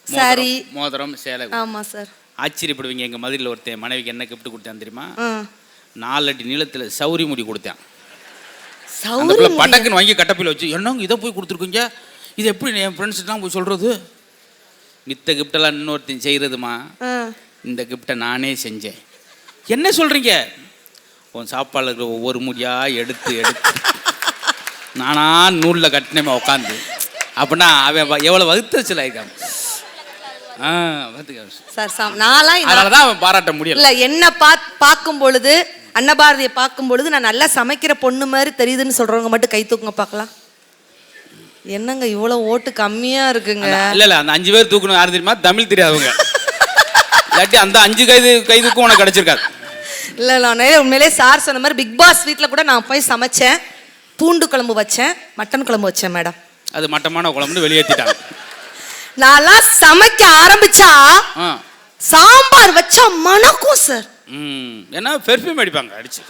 சாரி, மோதிரம், சேலை. ஆமா சார். ஆச்சரியப்படுவீங்க, எங்க மதுரையில் ஒருத்தன் மனைவிக்கு என்ன கிஃப்ட் கொடுத்தான் தெரியுமா? 4 அடி நீளத்துல சௌரி முடி கொடுத்தான். பட்டக்குன்னு வாங்கி கட்டப்பில வச்சு, என்னங்க இதை போய் கொடுத்துருக்கீங்க, இது எப்படி என் ஃப்ரெண்ட்ஸ்லாம் போய் சொல்றது? மித்த கிஃப்டெல்லாம் இன்னொருத்தையும் செய்கிறதுமா, ஆ. இந்த கிஃப்டை நானே செஞ்சேன். என்ன சொல்கிறீங்க? உன் சாப்பாடில் இருக்கிற ஒவ்வொரு முடியாக எடுத்து எடுத்து நானா நூலில் கட்டினேமா உட்காந்து. அப்படின்னா அவன் எவ்வளோ வகுத்தச்சில் ஆயிருக்கான். சார் நான்லாம் அதனால தான் அவன் பாராட்ட முடியல. இல்லை, என்ன பார்க்கும் பொழுது, அன்னபாரதியை பார்க்கும் பொழுது நான் நல்லா சமைக்கிற பொண்ணு மாதிரி தெரியுதுன்னு சொல்கிறவங்க மட்டும் கை தூக்குங்க பார்க்கலாம். என்னங்க இவ்வளோ ஓட்டு கம்மியாக இருக்குங்க? இல்லை அந்த 5 பேர் தூக்கணும். யாரு தெரியுமா? தமிழ் தெரியாதவங்க. இல்லாட்டி அந்த 5 கைதுக்கும் உனக்கு கிடைச்சிருக்காது. இல்லை, நான் உண்மையிலே சார் சொன்ன மாதிரி பிக் பாஸ் வீட்டில் கூட நான் போய் சமைச்சேன். பூண்டு குழம்பு வச்சேன், மட்டன் குழம்பு வச்சேன் மேடம். அது மட்டமான குழம்புன்னு வெளியேற்றிட்டாங்க. நான்லாம் சமைக்க ஆரம்பிச்சா சாம்பார் வச்சா மணக்கும் சார். ஏன்னா பெர்ஃப்யூம் அடிப்பாங்க அடிச்சு.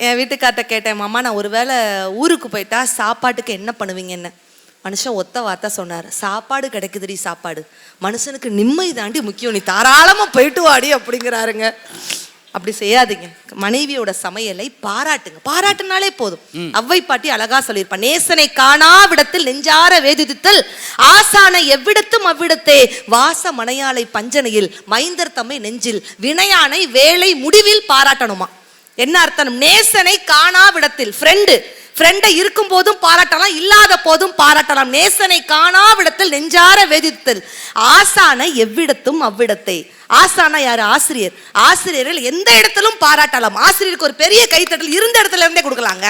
என் வீட்டுக்கார்ட்ட கேட்டேன், மாமா நான் ஒருவேளை ஊருக்கு போயிட்டா சாப்பாட்டுக்கு என்ன பண்ணுவீங்க? என்ன மனுஷன் ஒத்த வார்த்தை சொன்னார், சாப்பாடு கிடைக்குதுடி சாப்பாடு, மனுஷனுக்கு நிம்மதி தாண்டி முக்கியம், நீ தாராளமாக போயிட்டு வாடி அப்படிங்கிறாருங்க. அப்படி செய்யாதீங்க. மனைவியோட சமையலை பாராட்டுங்க. பாராட்டுனாலே போதும். அவ்வை பாட்டி அழகா சொல்லியிருப்பா, நேசனை காணாவிடத்தில் நெஞ்சார வேதித்தல், ஆசானை எவ்விடத்தும் அவ்விடத்தே, வாச மனையாளை பஞ்சனையில், மைந்தர் தம்மை நெஞ்சில், வினையானை வேலை முடிவில் பாராட்டணுமா. என்ன அர்த்தம்? நேசனை காணாவிடத்தில், ஃப்ரெண்டை இருக்கும் போதும் பாராட்டலாம், இல்லாத போதும் பாராட்டலாம். நேசனை காணாவிடத்தில் நெஞ்சார வேதித்தல், ஆசானை எவ்விடத்தும் அவ்விடத்தை. ஆசானா யாரு? ஆசிரியர். ஆசிரியர்கள் எந்த இடத்திலும் பாராட்டலாம். ஆசிரியருக்கு ஒரு பெரிய கைத்தட்டல் இருந்த இடத்துல இருந்தே கொடுக்கலாங்க.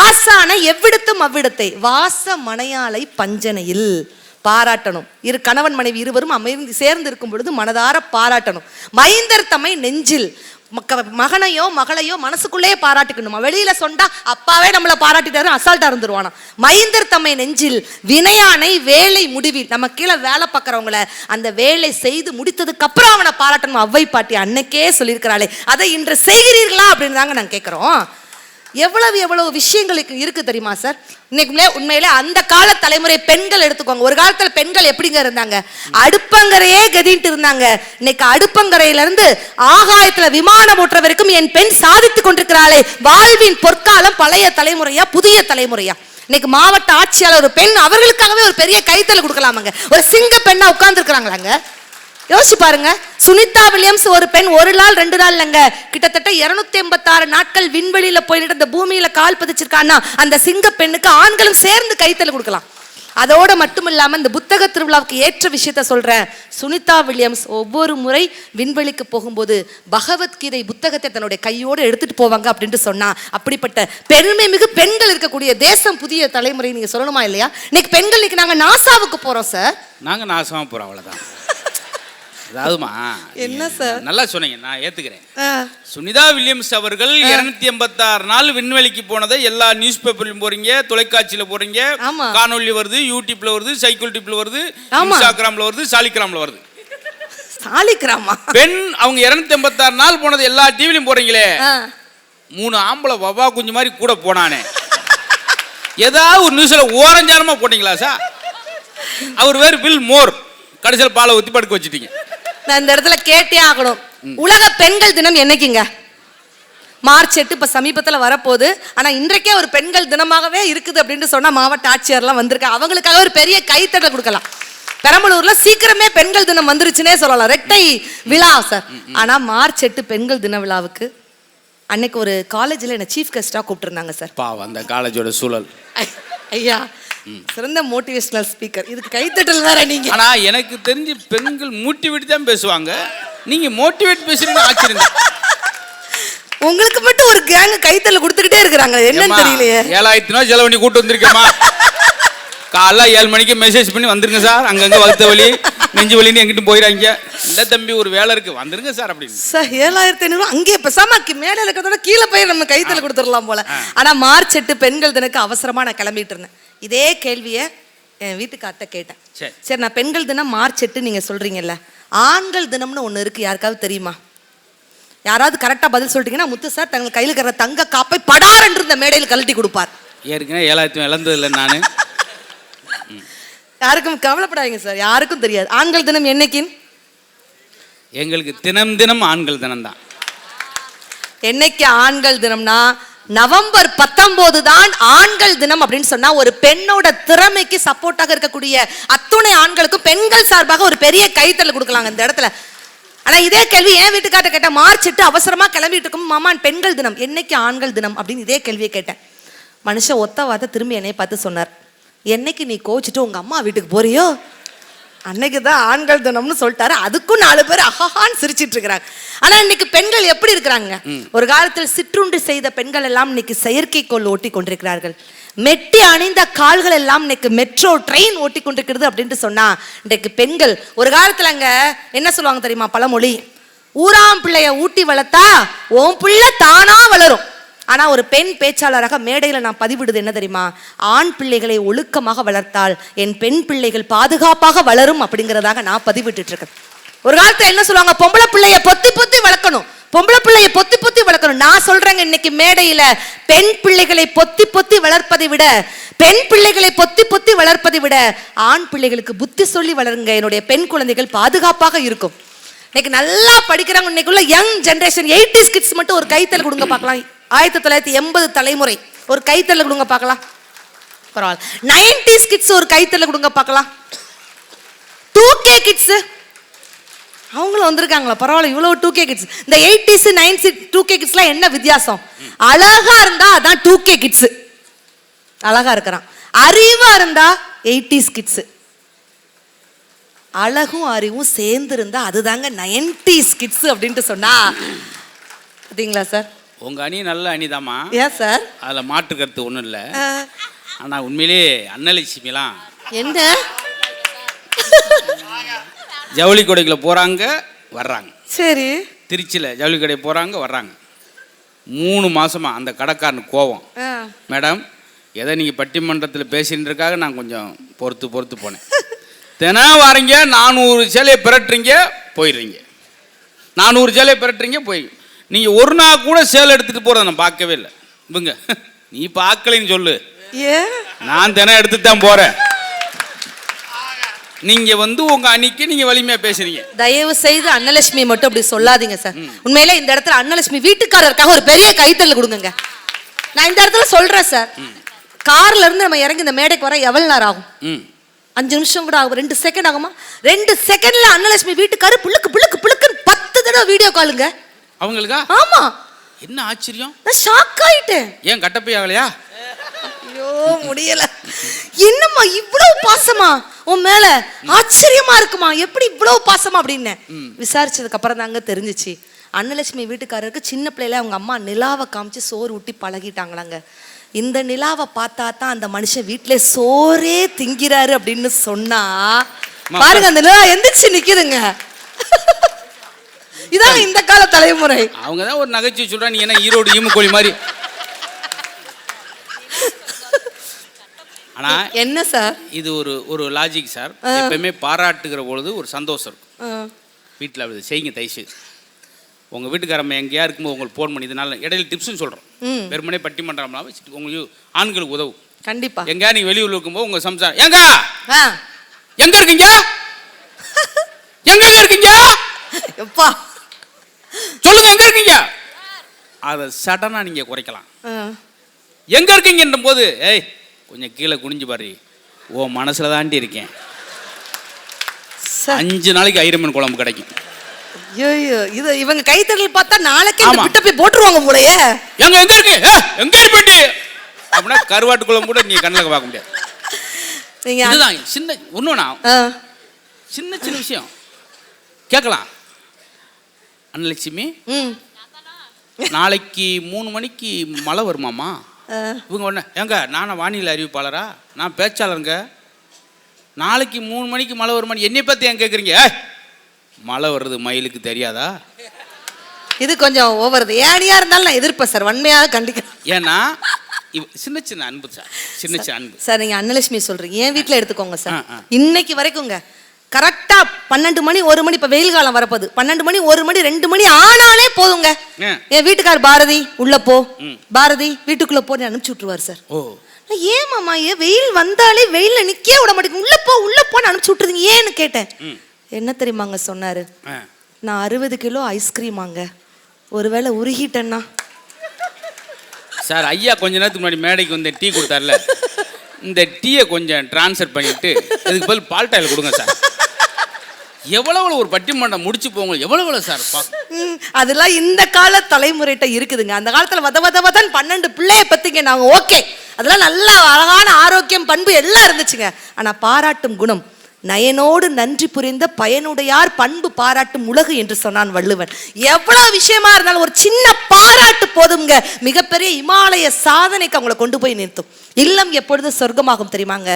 ஆசானை எவ்விடத்தும் அவ்விடத்தை, வாச மனையாளை பஞ்சனையில் பாராட்டணும். கணவன் மனைவி இருவரும் அமைந்து சேர்ந்து இருக்கும் பொழுது மனதார பாராட்டணும். மைந்தர் தம்மை நெஞ்சில், மகனையோ மகளையோ மனசுக்குள்ளேயே பாராட்டிக்கணுமா. வெளியில சொன்னா அப்பாவே நம்மளை பாராட்டிட்டாரு அசால்ட்டா இருந்துருவானா. மைந்தர் தம்மை நெஞ்சில், வினையானை வேலை முடிவில், நம்ம கீழே வேலை பார்க்கறவங்கள அந்த வேலை செய்து முடித்ததுக்கு அப்புறம் அவனை பாராட்டணும். அவ்வை பாட்டி அன்னைக்கே சொல்லியிருக்கிறாளே, அதை இன்று செய்கிறீர்களா அப்படின்னு தாங்க நாங்கள் கேட்குறோம். எவ்வளவு விஷயங்களுக்கு இருக்கு தெரியுமா சார்? இன்னைக்கு உண்மையிலே அந்த கால தலைமுறை பெண்கள் எடுத்துக்கோங்க. ஒரு காலத்துல பெண்கள் எப்படிங்க இருந்தாங்க? அடுப்பங்கரையே கதிட்டு இருந்தாங்க. இன்னைக்கு அடுப்பங்கரையில இருந்து ஆகாயத்துல விமானம் ஓட்டுற வரைக்கும் என் பெண் சாதித்துக் கொண்டிருக்கிறாளே. வாழ்வின் பொற்காலம் பழைய தலைமுறையா புதிய தலைமுறையா? இன்னைக்கு மாவட்ட ஆட்சியாளர் ஒரு பெண், அவர்களுக்காகவே ஒரு பெரிய கைத்தல கொடுக்கலாமாங்க. ஒரு சிங்க பெண்ணா உட்கார்ந்து இருக்கிறாங்களாங்க. யோசிச்சு பாருங்க. சுனிதா வில்லியம்ஸ் ஒரு பெண், 1 நாள் 2 நாள் இல்லைங்க, கிட்டத்தட்ட 286 நாட்கள் விண்வெளியில போயிட்டு இந்த பூமியில கால் பதிச்சிருக்கான்னா அந்த சிங்க பெண்ணுக்கு ஆண்களும் சேர்ந்து கைத்தல கொடுக்கலாம். அதோட மட்டும் இல்லாம இந்த புத்தக திருவிழாவுக்கு ஏற்ற விஷயத்த சொல்றேன். சுனிதா வில்லியம்ஸ் ஒவ்வொரு முறை விண்வெளிக்கு போகும்போது பகவத்கீதை புத்தகத்தை தன்னுடைய கையோடு எடுத்துட்டு போவாங்க அப்படின்ட்டு சொன்னா, அப்படிப்பட்ட பெருமை மிகு பெண்கள் இருக்கக்கூடிய தேசம் புதிய தலைமுறை. நீங்க சொல்லணுமா இல்லையா? இன்னைக்கு பெண்கள், இன்னைக்கு நாங்க நாசாவுக்கு போறோம் சார். நாங்க நாசமா போறோம், அவ்வளவுதான். அதாவதுமா என்ன சார் நல்லா சொன்னீங்க, நான் ஏத்துக்கிறேன். சுனிதா வில்லியம்ஸ் அவர்கள் 286 நாள் விண்வெளிக்கு போனதை எல்லா நியூஸ் பேப்பர்லயும் போறீங்க, தொலைக்காட்சியில போறீங்க, காணொலி வருது, யூடியூப்ல வருது, சைக்கிள் டிப்ல வருது, இன்ஸ்டாகிராம்ல வருது, சாலிகிராம்ல வருது. சாலிகிராமா? பெண் அவங்க 286 நாள் போனது எல்லா டிவிலையும் போறீங்களே. 3 ஆம்பளை வவா குஞ்சு மாதிரி கூட போனானே, ஏதாவது ஒரு நியூஸ்ல ஓரஞ்சாரமா போட்டீங்களா சார்? அவர் வேறு வில் மோர், கடைசியில் பாலை ஊத்தி படுக்க வச்சுட்டீங்க. நான் இந்த இடத்துல கேட்டே ஆகணும். உலக பெண்கள் தினம் என்னைக்குங்க? மார்ச் 8 இப்ப சமீபத்தில் வரப்போகுது. ஆனா இன்றைக்கே ஒரு பெண்கள் தினமாகவே இருக்குது அப்படின்னு சொன்னா மாவட்ட ஆட்சியர்லாம் வந்திருக்கா, அவங்களுக்காக ஒரு பெரிய கைத்தட்டல் கொடுக்கலாம். பெரம்பலூர்ல சீக்கிரமே பெண்கள் தினம் வந்துருச்சுன்னே சொல்லலாம். ரெட்டை விழா சார். ஆனா மார்ச் 8 பெண்கள் தின விழாவுக்கு அன்னைக்கு ஒரு காலேஜில் என்ன சீஃப் கெஸ்டா கூப்பிட்டுருந்தாங்க சார். பாவம் அந்த காலேஜோட சூழல். ஐயா, சிறந்த மோட்டிவேஷனல் ஸ்பீக்கர், இதுக்கு கைத்தட்டல் வேற. நீங்க ஆனா எனக்கு தெரிஞ்சு பெண்கள் மோட்டிவேட் தான் பேசுவாங்க, நீங்க மோட்டிவேட் பேசுறீங்க, ஆச்சரியம். உங்களுக்கு மட்டும் ஒரு கேங் கைத்தட்டல் கொடுத்துக்கிட்டே இருக்கிறாங்க, என்னன்னு தெரியலையே. 7000 ரூபாய் செலவு பண்ணி கூட்டு வந்திருக்கேமா, காலைல 7 மணிக்கு மெசேஜ் பண்ணி வந்துருங்க சார், அங்கங்க வகுத்த வலி நெஞ்சு வலின்னு எங்கிட்ட போயிடாங்க, இல்ல தம்பி ஒரு வேலை இருக்கு வந்துருங்க சார் அப்படின்னு. சார் 7500 அங்கே பேசாம மேல இருக்கிறதோட கீழே போய் நம்ம கைத்தல கொடுத்துடலாம் போல. ஆனா மார்ச் 8 பெண்கள் தினக்கு அவசரமா நான் கிளம்பிட்டு இருந்தேன். இதே கேள்வியை என் வீட்டுக்கார்ட்ட கேட்டேன். சரி, நான் பெண்கள் தினம் மார்ச் 8 நீங்க சொல்றீங்கல்ல, ஆண்கள் தினம்னு ஒண்ணு இருக்கு, யாருக்காவது தெரியுமா? யாராவது கரெக்டா பதில் சொல்லிட்டீங்கன்னா முத்து சார் தங்கள் கையில் இருக்கிற தங்க காப்பை படார் என்று இந்த மேடையில் கழட்டி கொடுப்பார். ஏற்கனவே 7000 இழந்தது இல்லை நானு. யாருக்கும் கவலைப்படாதீங்க சார், யாருக்கும் தெரியாது. ஆண்கள் தினம் என்னைக்கு? எங்களுக்கு தினம் தினம் ஆண்கள் தினம் தான். என்னைக்கு ஆண்கள் தினம்னா நவம்பர் 19 தான் ஆண்கள் தினம் அப்படின்னு சொன்னா ஒரு பெண்ணோட திறமைக்கு சப்போர்ட்டாக இருக்கக்கூடிய அத்துணை ஆண்களுக்கும் பெண்கள் சார்பாக ஒரு பெரிய கைத்தல் கொடுக்கலாங்க இந்த இடத்துல. ஆனா இதே கேள்வி என் வீட்டுக்காட்ட கேட்டேன். மார்ச் 8 அவசரமா கிளம்பிட்டு இருக்கும், மாமா பெண்கள் தினம், என்னைக்கு ஆண்கள் தினம் அப்படின்னு இதே கேள்வியை கேட்டேன். மனுஷன் ஒத்த வார்த்தை திரும்பி என்னை பார்த்து சொன்னார், என்னைக்கு நீ கோச்சிட்டு உங்க அம்மா வீட்டுக்கு போறியோ அன்னைக்கு தான் ஆண்கள் தினம்னு சொல்லிட்டாரு. அதுக்கும் 4 பேர் அஹான்னு சிரிச்சிட்டு இருக்கிறாங்க. ஆனா இன்னைக்கு பெண்கள் எப்படி இருக்கிறாங்க? ஒரு காலத்தில் சிற்றுண்டி செய்த பெண்கள் எல்லாம் இன்னைக்கு செயற்கைக்கோள் ஓட்டி கொண்டிருக்கிறார்கள். மெட்டி அணிந்த கால்கள் எல்லாம் இன்னைக்கு மெட்ரோ ட்ரெயின் ஓட்டி கொண்டிருக்கிறது அப்படின்ட்டு சொன்னா இன்றைக்கு பெண்கள். ஒரு காலத்துல அங்க என்ன சொல்லுவாங்க தெரியுமா பழமொழி, ஊராம் பிள்ளைய ஊட்டி வளர்த்தா உன் பிள்ளை தானா வளரும். ஆனா ஒரு பெண் பேச்சாளராக மேடையில நான் பதிவிடுது என்ன தெரியுமா, ஆண் பிள்ளைகளை ஒழுக்கமாக வளர்த்தால் என் பெண் பிள்ளைகள் பாதுகாப்பாக வளரும் அப்படிங்கிறதாக நான் பதிவிட்டு இருக்கேன். ஒரு காலத்துல என்ன சொல்லுவாங்க, பொம்பளை பிள்ளைய பொத்தி பொத்தி வளர்க்கணும், பொம்பளை பிள்ளைய பொத்தி பொத்தி வளர்க்கணும். நான் சொல்றேங்க இன்னைக்கு மேடையில பெண் பிள்ளைகளை பொத்தி பொத்தி வளர்ப்பதை விட, பெண் பிள்ளைகளை பொத்தி பொத்தி வளர்ப்பதை விட ஆண் பிள்ளைகளுக்கு புத்தி சொல்லி வளருங்க. என்னுடைய பெண் குழந்தைகள் பாதுகாப்பாக இருக்கும். இன்னைக்கு நல்லா படிக்கிறாங்க. இன்னைக்குள்ள யங் ஜெனரேஷன் 80s கிட்ஸ் மட்டும் ஒரு கைத்தல் கொடுங்க பார்க்கலாம். 1980 தலைமுறை ஒரு கைத்தல்ல கொடுங்க பார்க்கலாம். பரவாயில்ல. 90s கிட்ஸ் ஒரு கைத்தல்ல கொடுங்க பார்க்கலாம். 2K கிட்ஸ் அவங்களும் வந்திருக்காங்களா? பரவாயில்ல, இவ்வளவு 2K கிட்ஸ். இந்த 80s 90s 2K கிட்ஸ்லாம் என்ன வித்தியாசம்? அழகா இருந்தா அதான் 2K கிட்ஸ், அழகா இருக்கிறான். அறிவா இருந்தா 80s கிட்ஸ், அழகும் அறிவும் சேர்ந்து இருந்தா அதுதாங்க 90s கிட்ஸ் அப்படின்ட்டு சொன்னா பாத்தீங்களா சார்? உங்க அணி நல்ல அணிதாம்மா. ஏன் சார்? அதுல மாற்று கருத்து ஒன்றும் இல்லை. ஆனா உண்மையிலே அன்னலட்சுமிலாம் என்ன ஜவுளி கடைக்குள்ள போறாங்க வர்றாங்க. சரி, திருச்சியில் ஜவுளி கடை போறாங்க வர்றாங்க. 3 மாசமா அந்த கடைக்காரனுக்கு கோவம், மேடம் எதை நீங்கள் பட்டிமன்றத்தில் பேசின்றதுக்காக நான் கொஞ்சம் பொறுத்து போனேன். தினம் வாரீங்க, 400 சேலையை பிரட்டுறீங்க போயிடுறீங்க, 400 சேலையை பிரட்டுறீங்க போய், நீங்கள் ஒரு நாள் கூட சேலை எடுத்துகிட்டு போகிறத நான் பார்க்கவே இல்லை. இவங்க நீ பார்க்கலைன்னு சொல்லு, நான் தினம் எடுத்துட்டு தான் போகிறேன். நீங்கள் உங்கள் அன்னைக்கு நீங்கள் வலிமையாக பேசுறீங்க. தயவு செய்து அன்னலட்சுமி மட்டும் அப்படி சொல்லாதீங்க சார். உண்மையில இந்த இடத்துல அன்னலட்சுமி வீட்டுக்காரருக்காக ஒரு பெரிய கைத்தல் கொடுங்க. நான் இந்த இடத்துல சொல்கிறேன் சார், கார்ல இருந்து நம்ம இறங்கி இந்த மேடைக்கு வர எவ்வளவு நேரம் ஆகும்? 5 நிமிஷம் கூட ஆகும், 2 செகண்ட் ஆகுமா? 2 செகண்ட்ல அன்னலட்சுமி வீட்டுக்காரர் புளுக்கு புளுக்கு புளுக்குன்னு 10 தடவை வீடியோ காலுங்க அவங்களுக்கா? ஆமா. என்ன ஆச்சரியம், நான் ஷாக் ஆயிட்டேன். ஏன் கட்டப்பை ஆகலையா? ஐயோ முடியல. என்னம்மா இவ்வளவு பாசமா உன் மேல? ஆச்சரியமா இருக்குமா, எப்படி இவ்வளவு பாசமா அப்படின்னு விசாரிச்சதுக்கு அப்புறம் தாங்க தெரிஞ்சிச்சு. அன்னலட்சுமி வீட்டுக்காரருக்கு சின்ன பிள்ளையில அவங்க அம்மா நிலாவை காமிச்சு சோறு ஊட்டி பழகிட்டாங்களாங்க. இந்த நிலாவை பார்த்தா தான் அந்த மனுஷன் வீட்டுல சோறே திங்கிறாரு அப்படின்னு சொன்னா பாருங்க, அந்த நிலா எந்திரிச்சு நிக்குதுங்க. இதான் இந்த கால தலைமுறை. அவங்க தான் ஒரு நகைச்சுவை சொல்றாங்க, நீ என்ன ஈரோடு ஈமுக்கோழி மாதிரி. ஆனா என்ன சார் இது ஒரு லாஜிக் சார். எப்பவுமே பாராட்டுகிற பொழுது ஒரு சந்தோஷம் இருக்கும். வீட்டில் அப்படி செய்யுங்க தயவுசெய்து. உங்கள் வீட்டுக்காரம்மா எங்கேயா இருக்கும்போது உங்களுக்கு ஃபோன் பண்ணி, இதனால இடையில டிப்ஸ்னு சொல்கிறோம், வெறுமனே பட்டிமன்றம்லாம் வச்சுட்டு உங்களுக்கு ஆண்களுக்கு உதவும். கண்டிப்பா. எங்கேயா நீங்கள் வெளியூர் இருக்கும்போது உங்கள் சம்சாரம் எங்க இருக்கீங்க, எங்க இருக்கீங்க, எப்பா சொல்லுங்க எங்க இருக்கீங்க, அதை சடனாக நீங்கள் குறைக்கலாம். எங்க இருக்கீங்கன்ற போது, ஏய் கொஞ்சம் கீழே குனிஞ்சு பாரு, ஓ மனசுல தாண்டி இருக்கேன், 5 நாளைக்கு ஐரமன் குழம்பு கிடைக்கும். ஐயோ, இது இவங்க கைத்தறல் பார்த்தா நாளைக்கே இந்த பிட்ட போய் போட்டுருவாங்க போலயே. எங்க இருக்கு எங்க இருப்பீங்க அப்படின்னா கருவாட்டு குழம்பு கூட நீங்க கண்ணுல பார்க்க முடியாது. இதுதான் சின்ன ஒண்ணுனா சின்ன விஷயம் கேட்கலாம். அன்னலட்சுமி நாளைக்கு 3 மணிக்கு மழை வருமாமா? இவங்க ஒன்று, ஏங்க நானும் வானிலை அறிவிப்பாளரா, நான் பேச்சாளருங்க, நாளைக்கு 3 மணிக்கு மழை வருமா? என்னை பற்றி ஏன் கேட்குறீங்க? மழை வர்றது மயிலுக்கு தெரியாதா? இது கொஞ்சம் ஓவருது. ஏனியா இருந்தாலும் நான் எதிர்ப்பேன் சார், வன்மையாக கண்டிக்கிறேன். ஏன்னா சின்ன அன்பு சார், சின்ன அன்பு சார். நீங்கள் அன்னலட்சுமி சொல்கிறீங்க, என் வீட்டில் எடுத்துக்கோங்க சார். இன்னைக்கு வரைக்குங்க கரெக்டாக 12 மணி 1 மணி, இப்போ வெயில் காலம் வரப்போகுது, 12 மணி 1 மணி 2 மணி ஆனாலே போதுங்க, என் வீட்டுக்கார் பாரதி உள்ள போ, பாரதி வீட்டுக்குள்ள போன்னு அனுப்பிச்சு விட்டுருவார் சார். ஏன் மாமா, ஏன் வெயில் வந்தாலே வெயில்ல நிக்க விட மாட்டேங்க, உள்ள போன்னு அனுப்பிச்சு விட்டுருந்தீங்க ஏன்னு கேட்டேன். என்ன தெரியுமாங்க சொன்னாரு, நான் 60 கிலோ ஐஸ்கிரீமாங்க, ஒருவேளை உருகிட்டேன்னா சார் ஐயா கொஞ்ச நேரத்துக்கு முன்னாடி மேடைக்கு வந்து டீ கொடுத்தார்ல, இந்த டீயை கொஞ்சம் ட்ரான்ஸ்ஃபர் பண்ணிட்டு இதுக்கு பதில் பால் டாயில் கொடுங்க சார். எவ்வளவு ஒரு பட்டிமன்றம் முடிச்சு போங்க, எவ்வளவு சார் அதெல்லாம் இந்த கால தலைமுறைகிட்ட இருக்குதுங்க. அந்த காலத்துல வதவதவதன் 12 பிள்ளைய பத்திங்க நாங்க ஓகே, அதெல்லாம் நல்ல அழகான ஆரோக்கியம் பண்பு எல்லாம் இருந்துச்சுங்க. ஆனா பாராட்டும் குணம், நயனோடு நன்றி புரிந்த பயனுடையார் பண்பு பாராட்டும் உலகு என்று சொன்னான் வள்ளுவன். எவ்வளவு விஷயமா இருந்தாலும் ஒரு சின்ன பாராட்டு போதுங்க, மிகப்பெரிய இமாலய சாதனைக்கு அவங்களை கொண்டு போய் நிறுத்தும். இல்லம் எப்பொழுது சொர்க்கமாகும் தெரியுமாங்க?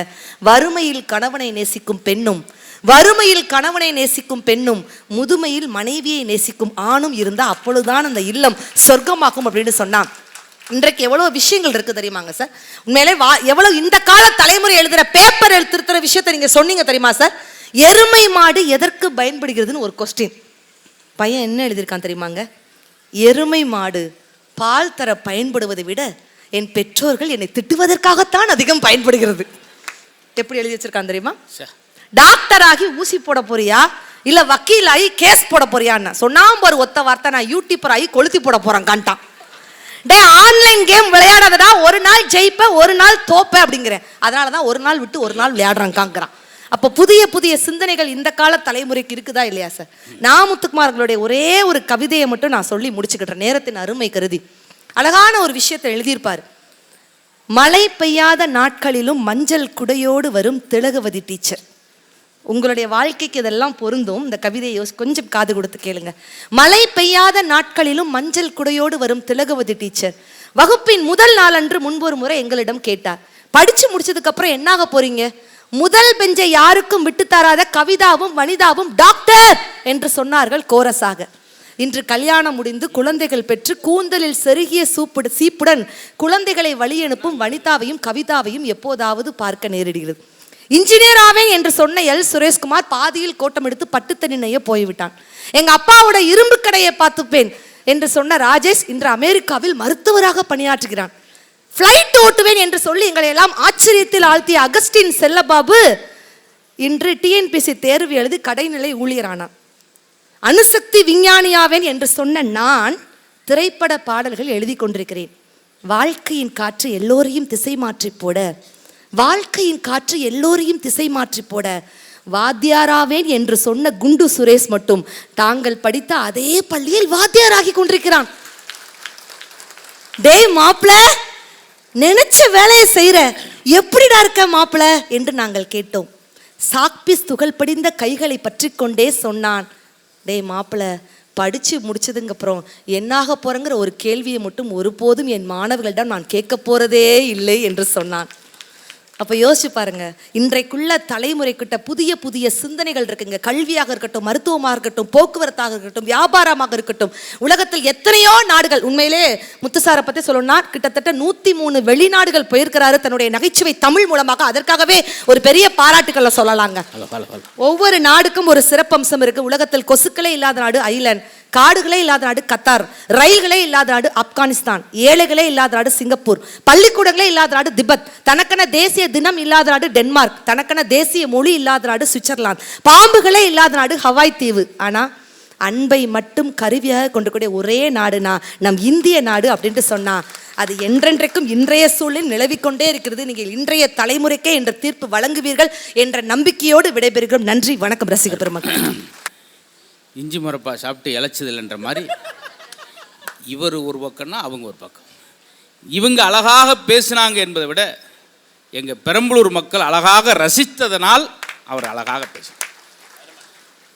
வறுமையில் கணவனை நேசிக்கும் பெண்ணும், வறுமையில் கணவனை நேசிக்கும் பெண்ணும், முதுமையில் மனைவியை நேசிக்கும் ஆணும் இருந்தா அப்பொழுதுதான் அந்த இல்லம் சொர்க்கமாகும் அப்படின்னு சொன்னான். இன்றைக்கு எவ்வளவு விஷயங்கள் இருக்கு தெரியுமாங்க சார்? உண்மையிலே எவ்வளவு இந்த கால தலைமுறை எழுதுற பேப்பர் திருத்துற விஷயத்தை நீங்க சொன்னீங்க தெரியுமா சார்? எருமை மாடு எதற்கு பயன்படுகிறதுன்னு ஒரு கொஸ்டின். பையன் என்ன எழுதியிருக்கான் தெரியுமாங்க? எருமை மாடு பால் தர பயன்படுவதை விட என் பெற்றோர்கள் என்னை திட்டுவதற்காகத்தான் அதிகம் பயன்படுகிறது. எப்படி எழுதி வச்சிருக்கான் தெரியுமா? டாக்டர் ஆகி ஊசி போட போறியா இல்ல வக்கீல் ஆகி கேஸ் போட போறியான்னு சொன்னா ஒரு ஒத்த வார்த்தை, நான் யூடியூபர் ஆகி கொளுத்தி போட போறேன் காண்டான். டே ஆன்லைன் கேம் விளையாடாதடா, ஒரு நாள் ஜெயிப்ப ஒரு நாள் தோப்ப அப்படிங்கிறேன். அதனாலதான் ஒரு நாள் விட்டு ஒரு நாள் விளையாடுறாங்கிறான். அப்போ புதிய புதிய சிந்தனைகள் இந்த கால தலைமுறைக்கு இருக்குதா இல்லையா சார்? முத்துக்குமார்களுடைய ஒரே ஒரு கவிதையை மட்டும் நான் சொல்லி முடிச்சுக்கிட்டேன் நேரத்தின் அருமை கருதி. அழகான ஒரு விஷயத்தை எழுதியிருப்பார். மழை பெய்யாத நாட்களிலும் மஞ்சள் குடையோடு வரும் திலகவதி டீச்சர். உங்களுடைய வாழ்க்கைக்கு இதெல்லாம் பொருந்தும். இந்த கவிதையை கொஞ்சம் காது கொடுத்து கேளுங்க. மழை பெய்யாத நாட்களிலும் மஞ்சள் குடையோடு வரும் திலகவதி டீச்சர் வகுப்பின் முதல் நாளன்று முன்பொரு முறை எங்களிடம் கேட்டார், படிச்சு முடிச்சதுக்கு அப்புறம் என்னாக போறீங்க? முதல் பெஞ்சை யாருக்கும் விட்டு தராத கவிதாவும் வனிதாவும் டாக்டர் என்று சொன்னார்கள் கோரஸாக. இன்று கல்யாணம் முடிந்து குழந்தைகள் பெற்று கூந்தலில் செருகிய சீப்புடன் குழந்தைகளை வழி அனுப்பும் வனிதாவையும் கவிதாவையும் எப்போதாவது பார்க்க நேரிடுகிறது. இன்ஜினியர் ஆவேன் என்று சொன்ன எல் சுரேஷ்குமார் பாதியில் கோட்டம் எடுத்து பட்டுத்தனி நெய்ய போய்விட்டான். எங்க அப்பாவோட இரும்பு கடையை பார்த்துப்பேன் என்று சொன்ன ராஜேஷ் இன்று அமெரிக்காவில் மருத்துவராக பணியாற்றுகிறான். பிளைட் ஓட்டுவேன் என்று சொல்லி எங்களை எல்லாம் ஆச்சரியத்தில் ஆழ்த்திய அகஸ்டின் செல்லபாபு இன்று டிஎன்பிசி தேர்வு எழுதி கடைநிலை ஊழியரானான். அணுசக்தி விஞ்ஞானியாவேன் என்று சொன்ன நான் திரைப்பட பாடல்கள் எழுதி கொண்டிருக்கிறேன். வாழ்க்கையின் காற்று எல்லோரையும் திசை மாற்றி போட, வாழ்க்கையின் காற்று எல்லோரையும் திசை மாற்றி போட வாத்தியாராவேன் என்று சொன்ன குண்டு சுரேஷ் மட்டும் தாங்கள் படித்த அதே பள்ளியில் வாத்தியாராகி கொண்டிருக்கிறான். டேய் மாப்பிள, நினைச்ச வேலையை செய்யற, எப்படிடா இருக்க மாப்பிள என்று நாங்கள் கேட்டோம். சாக்பீஸ் துகள் படிந்த கைகளை பற்றி கொண்டே சொன்னான், டேய் மாப்பிள, படிச்சு முடிச்சதுங்க அப்புறம் என்னாக போறங்கிற ஒரு கேள்வியை மட்டும் ஒருபோதும் என் மாணவர்களிடம் நான் கேட்க போறதே இல்லை என்று சொன்னான். அப்போ யோசிச்சு பாருங்க, இன்றைக்குள்ள தலைமுறைக்கிட்ட புதிய புதிய சிந்தனைகள் இருக்குங்க. கல்வியாக இருக்கட்டும், மருத்துவமாக இருக்கட்டும், போக்குவரத்தாக இருக்கட்டும், வியாபாரமாக இருக்கட்டும், உலகத்தில் எத்தனையோ நாடுகள். உண்மையிலே முத்துசாரை பற்றி சொல்லணும்னா கிட்டத்தட்ட 103 வெளிநாடுகள் போயிருக்கிறாரு தன்னுடைய நகைச்சுவை தமிழ் மூலமாக. அதற்காகவே ஒரு பெரிய பாராட்டுக்களை சொல்லலாங்க. ஒவ்வொரு நாடுக்கும் ஒரு சிறப்பம்சம் இருக்கு. உலகத்தில் கொசுக்களே இல்லாத நாடு ஐலண்ட், காடுகளே இல்லாத நாடு கத்தார், ரயில்களே இல்லாத நாடு ஆப்கானிஸ்தான், ஏழைகளே இல்லாத நாடு சிங்கப்பூர், பள்ளிக்கூடங்களே இல்லாத நாடு திபெத், தனக்கென தேசிய தினம் இல்லாத நாடு டென்மார்க், தனக்கென தேசிய மொழி இல்லாத நாடு சுவிட்சர்லாந்து, பாம்புகளே இல்லாத நாடு ஹவாய் தீவு. ஆனா அன்பை மட்டும் கருவியாக கொண்டு ஒரே நாடுனா நம் இந்திய நாடு அப்படின்ட்டு சொன்னா அது என்றென்றைக்கும் இன்றைய சூழலில் நிலவிக்கொண்டே இருக்கிறது. நீங்கள் இன்றைய தலைமுறைக்கே என்ற தீர்ப்பு வழங்குவீர்கள் என்ற நம்பிக்கையோடு விடைபெறுகிறோம். நன்றி, வணக்கம் ரசிக பெருமக்கள். இஞ்சி மரப்பா சாப்பிட்டு இழைச்சதில்லைன்ற மாதிரி இவர் ஒரு பக்கம்னா அவங்க ஒரு பக்கம். இவங்க அழகாக பேசினாங்க என்பதை விட எங்கள் பெரம்பலூர் மக்கள் அழகாக ரசித்ததனால் அவர் அழகாக பேசினார்.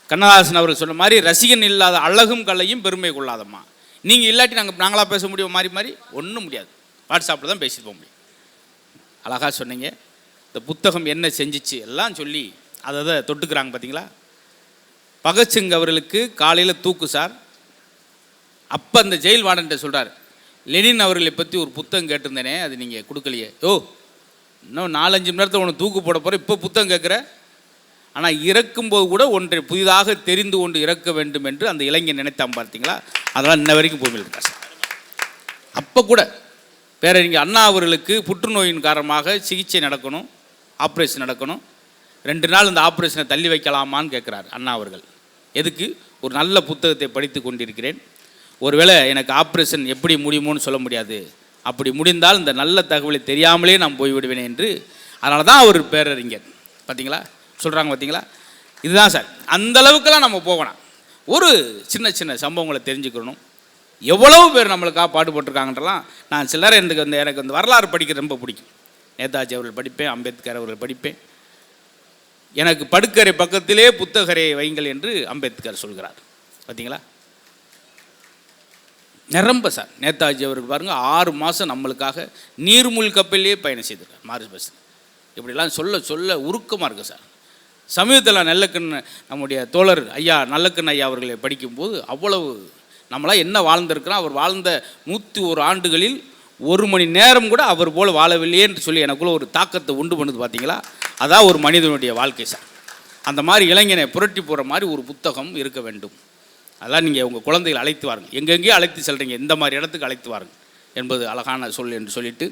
கண்ணதாசன் அவர் சொன்ன மாதிரி ரசிகன் இல்லாத அழகும் கலையும் பெருமை கொள்ளாதம்மா. நீங்கள் இல்லாட்டி நாங்களாக பேச முடியும், மாறி மாறி ஒன்றும் முடியாது. வாட்ஸ்அப்பில் தான் பேசிட்டு போக முடியும். அழகாக சொன்னீங்க. இந்த புத்தகம் என்ன செஞ்சிச்சு எல்லாம் சொல்லி அதை தொட்டுக்கிறாங்க பார்த்தீங்களா. பகத்சிங் அவர்களுக்கு காலையில் தூக்கு சார். அப்போ அந்த ஜெயில் வார்டன்ட்ட சொல்கிறார், லெனின் அவர்களை பற்றி ஒரு புத்தகம் கேட்டிருந்தேனே, அது நீங்கள் கொடுக்கலையே. இன்னும் 4-5 மணி நேரத்தில் உனக்கு தூக்கு போட போகிற, இப்போ புத்தகம் கேட்குற. ஆனால் இறக்கும்போது கூட ஒன்றை புதிதாக தெரிந்து கொண்டு இறக்க வேண்டும் என்று அந்த இளைஞன் நினைத்தான் பார்த்தீங்களா. அதெல்லாம் இன்ன வரைக்கும் பூமியில் இருக்கா சார். அப்போ கூட பேரறிஞர் அண்ணா அவர்களுக்கு புற்றுநோயின் காரணமாக சிகிச்சை நடக்கணும், ஆப்ரேஷன் நடக்கணும். 2 நாள் இந்த ஆப்ரேஷனை தள்ளி வைக்கலாமான்னு கேட்குறாரு அண்ணா அவர்கள். எதுக்கு? ஒரு நல்ல புத்தகத்தை படித்து கொண்டிருக்கிறேன், ஒருவேளை எனக்கு ஆப்ரேஷன் எப்படி முடியுமோன்னு சொல்ல முடியாது, அப்படி முடிந்தால் இந்த நல்ல தகவலை தெரியாமலே நான் போய்விடுவேன் என்று. அதனால தான் அவர் பேரறிஞர். பார்த்தீங்களா சொல்கிறாங்க, பார்த்தீங்களா? இதுதான் சார். அந்த அளவுக்கெல்லாம் நம்ம போகணும். ஒரு சின்ன சின்ன சம்பவங்களை தெரிஞ்சுக்கணும். எவ்வளவு பேர் நம்மளுக்காக பாடுபட்டிருக்காங்கன்றலாம். நான் சிலர் எனக்கு அந்த வரலாறு படிக்க ரொம்ப பிடிக்கும். நேதாஜி அவர்கள் படிப்பேன், அம்பேத்கர் அவர்கள் படிப்பேன். எனக்கு படுக்கறை பக்கத்திலே புத்தகரை வைங்கள் என்று அம்பேத்கர் சொல்கிறார். பார்த்தீங்களா? நிரம்ப சார். நேதாஜி அவர்கள் பாருங்கள் 6 மாதம் நம்மளுக்காக நீர்மூழ்கி கப்பலிலே பயணம் செய்திருக்கார், மார்ஸ் பஸ். இப்படிலாம் சொல்ல சொல்ல உருக்கமாக இருக்குது சார். சமீபத்தில் நல்லக்கண்ணு நம்முடைய தோழர் ஐயா நல்லக்கண்ணு ஐயா அவர்களை படிக்கும்போது அவ்வளவு நம்மளாம் என்ன வாழ்ந்திருக்கிறோம், அவர் வாழ்ந்த 101 ஆண்டுகளில் 1 மணி நேரம் கூட அவர் போல் வாழவில்லையே என்று சொல்லி எனக்குள்ள ஒரு தாக்கத்தை உண்டு பண்ணுது. பார்த்தீங்களா? அதான் ஒரு மனிதனுடைய வாழ்க்கை சார். அந்த மாதிரி இளைஞனை புரட்டி போகிற மாதிரி ஒரு புத்தகம் இருக்க வேண்டும். அதெல்லாம் நீங்கள் உங்கள் குழந்தைகளை அழைத்து வாருங்கள். எங்கெங்கேயோ அழைத்து செல்கிறீங்க, இந்த மாதிரி இடத்துக்கு அழைத்து வாருங்கள் என்பது அழகான சொல் என்று சொல்லிட்டு